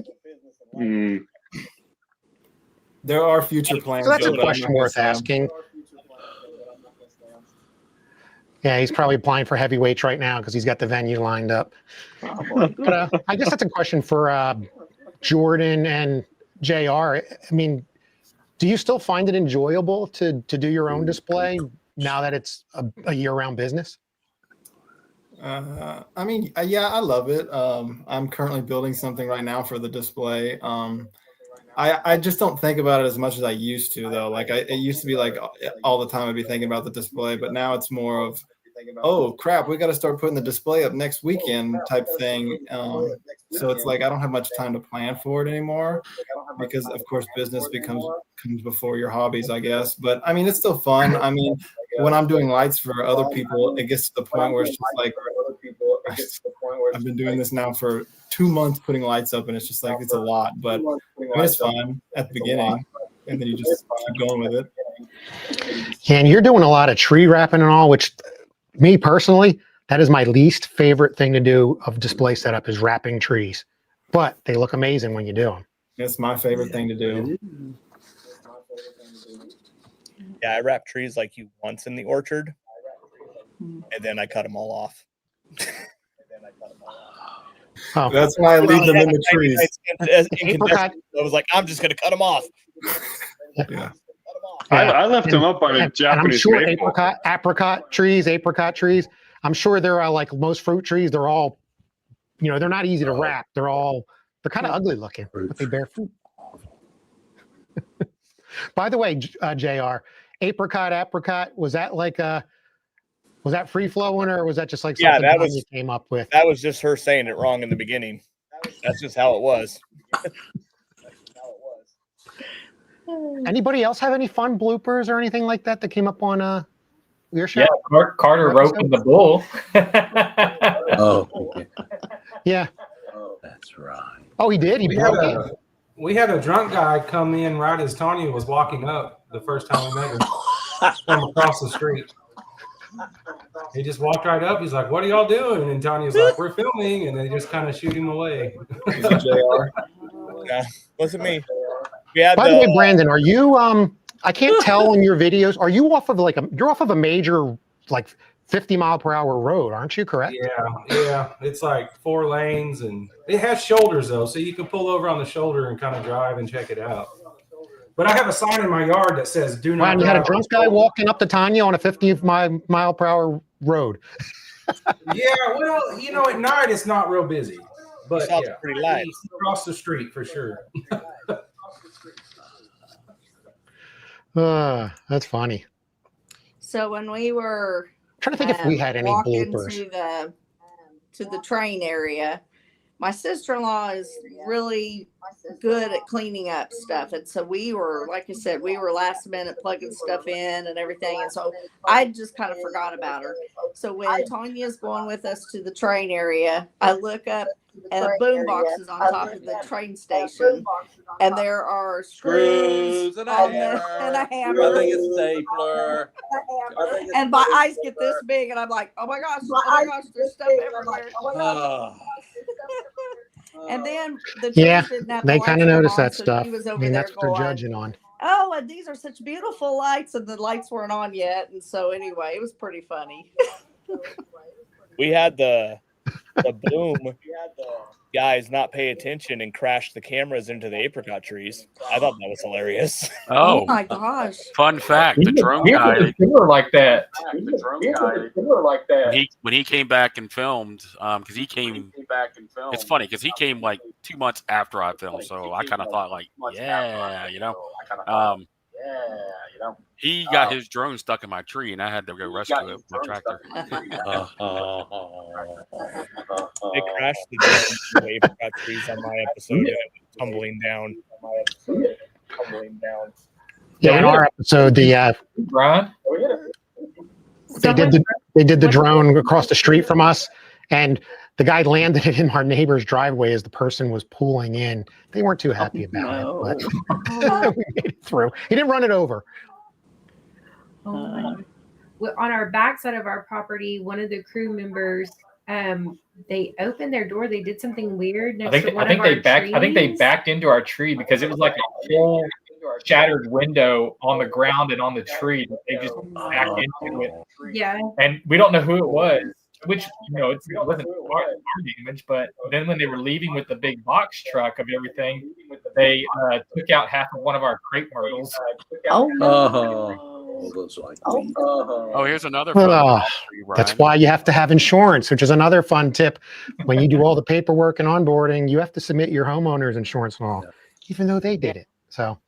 there are future plans. So that's though, a but I'm question not gonna worth say 'em. asking. Yeah, he's probably applying for heavyweights right now because he's got the venue lined up. But I guess that's a question for Jordan and JR. I mean, do you still find it enjoyable to do your own display now that it's a year-round business? I mean, yeah, I love it. I'm currently building something right now for the display. I just don't think about it as much as I used to, though. Like it used to be like all the time I'd be thinking about the display, but now it's more of, oh crap, we got to start putting the display up next weekend type thing. So it's like I don't have much time to plan for it anymore because, of course, business comes before your hobbies, I guess. But I mean, it's still fun. I mean, when I'm doing lights for other people, it gets to the point where it's just like I've been doing this now for 2 months, putting lights up, and it's just like it's a lot. But I mean, it's fun at the beginning, and then you just keep going with it. Yeah, and you're doing a lot of tree wrapping and all, which me personally, that is my least favorite thing to do of display setup is wrapping trees. But they look amazing when you do them. It's my favorite thing to do. Yeah, I wrap trees like you once in the orchard, and then I cut them all off. Oh. That's why I leave them in the trees. I was like, I'm just going to cut them off. Yeah. I left them up on a Japanese and I'm sure maple. apricot trees, I'm sure they're like most fruit trees. They're all, they're not easy to wrap. They're kind of ugly looking, but they bear fruit. By the way, JR, apricot, was that like was that free flowing or was that just like something that was you came up with? That was just her saying it wrong in the beginning. That's just how it was. Anybody else have any fun bloopers or anything like that came up on your show? Yeah, Carter roping the bull. Oh, yeah. That's right. Oh, he did? He broke it? We had a drunk guy come in right as Taniya was walking up the first time we met her from across the street. He just walked right up. He's like, "What are y'all doing?" And Taniya's like, "We're filming," and they just kind of shoot him away. JR. Yeah, wasn't me. By the way, Brandon, are you I can't tell on your videos, are you off of you're off of a major 50-mile-per-hour road, aren't you? Correct? Yeah. It's like 4 lanes, and it has shoulders though, so you can pull over on the shoulder and kind of drive and check it out. But I have a sign in my yard that says "Do not." Wow, and you had a drunk guy walking up to Taniya on a 50-mile-per-hour road. Yeah, well, at night it's not real busy, but yeah, pretty light. Across the street for sure. That's funny. So when we were trying to think if we had any walking bloopers to the train area, my sister-in-law is really good at cleaning up stuff, and so we were, like I said, we were last minute plugging stuff in and everything, and so I just kind of forgot about her. So when Tanya's going with us to the train area, I look up and a boom box is on top of the train station, and there are screws and a hammer. I think it's stapler. And my eyes get this big, and I'm like, oh my gosh, there's stuff everywhere. And then the judge didn't have they the kind of lights notice on, that so stuff. he was over I mean, there that's what they're going, judging on. oh, and these are such beautiful lights, and the lights weren't on yet. And so anyway, it was pretty funny. We had the boom guys not pay attention and crash the cameras into the apricot trees. I thought that was hilarious. Oh my gosh. Fun fact: the drone We guy. were similar like that. When he came back and filmed, because he came. It's funny because he came like 2 months after I filmed, so I kind of thought like, yeah, you know. He got his drone stuck in my tree, and I had to go rescue it with my tractor. They crashed the drone into the apricot trees on my episode, and it was tumbling down. Yeah, in our episode, the Ron? they did the drone across the street from us, and the guy landed it in our neighbor's driveway as the person was pulling in. They weren't too happy about it, but we made it through. He didn't run it over. Oh my God. Well, on our backside of our property, one of the crew members, they opened their door. They did something weird next to one of our trees. I think they backed into our tree because it was like a whole shattered window on the ground and on the tree. They just backed into it. Yeah. And we don't know who it was, which, you know, it wasn't our damage, but then when they were leaving with the big box truck of everything, they took out half of one of our crepe myrtles. Oh, here's another. That's why you have to have insurance, which is another fun tip. When you do all the paperwork and onboarding, you have to submit your homeowner's insurance and all, even though they did it. So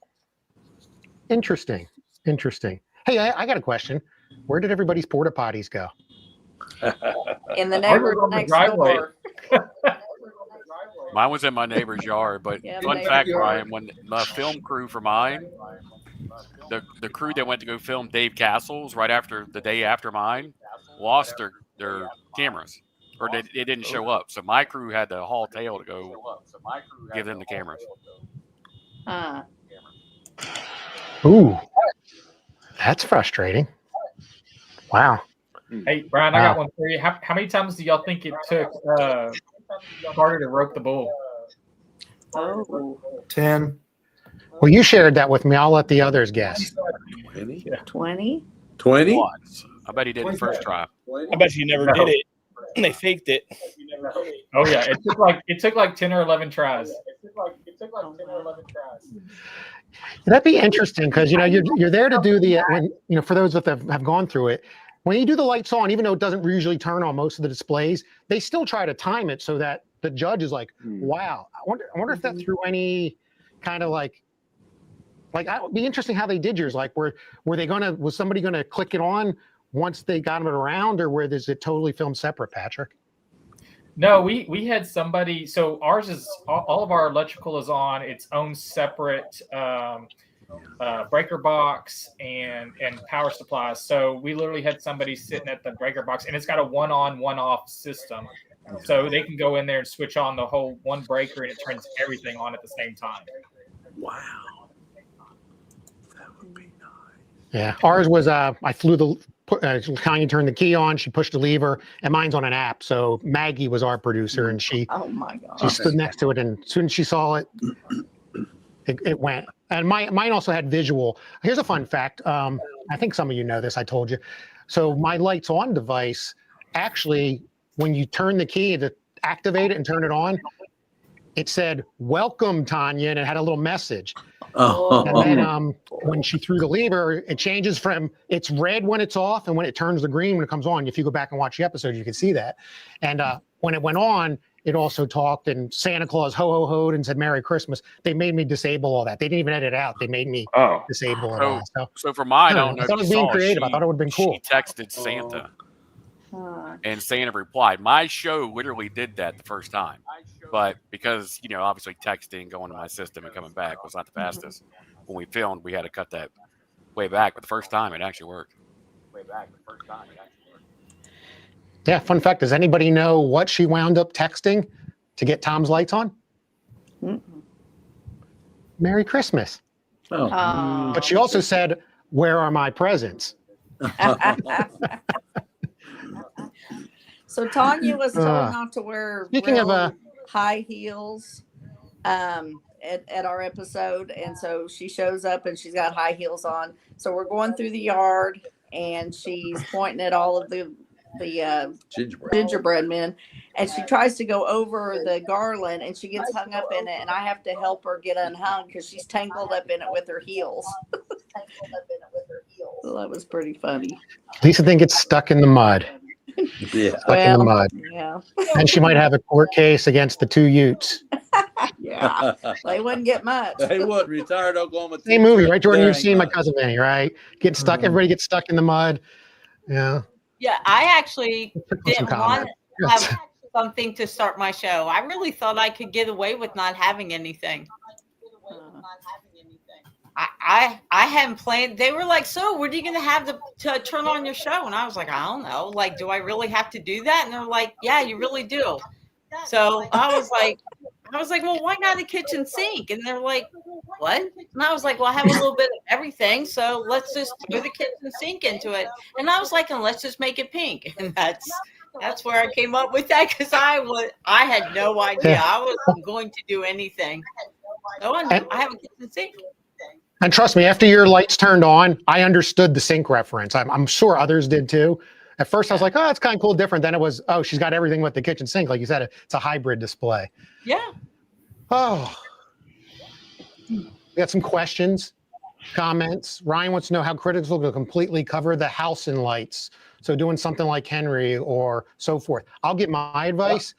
interesting. Hey, I got a question. Where did everybody's porta potties go? In the neighborhood next door. Mine was in my neighbor's yard, but fun fact, Brian, when the film crew for mine, the crew that went to go film Dave Castle's right after the day after mine, lost their cameras, or they didn't show up. So my crew had to haul tail to go give them the cameras. Ooh, that's frustrating. Wow. Hey, Brian, I got one for you. How many times do y'all think it took Carter to rope the bull? 10. Well, you shared that with me. I'll let the others guess. 20? 20? I bet he did it first try. I bet you never did it. And they faked it. Oh yeah, it took like 10 or 11 tries. That'd be interesting because you're there to do the when for those that have gone through it. When you do the lights on, even though it doesn't usually turn on most of the displays, they still try to time it so that the judge is like, "Wow, I wonder if that threw any kind of like it would be interesting how they did yours. Like, was somebody gonna click it on once they got it around, or is it totally filmed separate, Patrick? No, we had somebody. So ours is all of our electrical is on its own separate breaker box and power supplies. So we literally had somebody sitting at the breaker box, and it's got a one-on, one-off system. So they can go in there and switch on the whole one breaker, and it turns everything on at the same time. Wow. Yeah, ours was I flew Tanya turned the key on, she pushed the lever, and mine's on an app. So Maggie was our producer, and she stood next to it, and as soon as she saw it, it went. And mine also had visual. Here's a fun fact. I think some of you know this. I told you. So my lights on device, actually, when you turn the key to activate it and turn it on, it said "Welcome, Tanya," and it had a little message. And then when she threw the lever, it changes from it's red when it's off, and when it turns to green when it comes on. If you go back and watch the episode, you can see that. And when it went on, it also talked, and Santa Claus ho ho hoed and said Merry Christmas. They made me disable all that. They didn't even edit it out. They made me disable it all. So for mine, I don't know. I thought it was being creative. I thought it would have been cool. She texted Santa, and Santa replied. My show literally did that the first time, but because obviously texting, going to my system, and coming back was not the fastest. When we filmed, we had to cut that way back, but the first time it actually worked. Yeah, fun fact, does anybody know what she wound up texting to get Tom's lights on? Merry Christmas. But she also said, "Where are my presents?" So Tanya was told not to wear high heels at our episode, and so she shows up and she's got high heels on. So we're going through the yard, and she's pointing at all of the gingerbread men, and she tries to go over the garland and she gets hung up in it, and I have to help her get unhung because she's tangled up in it with her heels. So that was pretty funny. Lisa think it's stuck in the mud. Yeah. Stuck in the mud. Yeah. And she might have a court case against the 2 Utes. Yeah. They wouldn't get much. They would. Retired Oklahoma. Same movie, right, Jordan? You've Dang seen My much. Cousin Vinny, right? Getting stuck. Everybody gets stuck in the mud. Yeah. Yeah, I actually didn't Some want comment. to have something to start my show. I really thought I could get away with not having anything. I hadn't planned. They were like, "So, what are you going to have to turn on your show?" And I was like, "I don't know. Like, do I really have to do that?" And they're like, "Yeah, you really do." So I was like, "Well, why not a kitchen sink?" And they're like, "What?" And I was like, "Well, I have a little bit of everything, so let's just throw the kitchen sink into it." And I was like, "And let's just make it pink." And that's where I came up with that, because I had no idea I wasn't going to do anything. So I have a kitchen sink. And trust me, after your lights turned on, I understood the sink reference. I'm sure others did too. At first, I was like, "Oh, it's kind of cool, different." Then it was, "Oh, she's got everything with the kitchen sink." Like you said, it's a hybrid display. Yeah. Oh, we got some questions, comments. Ryan wants to know how critics will completely cover the house in lights. So doing something like Henry or so forth. I'll give my advice.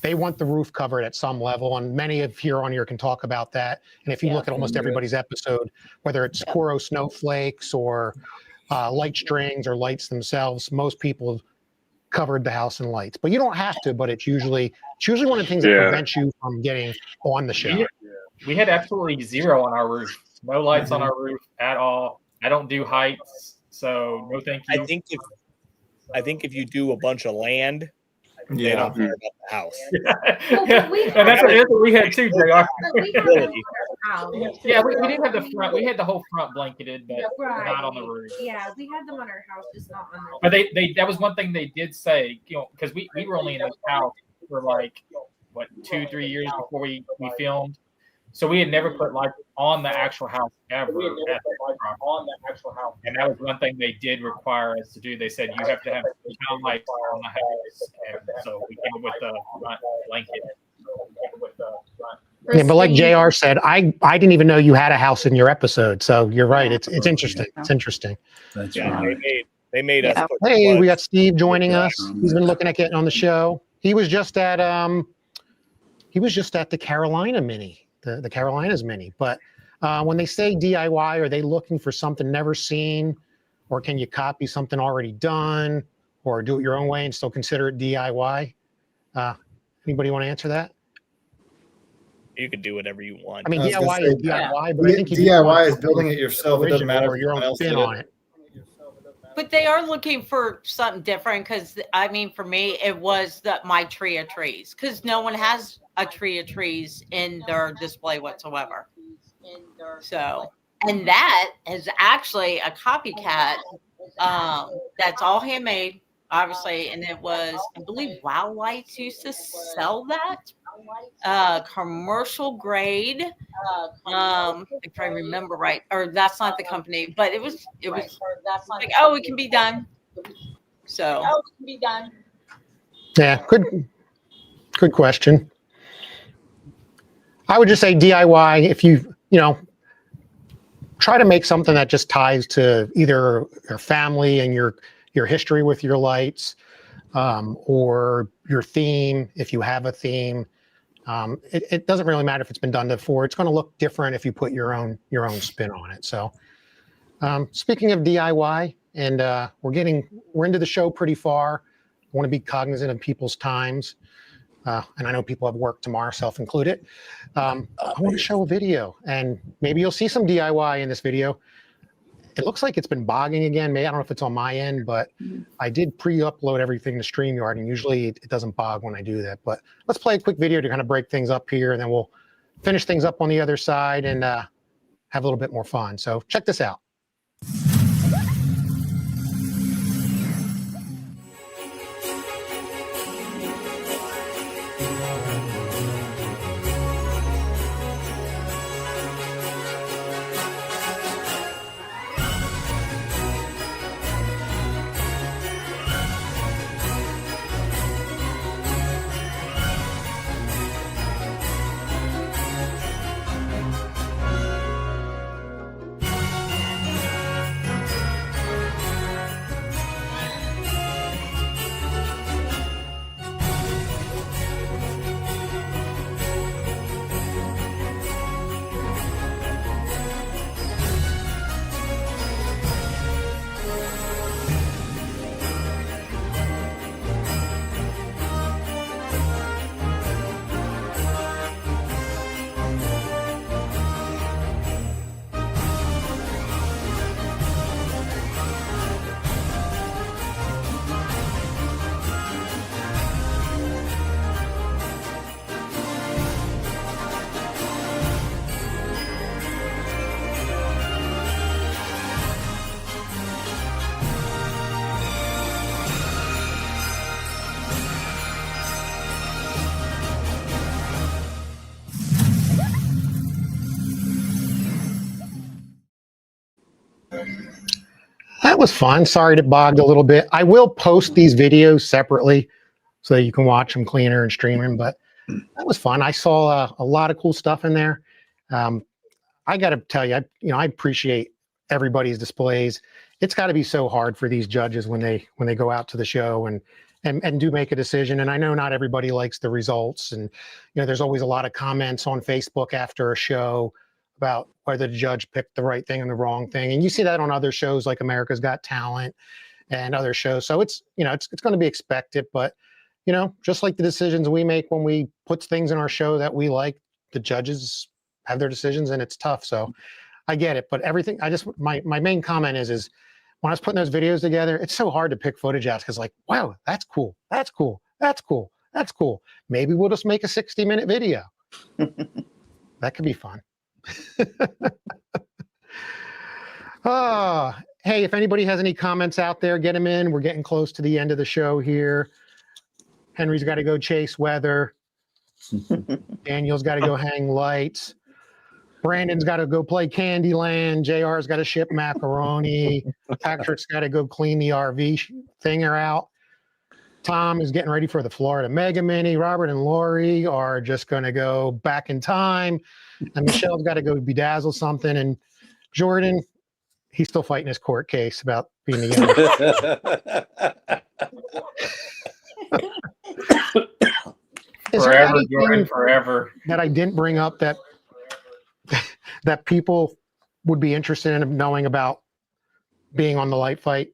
They want the roof covered at some level, and many of here on here can talk about that. And if you look at almost everybody's episode, whether it's Coro snowflakes or light strings or lights themselves, most people have covered the house in lights. But you don't have to, but it's usually one of the things that prevents you from getting on the show. We had absolutely zero on our roof. No lights on our roof at all. I don't do heights, so no thank you. I think if you do a bunch of land, they don't care about the house. And that's what we had too, JR. Yeah, we didn't have the front. We had the whole front blanketed, but not on the roof. Yeah, we had them on our house, just not on the. But they that was one thing they did say, because we were only in this house for like 2-3 years before we filmed. So we had never put lights on the actual house ever. And that was one thing they did require us to do. They said you have to have lights on the house. And so we came up with the front blanket. Yeah, but like JR said, I didn't even know you had a house in your episode. So you're right. It's interesting. It's interesting. That's right. They made us. Hey, we got Steve joining us. He's been looking at getting on the show. He was just at the Carolina Mini. The Carolinas Mini. But when they say DIY, are they looking for something never seen, or can you copy something already done, or do it your own way and still consider it DIY? Anybody want to answer that? You can do whatever you want. I mean, DIY is DIY, but I think DIY is building it yourself. It doesn't matter or your own spin on it. But they are looking for something different, because I mean, for me, it was my tree of trees, because no one has a tree of trees in their display whatsoever. So, and that is actually a copycat. That's all handmade, obviously, and it was, I believe, Wow Lights used to sell that. Commercial grade, if I remember right, or that's not the company, but it was like, oh, it can be done. So Yeah, good question. I would just say DIY if you try to make something that just ties to either your family and your history with your lights, or your theme if you have a theme. It doesn't really matter if it's been done before. It's going to look different if you put your own spin on it. So, speaking of DIY, and we're into the show pretty far. I want to be cognizant of people's times, and I know people have work tomorrow, self included. I want to show a video, and maybe you'll see some DIY in this video. It looks like it's been bogging again. Maybe I don't know if it's on my end, but I did pre-upload everything to StreamYard, and usually it doesn't bog when I do that. But let's play a quick video to kind of break things up here, and then we'll finish things up on the other side and have a little bit more fun. So check this out. was fun. Sorry it bogged a little bit. I will post these videos separately so that you can watch them cleaner and streaming, but that was fun. I saw a lot of cool stuff in there. I got to tell you, I appreciate everybody's displays. It's got to be so hard for these judges when they go out to the show and do make a decision. And I know not everybody likes the results, and there's always a lot of comments on Facebook after a show about whether the judge picked the right thing and the wrong thing. And you see that on other shows like America's Got Talent and other shows. So it's going to be expected, but just like the decisions we make when we put things in our show that we like, the judges have their decisions, and it's tough. So I get it, but everything, my main comment is when I was putting those videos together, it's so hard to pick footage out because wow, that's cool. That's cool. That's cool. That's cool. Maybe we'll just make a 60-minute video. That could be fun. Hey, if anybody has any comments out there, get them in. We're getting close to the end of the show here. Henry's got to go chase weather. Daniel's got to go hang lights. Brandon's got to go play Candyland. JR's got to ship macaroni. Patrick's got to go clean the RV thinger out. Tom is getting ready for the Florida Mega Mini. Robert and Lori are just going to go back in time. And Michelle's got to go bedazzle something. And Jordan, he's still fighting his court case about being the Forever, Jordan, forever. That I didn't bring up that people would be interested in knowing about being on the light fight?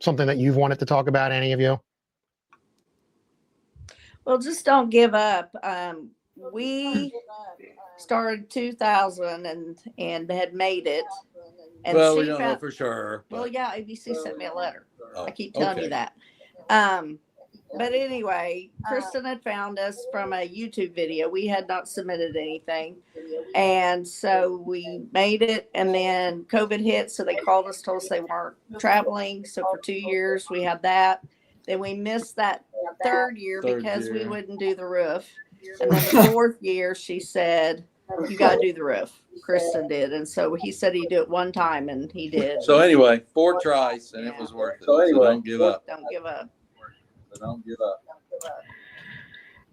Something that you've wanted to talk about, any of you? Well, just don't give up. We started 2000 and had made it. And well, we don't know for sure. Well, yeah, ABC sent me a letter. Oh, I keep telling you that. But anyway, Kristen had found us from a YouTube video. We had not submitted anything. And so we made it, and then COVID hit. So they called us, told us they weren't traveling. So for 2 years, we had that. Then we missed that third year because we wouldn't do the roof. And then the fourth year, she said, you got to do the roof. Kristen did. And so he said he'd do it one time, and he did. So anyway, 4 tries, and it was worth it. So anyway, don't give up. Don't give up. Don't give up.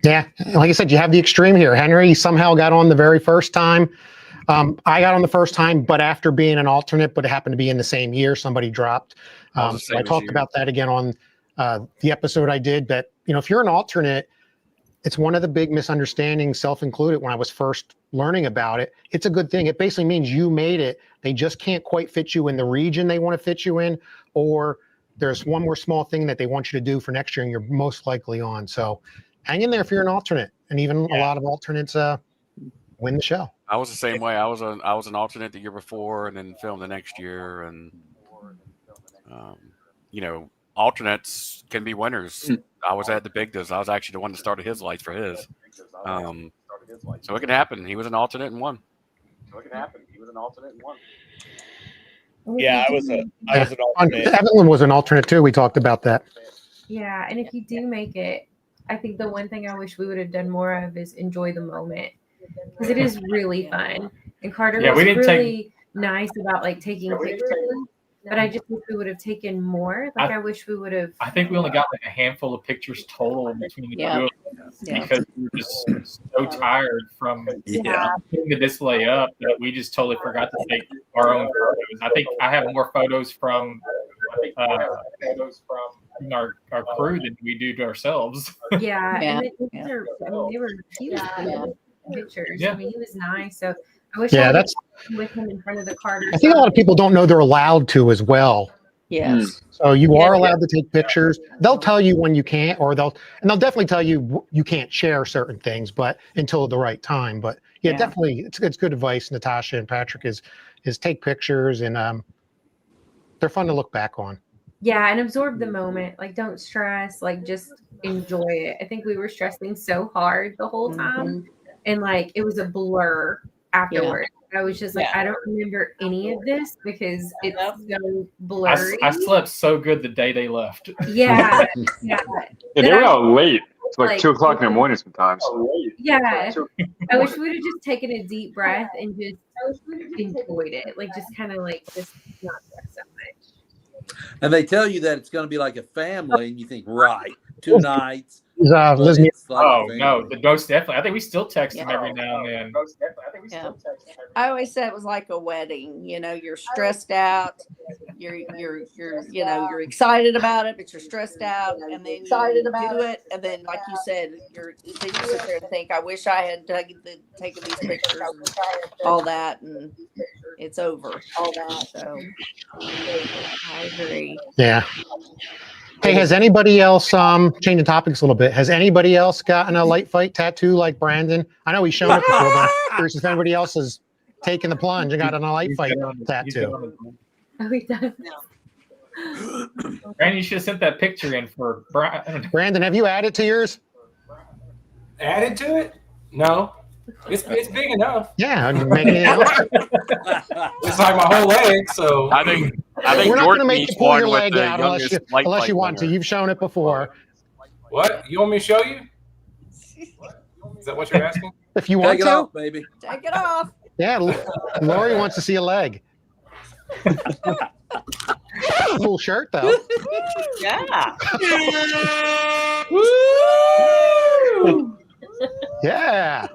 Yeah, like I said, you have the extreme here. Henry somehow got on the very first time. I got on the first time, but after being an alternate, but it happened to be in the same year, somebody dropped. So I talked about that again on the episode I did, that, if you're an alternate, it's one of the big misunderstandings, self-included, when I was first learning about it. It's a good thing. It basically means you made it. They just can't quite fit you in the region they want to fit you in, or there's one more small thing that they want you to do for next year, and you're most likely on. So hang in there if you're an alternate, and even a lot of alternates win the show. I was the same way. I was an alternate the year before, and then filmed the next year, and alternates can be winners. I was at the Big Does. I was actually the one that started his lights for his. So it can happen. He was an alternate and won. Yeah, I was an alternate. Evelyn was an alternate too. We talked about that. Yeah, and if you do make it, I think the one thing I wish we would have done more of is enjoy the moment, because it is really fun. And Carter was really nice about taking pictures, but I just wish we would have taken more. I wish we would have. I think we only got a handful of pictures total between the two of us because we were just so tired from putting the display up that we just totally forgot to take our own photos. I think I have more photos from our crew than we do to ourselves. Yeah. And they were cute pictures. I mean, he was nice. So I wish I was with him in front of the Carter. I think a lot of people don't know they're allowed to as well. Yes. So you are allowed to take pictures. They'll tell you when you can't, or they'll definitely tell you you can't share certain things, but until the right time. But definitely, it's good advice. Natasha and Patrick is take pictures, and they're fun to look back on. Yeah, and absorb the moment. Don't stress. Just enjoy it. I think we were stressing so hard the whole time, and it was a blur afterwards. I was just I don't remember any of this because it's so blurry. I slept so good the day they left. Yeah. They were out late. It's 2 o'clock in the morning sometimes. Yeah. I wish we would have just taken a deep breath and just enjoyed it. Just kind of just not stress so much. And they tell you that it's going to be like a family, and you think, right, 2 nights. Liz, But it's like Oh a no, family. most definitely. I think we still text him Yeah. every now and then. Yeah. I always said it was like a wedding. You know, you're stressed out. You're you're excited about it, but you're stressed out, and then you do it, and then like you said, then you sit there and think, I wish I had taken these pictures and all that, and it's over. So I agree. Yeah. Hey, has anybody else, changing topics a little bit, has anybody else gotten a light fight tattoo like Brandon? I know he's shown it before, but I'm curious if anybody else has taken the plunge and got a light fight tattoo. Oh, he does. Brandon, you should have sent that picture in for Brian. Brandon, have you added to yours? Added to it? No. It's big enough. Yeah, I'm making it else. It's like my whole leg, so I think We're not going to Jordan make needs you pull your one with leg the out unless youngest light you fight want to. winner. You've shown it before. What? You want me to show you? Is that what you're asking? If you want Take it to. off, baby. Take it off. Yeah, Lori wants to see a leg. Cool shirt, though. Yeah. Yeah.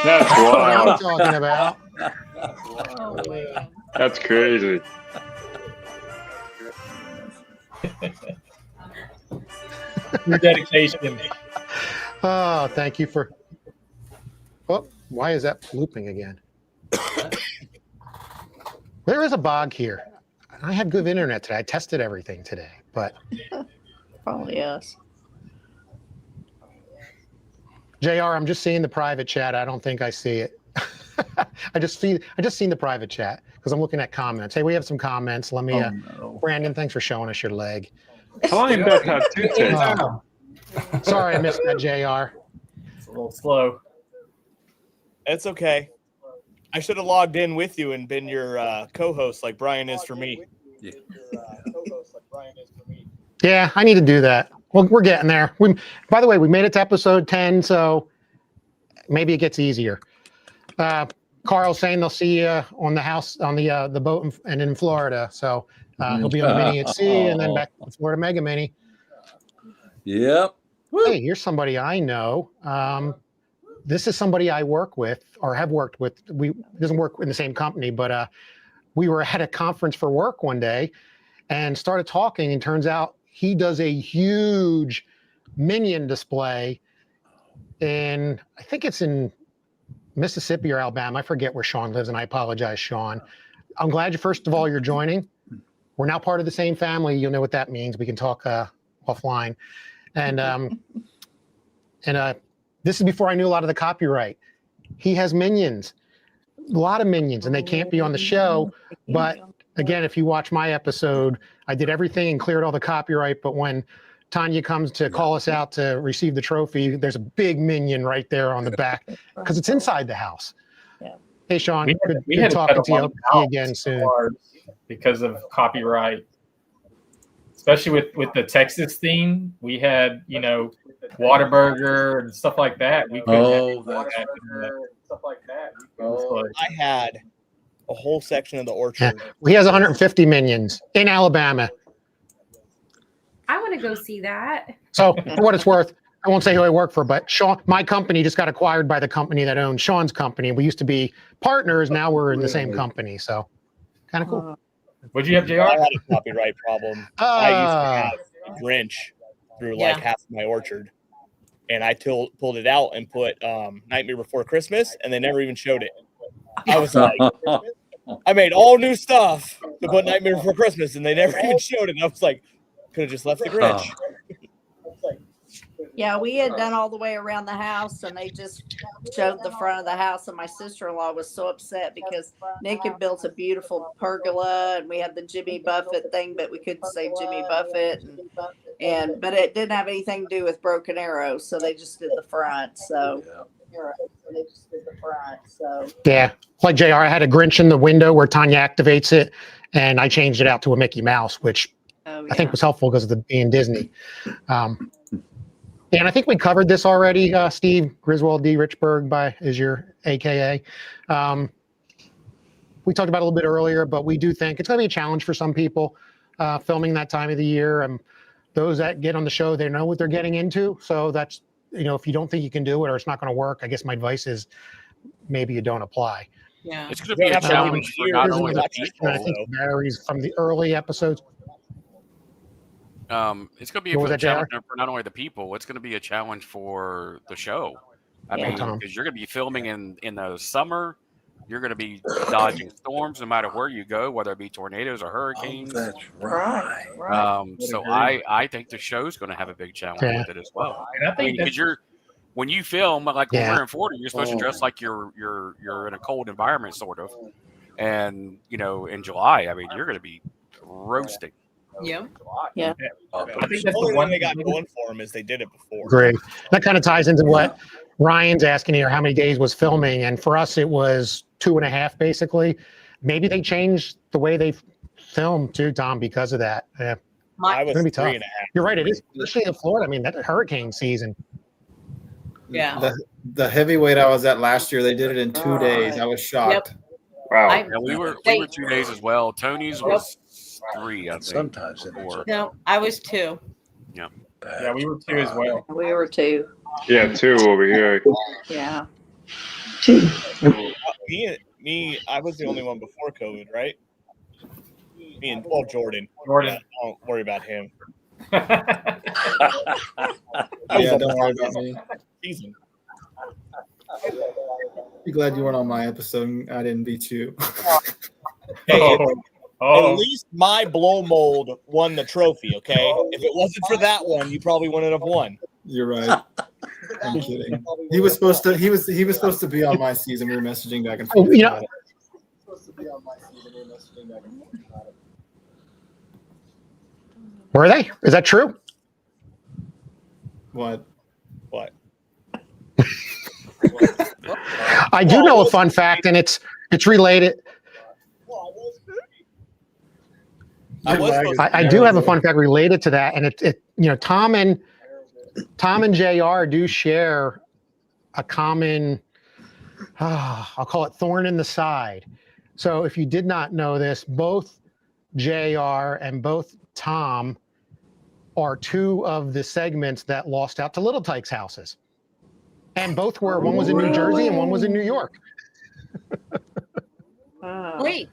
That's What wild. I'm talking about. Oh, man. That's crazy. Your dedication. Oh, thank you for. Oh, why is that looping again? There is a bog here. I had good internet today. I tested everything today, but Probably us. JR, I'm just seeing the private chat. I don't think I see it. I just seen the private chat because I'm looking at comments. Hey, we have some comments. Let me. Brandon, thanks for showing us your leg. How long have that tattoo taken? Sorry, I missed that, JR. It's a little slow. It's okay. I should have logged in with you and been your co-host like Brian is for me. Yeah, I need to do that. Well, we're getting there. By the way, we made it to episode 10, so maybe it gets easier. Carl's saying they'll see you on the house on the boat and in Florida. So he'll be on the mini at sea and then back to the Florida Mega Mini. Yep. Hey, here's somebody I know. This is somebody I work with or have worked with. We doesn't work in the same company, but we were at a conference for work one day and started talking, and turns out he does a huge minion display in, I think it's in Mississippi or Alabama. I forget where Sean lives, and I apologize, Sean. I'm glad you, first of all, you're joining. We're now part of the same family. You'll know what that means. We can talk offline. And this is before I knew a lot of the copyright. He has minions, a lot of minions, and they can't be on the show. But again, if you watch my episode, I did everything and cleared all the copyright. But when Taniya comes to call us out to receive the trophy, there's a big minion right there on the back because it's inside the house. Yeah. Hey, Sean, We good had to talking cut to you. a I'll lot see you out again soon. because of copyright. Especially with the Texas theme, we had, Whataburger and stuff like that. We couldn't have stuff like that. I had a whole section of the Yeah. orchard. Well, he has 150 minions in Alabama. I want to go see that. So for what it's worth, I won't say who I work for, but Sean, my company just got acquired by the company that owns Sean's company. We used to be partners. Now we're in the same company. So kind of cool. Would you have, JR? I had a copyright problem. I used to have Grinch through like half of my orchard. And I pulled it out and put Nightmare Before Christmas, and they never even showed it. I was like, I made all new stuff to put Nightmare Before Christmas, and they never even showed it. And I was like, could have just left the Grinch. Yeah, we had done all the way around the house, and they just showed the front of the house. And my sister-in-law was so upset because Nick had built a beautiful pergola, and we had the Jimmy Buffett thing, but we couldn't say Jimmy Buffett, but it didn't have anything to do with Broken Arrow, so they just did the front. So Yeah, like JR, I had a Grinch in the window where Tanya activates it, and I changed it out to a Mickey Mouse, which I think was helpful because of the being Disney. And I think we covered this already. Steve Griswold D. Richburg is your AKA. we talked about it a little bit earlier, but we do think it's going to be a challenge for some people filming that time of the year. And those that get on the show, they know what they're getting into. So that's, if you don't think you can do it or it's not going to work, I guess my advice is maybe you don't apply. Yeah. It's going to be a challenge for not only the people. I think it varies from the early episodes. It's going to be a challenge for not only the people. It's going to be a challenge for the show. I mean, because you're going to be filming in the summer. You're going to be dodging storms no matter where you go, whether it be tornadoes or hurricanes. Oh, that's right. So I think the show's going to have a big challenge with it as well. And I think because when you film, like when we're in Florida, you're supposed to dress like you're in a cold environment, sort of. And in July, I mean, you're going to be roasting. Yeah. I think that's the the one they got going for them is they did it before. Great. That kind of ties into what Ryan's asking here, how many days was filming? And for us, it was 2.5, basically. Maybe they changed the way they film too, Tom, because of that. Yeah. I was it's going to be tough. 3.5. You're right. It is, especially in Florida. I mean, that hurricane season. Yeah. The heavyweight I was at last year, they did it in 2 days. I was shocked. Yep. Wow. Yeah, we were 2 days as well. Tony's was 3, I think. Sometimes No, I was 2. Yeah. Yeah, we were 2 as well. We were 2. Yeah, 2 over here. Yeah. Me, I was the only one before COVID, right? Me and Jordan. Jordan. Don't worry about him. Yeah, don't worry about me. Season. Be glad you weren't on my episode and I didn't beat you. Hey, at least my blow mold won the trophy, okay? If it wasn't for that one, you probably wouldn't have won. You're right. I'm kidding. He was supposed to be on my season. We were messaging back and forth. Were they? Is that true? What? I do know a fun fact, and it's related. I do have a fun fact related to that, and Tom and JR do share a common, I'll call it thorn in the side. So if you did not know this, both JR and both Tom are 2 of the segments that lost out to Little Tykes houses. And both were, one was in New Jersey and one was in New York. Wait.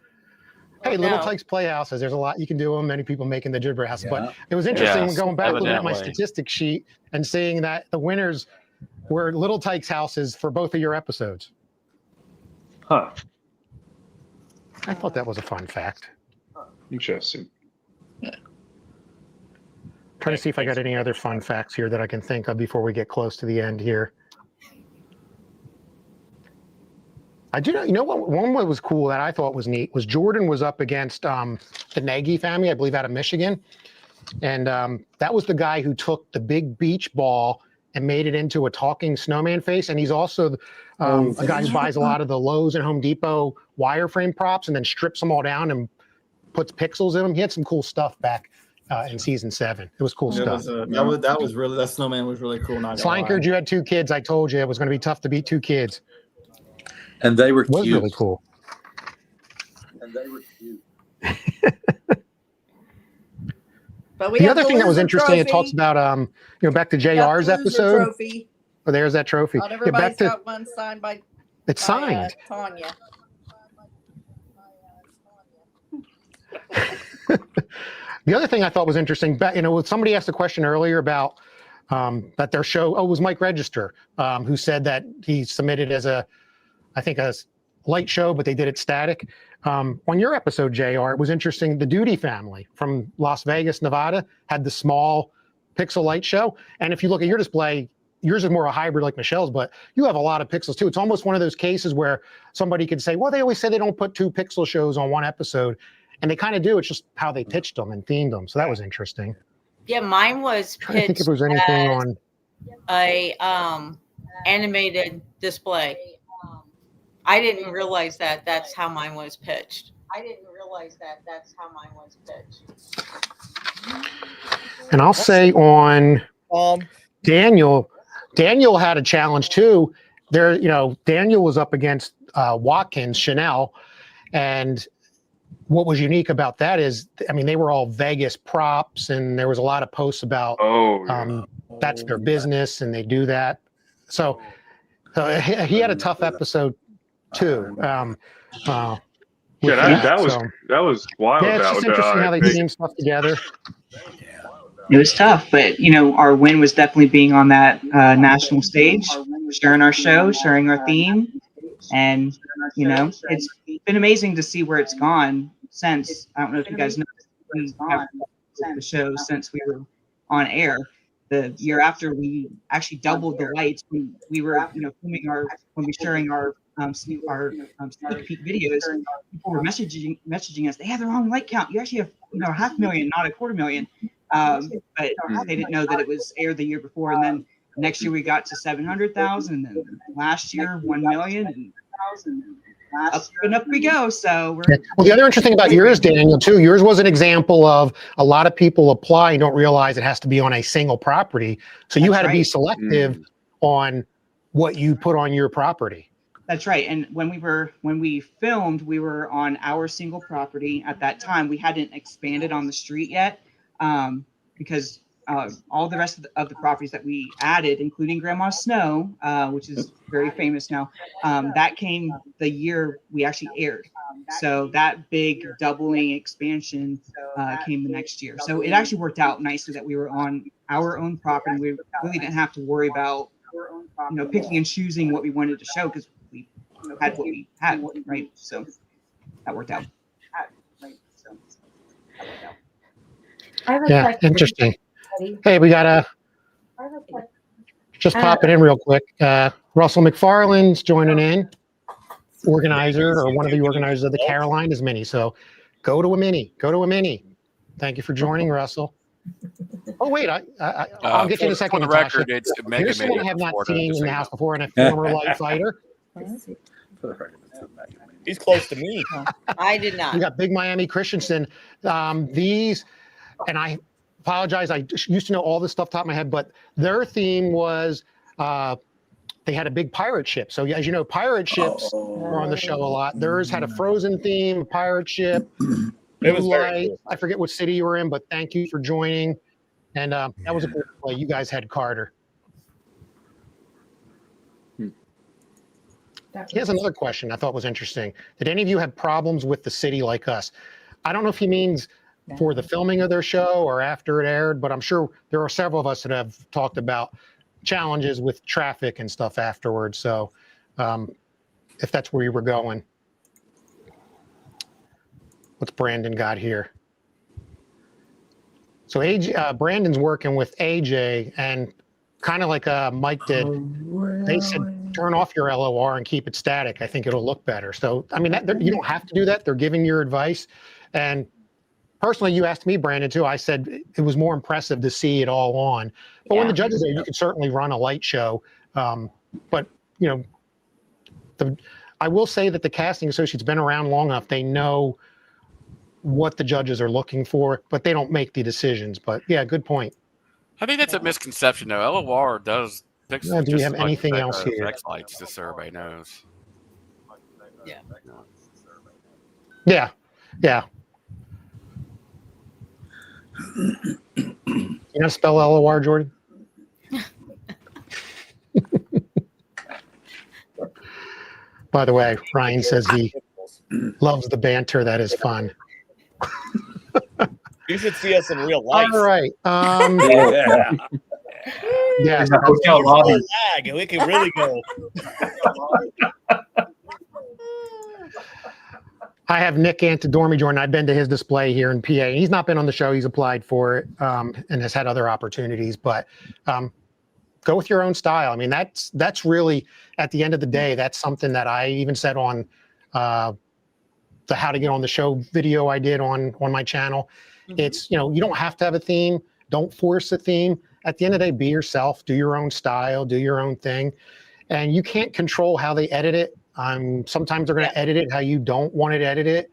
Hey, Little Tykes Playhouses, there's a lot you can do them. Many people making the gingerbread house. But it was interesting when going back, looking at my statistics sheet and seeing that the winners were Little Tykes houses for both of your episodes. Huh. I thought that was a fun fact. Interesting. Trying to see if I got any other fun facts here that I can think of before we get close to the end here. I do know, one was cool that I thought was neat was Jordan was up against the Nagy family, I believe out of Michigan. And that was the guy who took the big beach ball and made it into a talking snowman face. And he's also a guy who buys a lot of the Lowe's and Home Depot wireframe props and then strips them all down and puts pixels in them. He had some cool stuff back in season 7. It was cool stuff. That snowman was really cool. Slankard, you had 2 kids. I told you it was going to be tough to beat 2 kids. And they were cute. It was really cool. But the other thing that was interesting, it talks about back to JR's episode. Trophy. Oh, there's that trophy. Not everybody's got one signed by. It's signed. Taniya. The other thing I thought was interesting, somebody asked a question earlier about that their show. Oh, it was Mike Register who said that he submitted as a light show, but they did it static. On your episode, JR, it was interesting. The Duty family from Las Vegas, Nevada, had the small pixel light show. And if you look at your display, yours is more a hybrid like Michelle's, but you have a lot of pixels too. It's almost one of those cases where somebody could say, well, they always say they don't put 2 pixel shows on one episode. And they kind of do. It's just how they pitched them and themed them. So that was interesting. Yeah, mine was pitched I think if there was anything on a animated display. I didn't realize that that's how mine was pitched. And I'll say on Daniel had a challenge too. Daniel was up against Watkins, Chanel, And what was unique about that is, I mean, they were all Vegas props, and there was a lot of posts about that's their business and they do that. So he had a tough episode too. Yeah, that was wild. Yeah, it's just interesting how they team stuff together. It was tough, but our win was definitely being on that national stage, sharing our show, sharing our theme, and it's been amazing to see where it's gone since. I don't know if you guys know, we have the show since we were on air. The year after, we actually doubled the lights. We were filming when we sharing our sneak peek videos. People were messaging us. They have the wrong light count. You actually have 500,000, not 250,000. But they didn't know that it was aired the year before. And then next year we got to 700,000. And last year 1 million. And up and up we go. So well, the other interesting thing about yours, Daniel, too, yours was an example of a lot of people apply and don't realize it has to be on a single property. So you had to be selective on what you put on your property. That's right. And when we filmed, we were on our single property at that time. We hadn't expanded on the street yet, because all the rest of the properties that we added, including Grandma's Snow, which is very famous now, that came the year we actually aired. So that big doubling expansion came the next year. So it actually worked out nicely that we were on our own property. We really didn't have to worry about picking and choosing what we wanted to show, because we had what we had, right? So that worked out. Yeah, interesting. Hey, we got just pop it in real quick. Russell McFarland's joining in, organizer or one of the organizers of the Carolinas Mini. So go to a mini. Thank you for joining, Russell. Oh wait, I'll get you in a second. For the record, it's here's someone I have not seen in the house before, and a former light fighter. He's close to me. I did not. We got Big Miami Christensen. These, and I apologize, I used to know all this stuff top of my head, but their theme was they had a big pirate ship. So as you know, pirate ships were on the show a lot. Theirs had a Frozen theme, a pirate ship. It was very cool. I forget what city you were in, but thank you for joining. And that was a cool play. You guys had Carter. Here's another question I thought was interesting. Did any of you have problems with the city like us? I don't know if he means for the filming of their show or after it aired, but I'm sure there are several of us that have talked about challenges with traffic and stuff afterwards. So if that's where you were going. What's Brandon got here? So Brandon's working with AJ, and kind of like Mike did, they said turn off your LOR and keep it static. I think it'll look better. So, I mean, you don't have to do that. They're giving your advice. And personally, you asked me, Brandon, too. I said it was more impressive to see it all on. But when the judges are there, you could certainly run a light show. But, I will say that the casting associate's been around long enough. They know what the judges are looking for, but they don't make the decisions. But yeah, good point. I think that's a misconception, though. LOR does fix do we have anything else here? X lights, just so everybody knows. Yeah. You know spell LOR, Jordan? By the way, Ryan says he loves the banter. That is fun. You should see us in real life. All right. Yeah. Hotel lobby. Lag, we can really go. I have Nick Antidormi, Jordan. I've been to his display here in PA. He's not been on the show. He's applied for it and has had other opportunities. But go with your own style. I mean, that's really, at the end of the day, that's something that I even said on the How to Get on the Show video I did on my channel. It's, you don't have to have a theme. Don't force a theme. At the end of the day, be yourself. Do your own style. Do your own thing. And you can't control how they edit it. Sometimes they're going to edit it how you don't want it edited.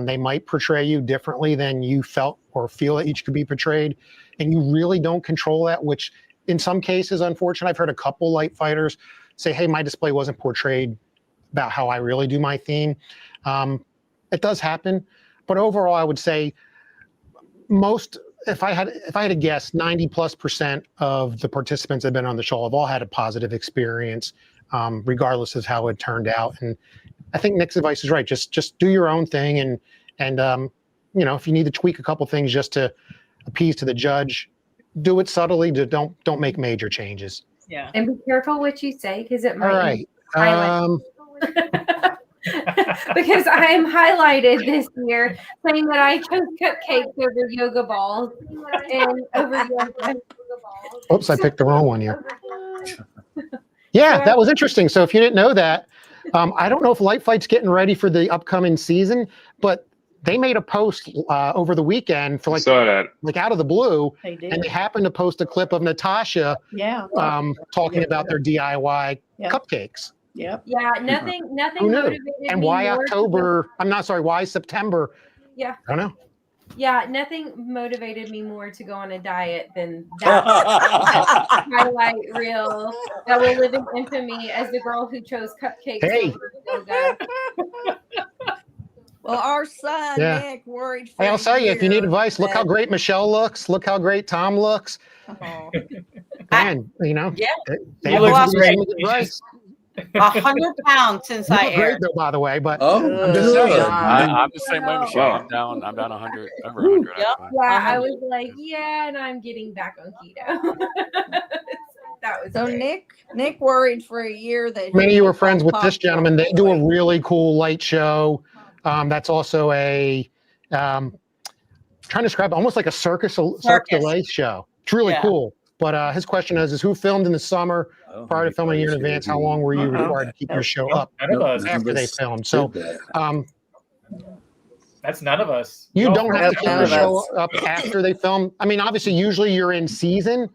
They might portray you differently than you felt or feel that each could be portrayed. And you really don't control that, which in some cases, unfortunately, I've heard a couple light fighters say, hey, my display wasn't portrayed about how I really do my theme. it does happen. But overall, I would say most, if I had to guess, 90+% of the participants that have been on the show have all had a positive experience, regardless of how it turned out. And I think Nick's advice is right. Just do your own thing, and you know, if you need to tweak a couple things just to appease to the judge, do it subtly. Don't make major changes. Yeah. And be careful what you say, because it All might right. highlight. Because I am highlighted this year saying that I chose cupcakes over yoga balls and over yoga. Oops, I picked the wrong one here. Yeah, that was interesting. So if you didn't know that, I don't know if Light Fight's getting ready for the upcoming season, but they made a post over the weekend for like out of the blue, They did. and they happened to post a clip of Natasha talking about their DIY cupcakes. Yep. Yeah, nothing Who knew? motivated And me why more to October? I'm not sorry. Why September? Yeah. I don't know. Yeah, nothing motivated me more to go on a diet than that highlight reel that will live in infamy as the girl who chose cupcakes over yoga. Well, our son Nick worried for Hey, I'll tell you, if you need advice, look how that- great Michelle looks. Look how great Tom looks. Oh. And you know, they You have look some great. good advice. 100 pounds since You I look great aired. though, by the way. But Oh, I'm just saying. I'm the same way, Michelle. I'm down 100, over 100. Yep. actually. Yeah, I was like, yeah, and I'm getting back on keto. That was So great. Nick worried for a year that Many of he you were would friends fall with this popcorn gentleman. They do boy. a really cool light show. That's also a trying to describe almost like a cirque du Soleil show. It's really cool. But his question is who filmed in the summer prior to filming a year in advance? How long were you required to keep your show up after they filmed? So That's none of us. you No, don't have to keep none your of show us. up after they film. I mean, obviously, usually you're in season.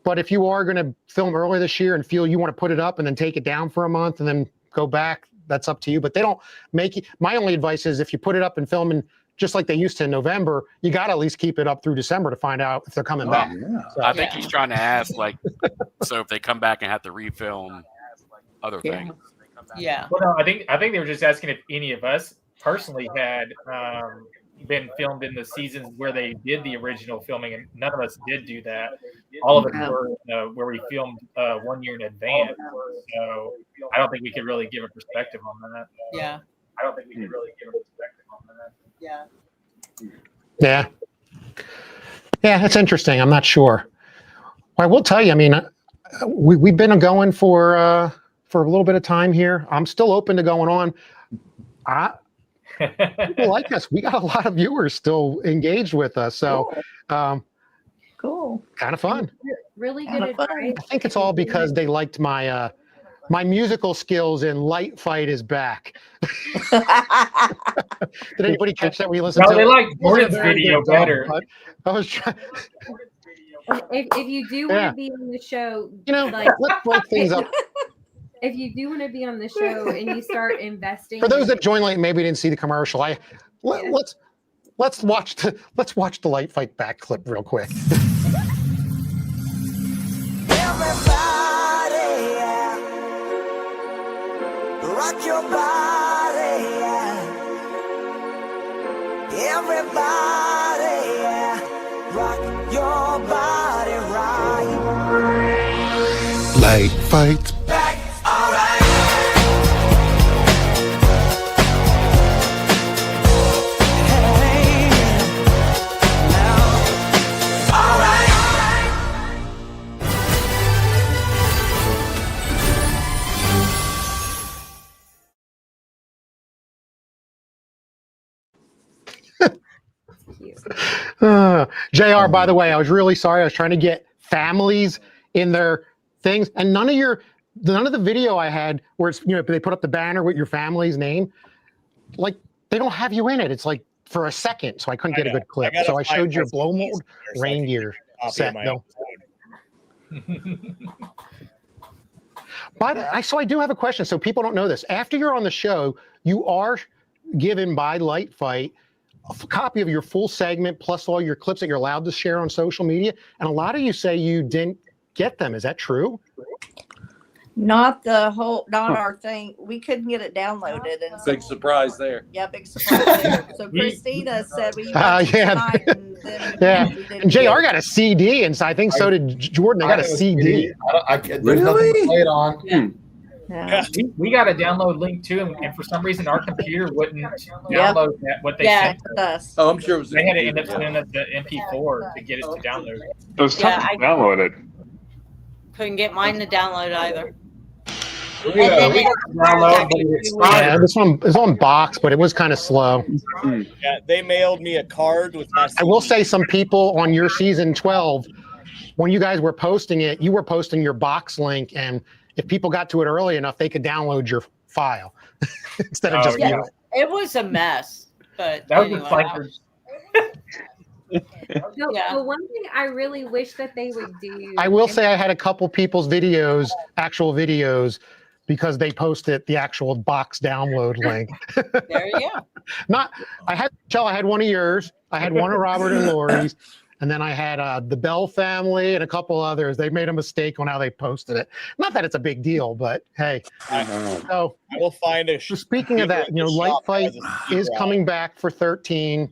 But if you are going to film earlier this year and feel you want to put it up and then take it down for a month and then go back, that's up to you. But they don't make it. My only advice is if you put it up and film in just like they used to in November, you got to at least keep it up through December to find out if they're coming back. So, I think he's trying to ask, like, so if they come back and have to refilm other things. Yeah. Well, no, I think they were just asking if any of us personally had been filmed in the seasons where they did the original filming, and none of us did do that. All of us were where we filmed 1 year in advance. So I don't think we could really give a perspective on that. Yeah. I don't think we could really give a perspective on that. Yeah. yeah. Yeah, that's interesting. I'm not sure. Well, I will tell you, I mean, we've been going for a little bit of time here. I'm still open to going on. People like us. We got a lot of viewers still engaged with us. So cool. Kind of fun. Really good advice. I think it's all because they liked my my musical skills in Light Fight is back. Did anybody catch that when you listened to they it? like It wasn't Gordon's a very video good dub, better. but I was trying. If you do want Yeah. to be on the show, You know, like, let's break things up. if you do want to be on the show and you start investing, For those in that joined late, maybe didn't see the commercial. Let's watch the Light Fight back clip real quick. Everybody, yeah. Rock your body, yeah. Everybody, yeah. Rock your body right. Light fight. Back, alright. Hey, now, alright. JR, by the way, I was really sorry. I was trying to get families in their things, and none of the video I had where it's, you know, they put up the banner with your family's name, like they don't have you in it. It's like for a second, so I couldn't get a good clip. So I showed your blow mold reindeer set though. So I do have a question. So people don't know this. After you're on the show, you are given by Light Fight a copy of your full segment plus all your clips that you're allowed to share on social media. And a lot of you say you didn't get them. Is that true? Not our thing. We couldn't get it downloaded, and so, Big surprise there. yeah, big surprise there. So Christina said, "Will you watch it tonight?" And then Yeah. we didn't And JR get it. got a CD, and so I think so did Jordan. They got a CD. There's nothing to play it on. Yeah. We got a download link too, and for some reason our computer wouldn't download what they sent us. Oh, I'm sure it was. They had to end up sending us the MP4 to get it to download. It was tough to download it. Couldn't get mine to download either. Yeah, we got to download, but it expired. Yeah, it's on box, but it was kind of slow. Yeah, they mailed me a card with my. I will say some people on your season 12, when you guys were posting it, you were posting your box link, and if people got to it early enough, they could download your file instead of just yeah, it was a mess. But that was anyway, The one thing I really wish that they would do. I will say I had a couple people's videos, actual videos, because they posted the actual box download link. There you go. I had one of yours. I had one of Robert and Lori's. And then I had the Bell family and a couple others. They made a mistake on how they posted it. Not that it's a big deal, but hey. So I will find a. So speaking of that, Light Fight is coming back for 13.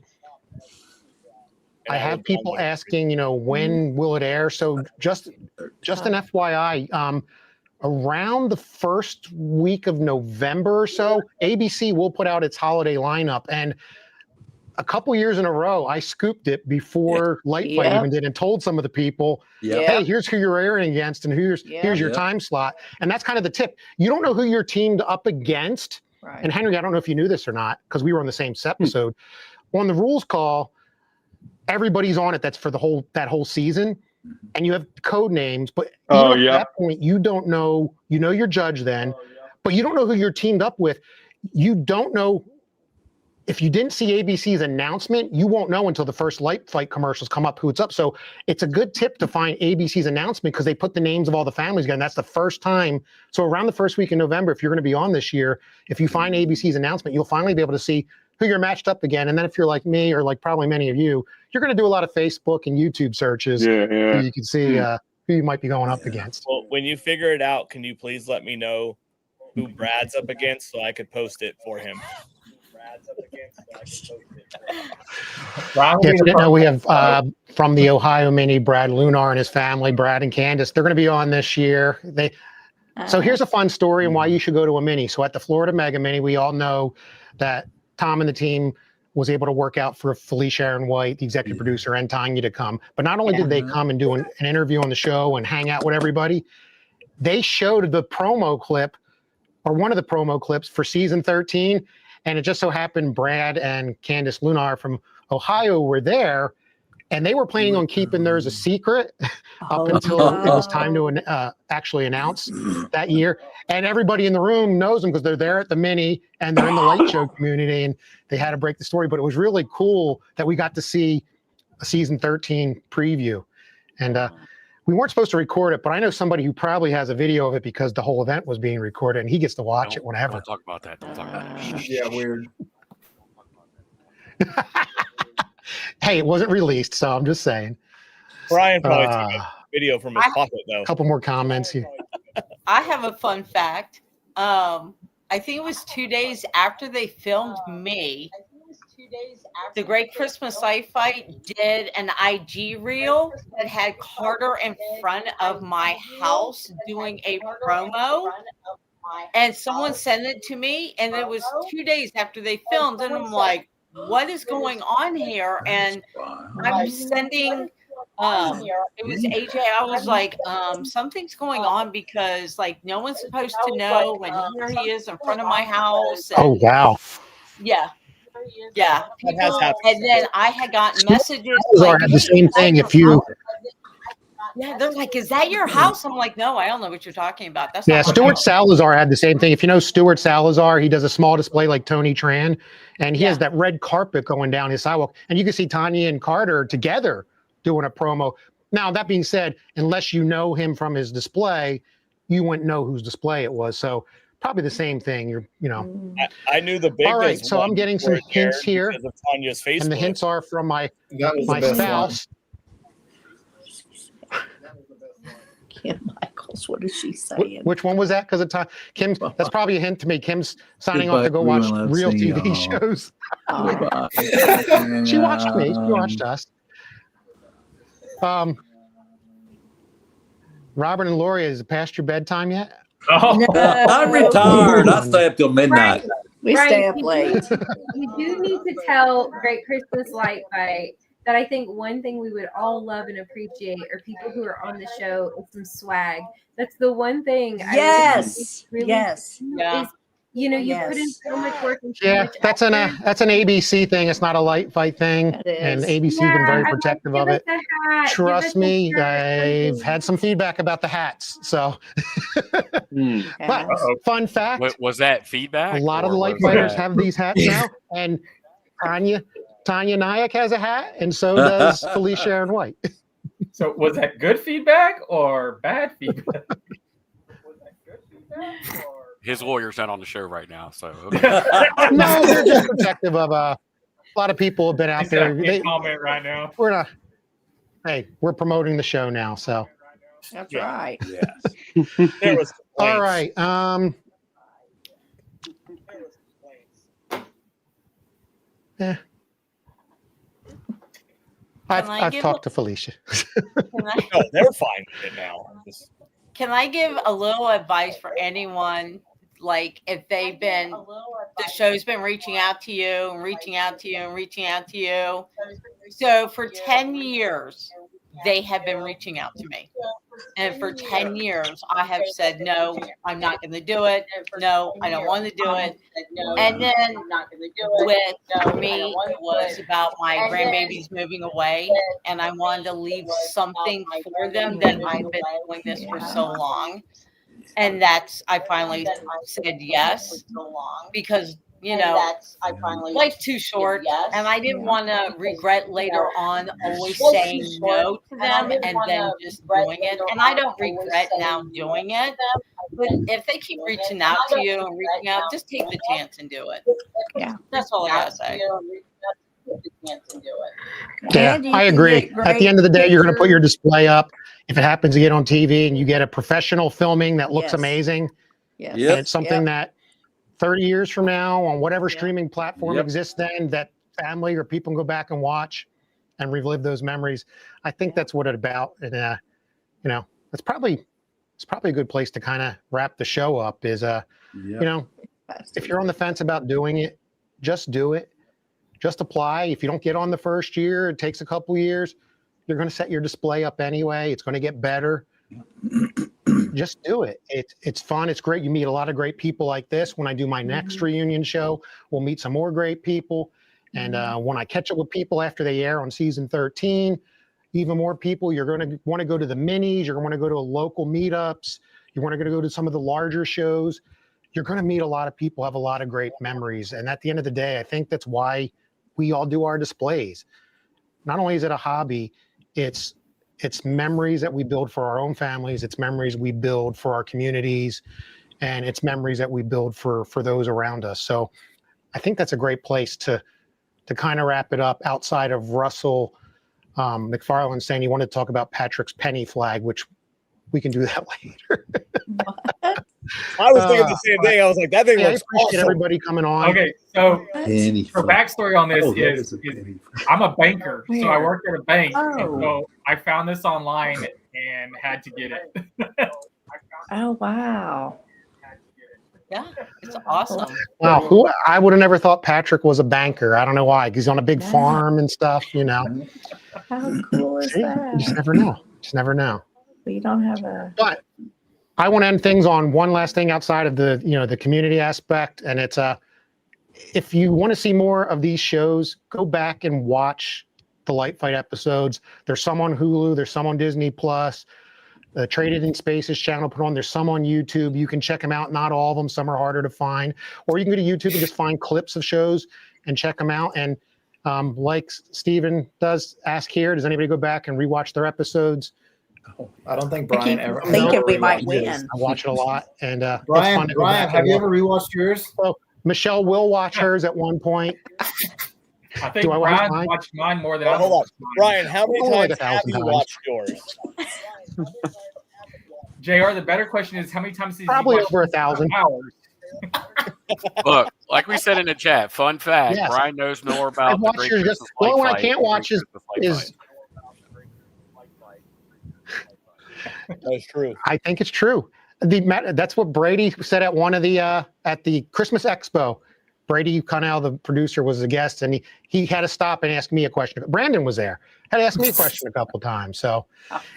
I have people asking, when will it air? So just an FYI, around the first week of November or so, ABC will put out its holiday lineup. And a couple years in a row, I scooped it before Light Fight even did and told some of the people, hey, here's who you're airing against and here's your time slot. And that's kind of the tip. You don't know who you're teamed up against. Right. And Henry, I don't know if you knew this or not, because we were on the same episode. On the rules call, everybody's on it. That's for that whole season. And you have code names, but at that point, you don't know, your judge then, but you don't know who you're teamed up with. You don't know. If you didn't see ABC's announcement, you won't know until the first Light Fight commercials come up who it's up. So it's a good tip to find ABC's announcement because they put the names of all the families again. That's the first time. So around the first week in November, if you're going to be on this year, if you find ABC's announcement, you'll finally be able to see who you're matched up again. And then if you're like me or like probably many of you, you're going to do a lot of Facebook and YouTube searches. So you can see who you might be going up against. Well, when you figure it out, can you please let me know who Brad's up against so I could post it for him? If you didn't know, we have from the Ohio Mini, Brad Lunar and his family, Brad and Candace. They're going to be on this year. So here's a fun story and why you should go to a mini. So at the Florida Mega Mini, we all know that Tom and the team was able to work out for Felicia Aaron White, the executive producer, and Taniya to come. But not only did they come and do an interview on the show and hang out with everybody, they showed the promo clip or one of the promo clips for season 13. And it just so happened Brad and Candace Lunar from Ohio were there, and they were planning on keeping theirs a secret up until it was time to actually announce that year. And everybody in the room knows them because they're there at the mini and they're in the Light Show community, and they had to break the story. But it was really cool that we got to see a season 13 preview. And we weren't supposed to record it, but I know somebody who probably has a video of it because the whole event was being recorded, and he gets to watch it whenever. Don't talk about that. Don't talk about that. Yeah, weird. Hey, it wasn't released, so I'm just saying. Brian probably took a video from his pocket, though. A couple more comments here. I have a fun fact. I think it was 2 days after they filmed me. The Great Christmas Light Fight did an IG reel that had Carter in front of my house doing a promo. And someone sent it to me, and it was 2 days after they filmed. And I'm like, what is going on here? And I'm sending, it was AJ. I was like, something's going on because like no one's supposed to know. And here he is in front of my house. And, oh, wow. Yeah. Yeah. People, and then I had gotten messages. Like, had the same thing. If you. Yeah, they're like, is that your house? I'm like, no, I don't know what you're talking about. That's not Stuart Salazar had the same thing. If you know Stuart Salazar, he does a small display like Tony Tran, and he has that red carpet going down his sidewalk, and you can see Taniya and Carter together doing a promo. Now, that being said, unless you know him from his display, you wouldn't know whose display it was. So probably the same thing. I knew the big. All right, so I'm getting some hints here, and the hints are from my spouse. Kim Michaels, what is she saying? Which one was that? Because of time, Kim. That's probably a hint to me. Kim's signing off Goodbye, to go watch everyone. Let's real see TV y'all. shows. Goodbye. She watched me. She watched us. Robert and Lori, is it past your bedtime yet? Oh, I'm retired. I stay up till midnight. We Right, stay up you late. You do need to tell Great Christmas Light Fight that I think one thing we would all love and appreciate are people who are on the show with some swag. That's the one thing. Yes. I really Yes. Yeah. is, you know, you put in Yes. so much work and so Yeah, much that's an ABC thing. It's not a light fight thing, It and is. ABC's been Yeah, very I like, protective give of us it. a hat, give Trust us a me, shirt, I've something. had some feedback about the hats. So, but Hats. fun fact: Was that a feedback? lot of the or light was fighters that- have these hats now, and Taniya Nayak has a hat, and so does Felicia Aaron White. So was that good feedback or bad feedback? His lawyer's not on the show right now, so okay. No, they're just protective of a lot of people have been out He said, I there. can't comment right now. We're not. Hey, we're promoting the show now, so. That's right. Yes. There was All complaints. right. Yeah. I've give talked to Felicia. No, they're fine with it now. Can I give a little advice for anyone? Like if they've been, the show's been reaching out to you and reaching out to you and reaching out to you. So for 10 years, they have been reaching out to me. And for 10 years, I have said, no, I'm not going to do it. No, I don't want to do it. And then with me, it was about my grandbabies moving away. And I wanted to leave something for them that I've been doing this for so long. And I finally said yes, because, you know, life's too short. And I didn't want to regret later on always saying no to them and then just doing it. And I don't regret now doing it. But if they keep reaching out to you and reaching out, just take the chance and do it. Yeah. That's all I got to say. Yeah, And you I can agree. get At the great end of the day, you're going to put pictures. your display up. If it happens to get on TV and you get a professional filming that looks Yes. amazing, Yes. and Yep. it's something that 30 years from now on whatever streaming platform Yep. exists then, that family or people can go back and watch and relive those memories. I think that's what it's about. And, you know, it's probably a good place to kind of wrap the show up is, you know, if you're on the fence about doing it, just do it. Just apply. If you don't get on the first year, it takes a couple years. You're going to set your display up anyway. It's going to get better. Just do it. It's fun. It's great. You meet a lot of great people like this. When I do my next reunion show, we'll meet some more great people. And when I catch up with people after they air on season 13, even more people, you're going to want to go to the minis. You're going to want to go to local meetups. You want to go to some of the larger shows. You're going to meet a lot of people, have a lot of great memories. And at the end of the day, I think that's why we all do our displays. Not only is it a hobby, it's memories that we build for our own families. It's memories we build for our communities, and it's memories that we build for those around us. So I think that's a great place to kind of wrap it up outside of Russell McFarland saying he wanted to talk about Patrick's penny flag, which we can do that later. I was thinking the same thing. I was like, that thing I looks appreciate awesome. everybody coming on. Okay, so Penny for flag. backstory on this Oh, that is is a penny I'm a banker, so I Where? work at a bank, and Oh. so I found this online and had to get it. Oh, wow. Yeah, it's awesome. Wow, I would have never thought Patrick was a banker. I don't know why. He's on a big Yeah. farm and stuff, you know. How cool is See? You just that? never know. Just never know. We don't have a. But I want to end things on one last thing outside of the, you know, the community aspect. And it's if you want to see more of these shows, go back and watch the Light Fight episodes. There's some on Hulu. There's some on Disney Plus. The Traded in Spaces channel put on. There's some on YouTube. You can check them out. Not all of them. Some are harder to find. Or you can go to YouTube and just find clips of shows and check them out. And like Steven does ask here, does anybody go back and rewatch their episodes? I don't think I Brian keep ever. thinking ever we might rewatched his. win. I watch it a lot. And it's Brian, fun to go Brian, back have and you look. ever rewatched yours? So Michelle will watch hers at one point. I think Do I watch Brian mine? watched mine more than Well, I hold on. watched mine. Brian, how many Oh, like times have 1,000 you times. watched yours? JR, the better question is how many times did Probably you watch over 1,000. hours? Look, like we said in the chat, fun fact: Yes. Brian knows more I've about the watched Great yours. Christmas The only one I Light can't Fight watch than is Great Christmas Light That's true. I think it's true. That's what Brady said at one of the at the Christmas Expo. Brady Connell, the producer, was a guest, and he had to stop and ask me a question. Brandon was there, had to ask me a question a couple times. So,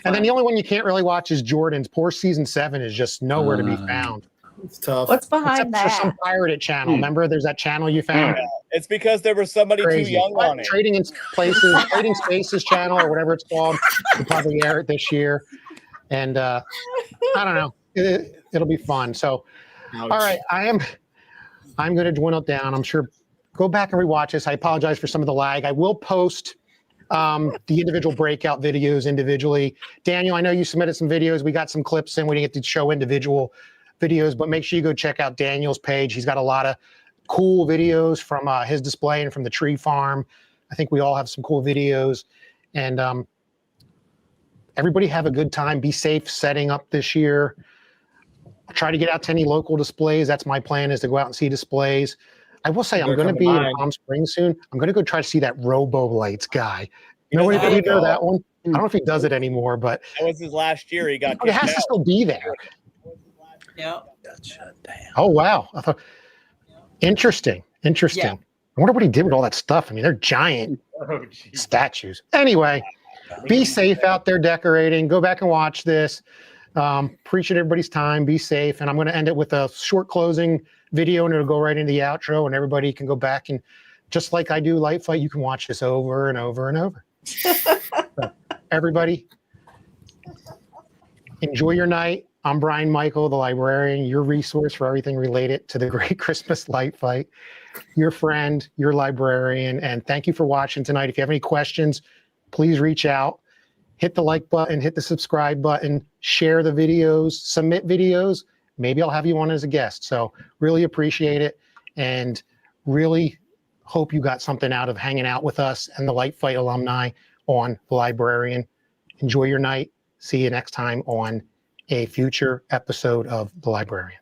and then the only one you can't really watch is Jordan's. Poor season 7 is just nowhere to be found. It's tough. What's behind Except for some that? pirated channel. Remember, there's that channel you found. It's because there was somebody Crazy. too young on it. Trading in Places, Trading Spaces channel or whatever it's called. We'll probably air it this year, and I don't know. It'll be fun. So, all right, I'm going to dwindle it down. I'm sure. Go back and rewatch this. I apologize for some of the lag. I will post the individual breakout videos individually. Daniel, I know you submitted some videos. We got some clips in. We didn't get to show individual videos, but make sure you go check out Daniel's page. He's got a lot of cool videos from his display and from the tree farm. I think we all have some cool videos. And everybody have a good time. Be safe setting up this year. Try to get out to any local displays. That's my plan, is to go out and see displays. I will say I'm going to be in Palm Springs soon. I'm going to go try to see that Robo Lights guy. You know that one? I don't know if he does it anymore, but That was his last year. He got it has to still be there. Yeah. Oh, wow. Interesting. Yeah. I wonder what he did with all that stuff. I mean, they're giant statues. Anyway, be safe out there decorating. Go back and watch this. Appreciate everybody's time. Be safe. And I'm going to end it with a short closing video, and it'll go right into the outro, and everybody can go back and, just like I do Light Fight, you can watch this over and over and over. So, everybody, enjoy your night. I'm Brian Michael, the librarian, your resource for everything related to the Great Christmas Light Fight, your friend, your librarian, and thank you for watching tonight. If you have any questions, please reach out. Hit the like button, hit the subscribe button, share the videos, submit videos. Maybe I'll have you on as a guest. So really appreciate it, and really hope you got something out of hanging out with us and the Light Fight alumni on The Librarian. Enjoy your night. See you next time on a future episode of The Librarian.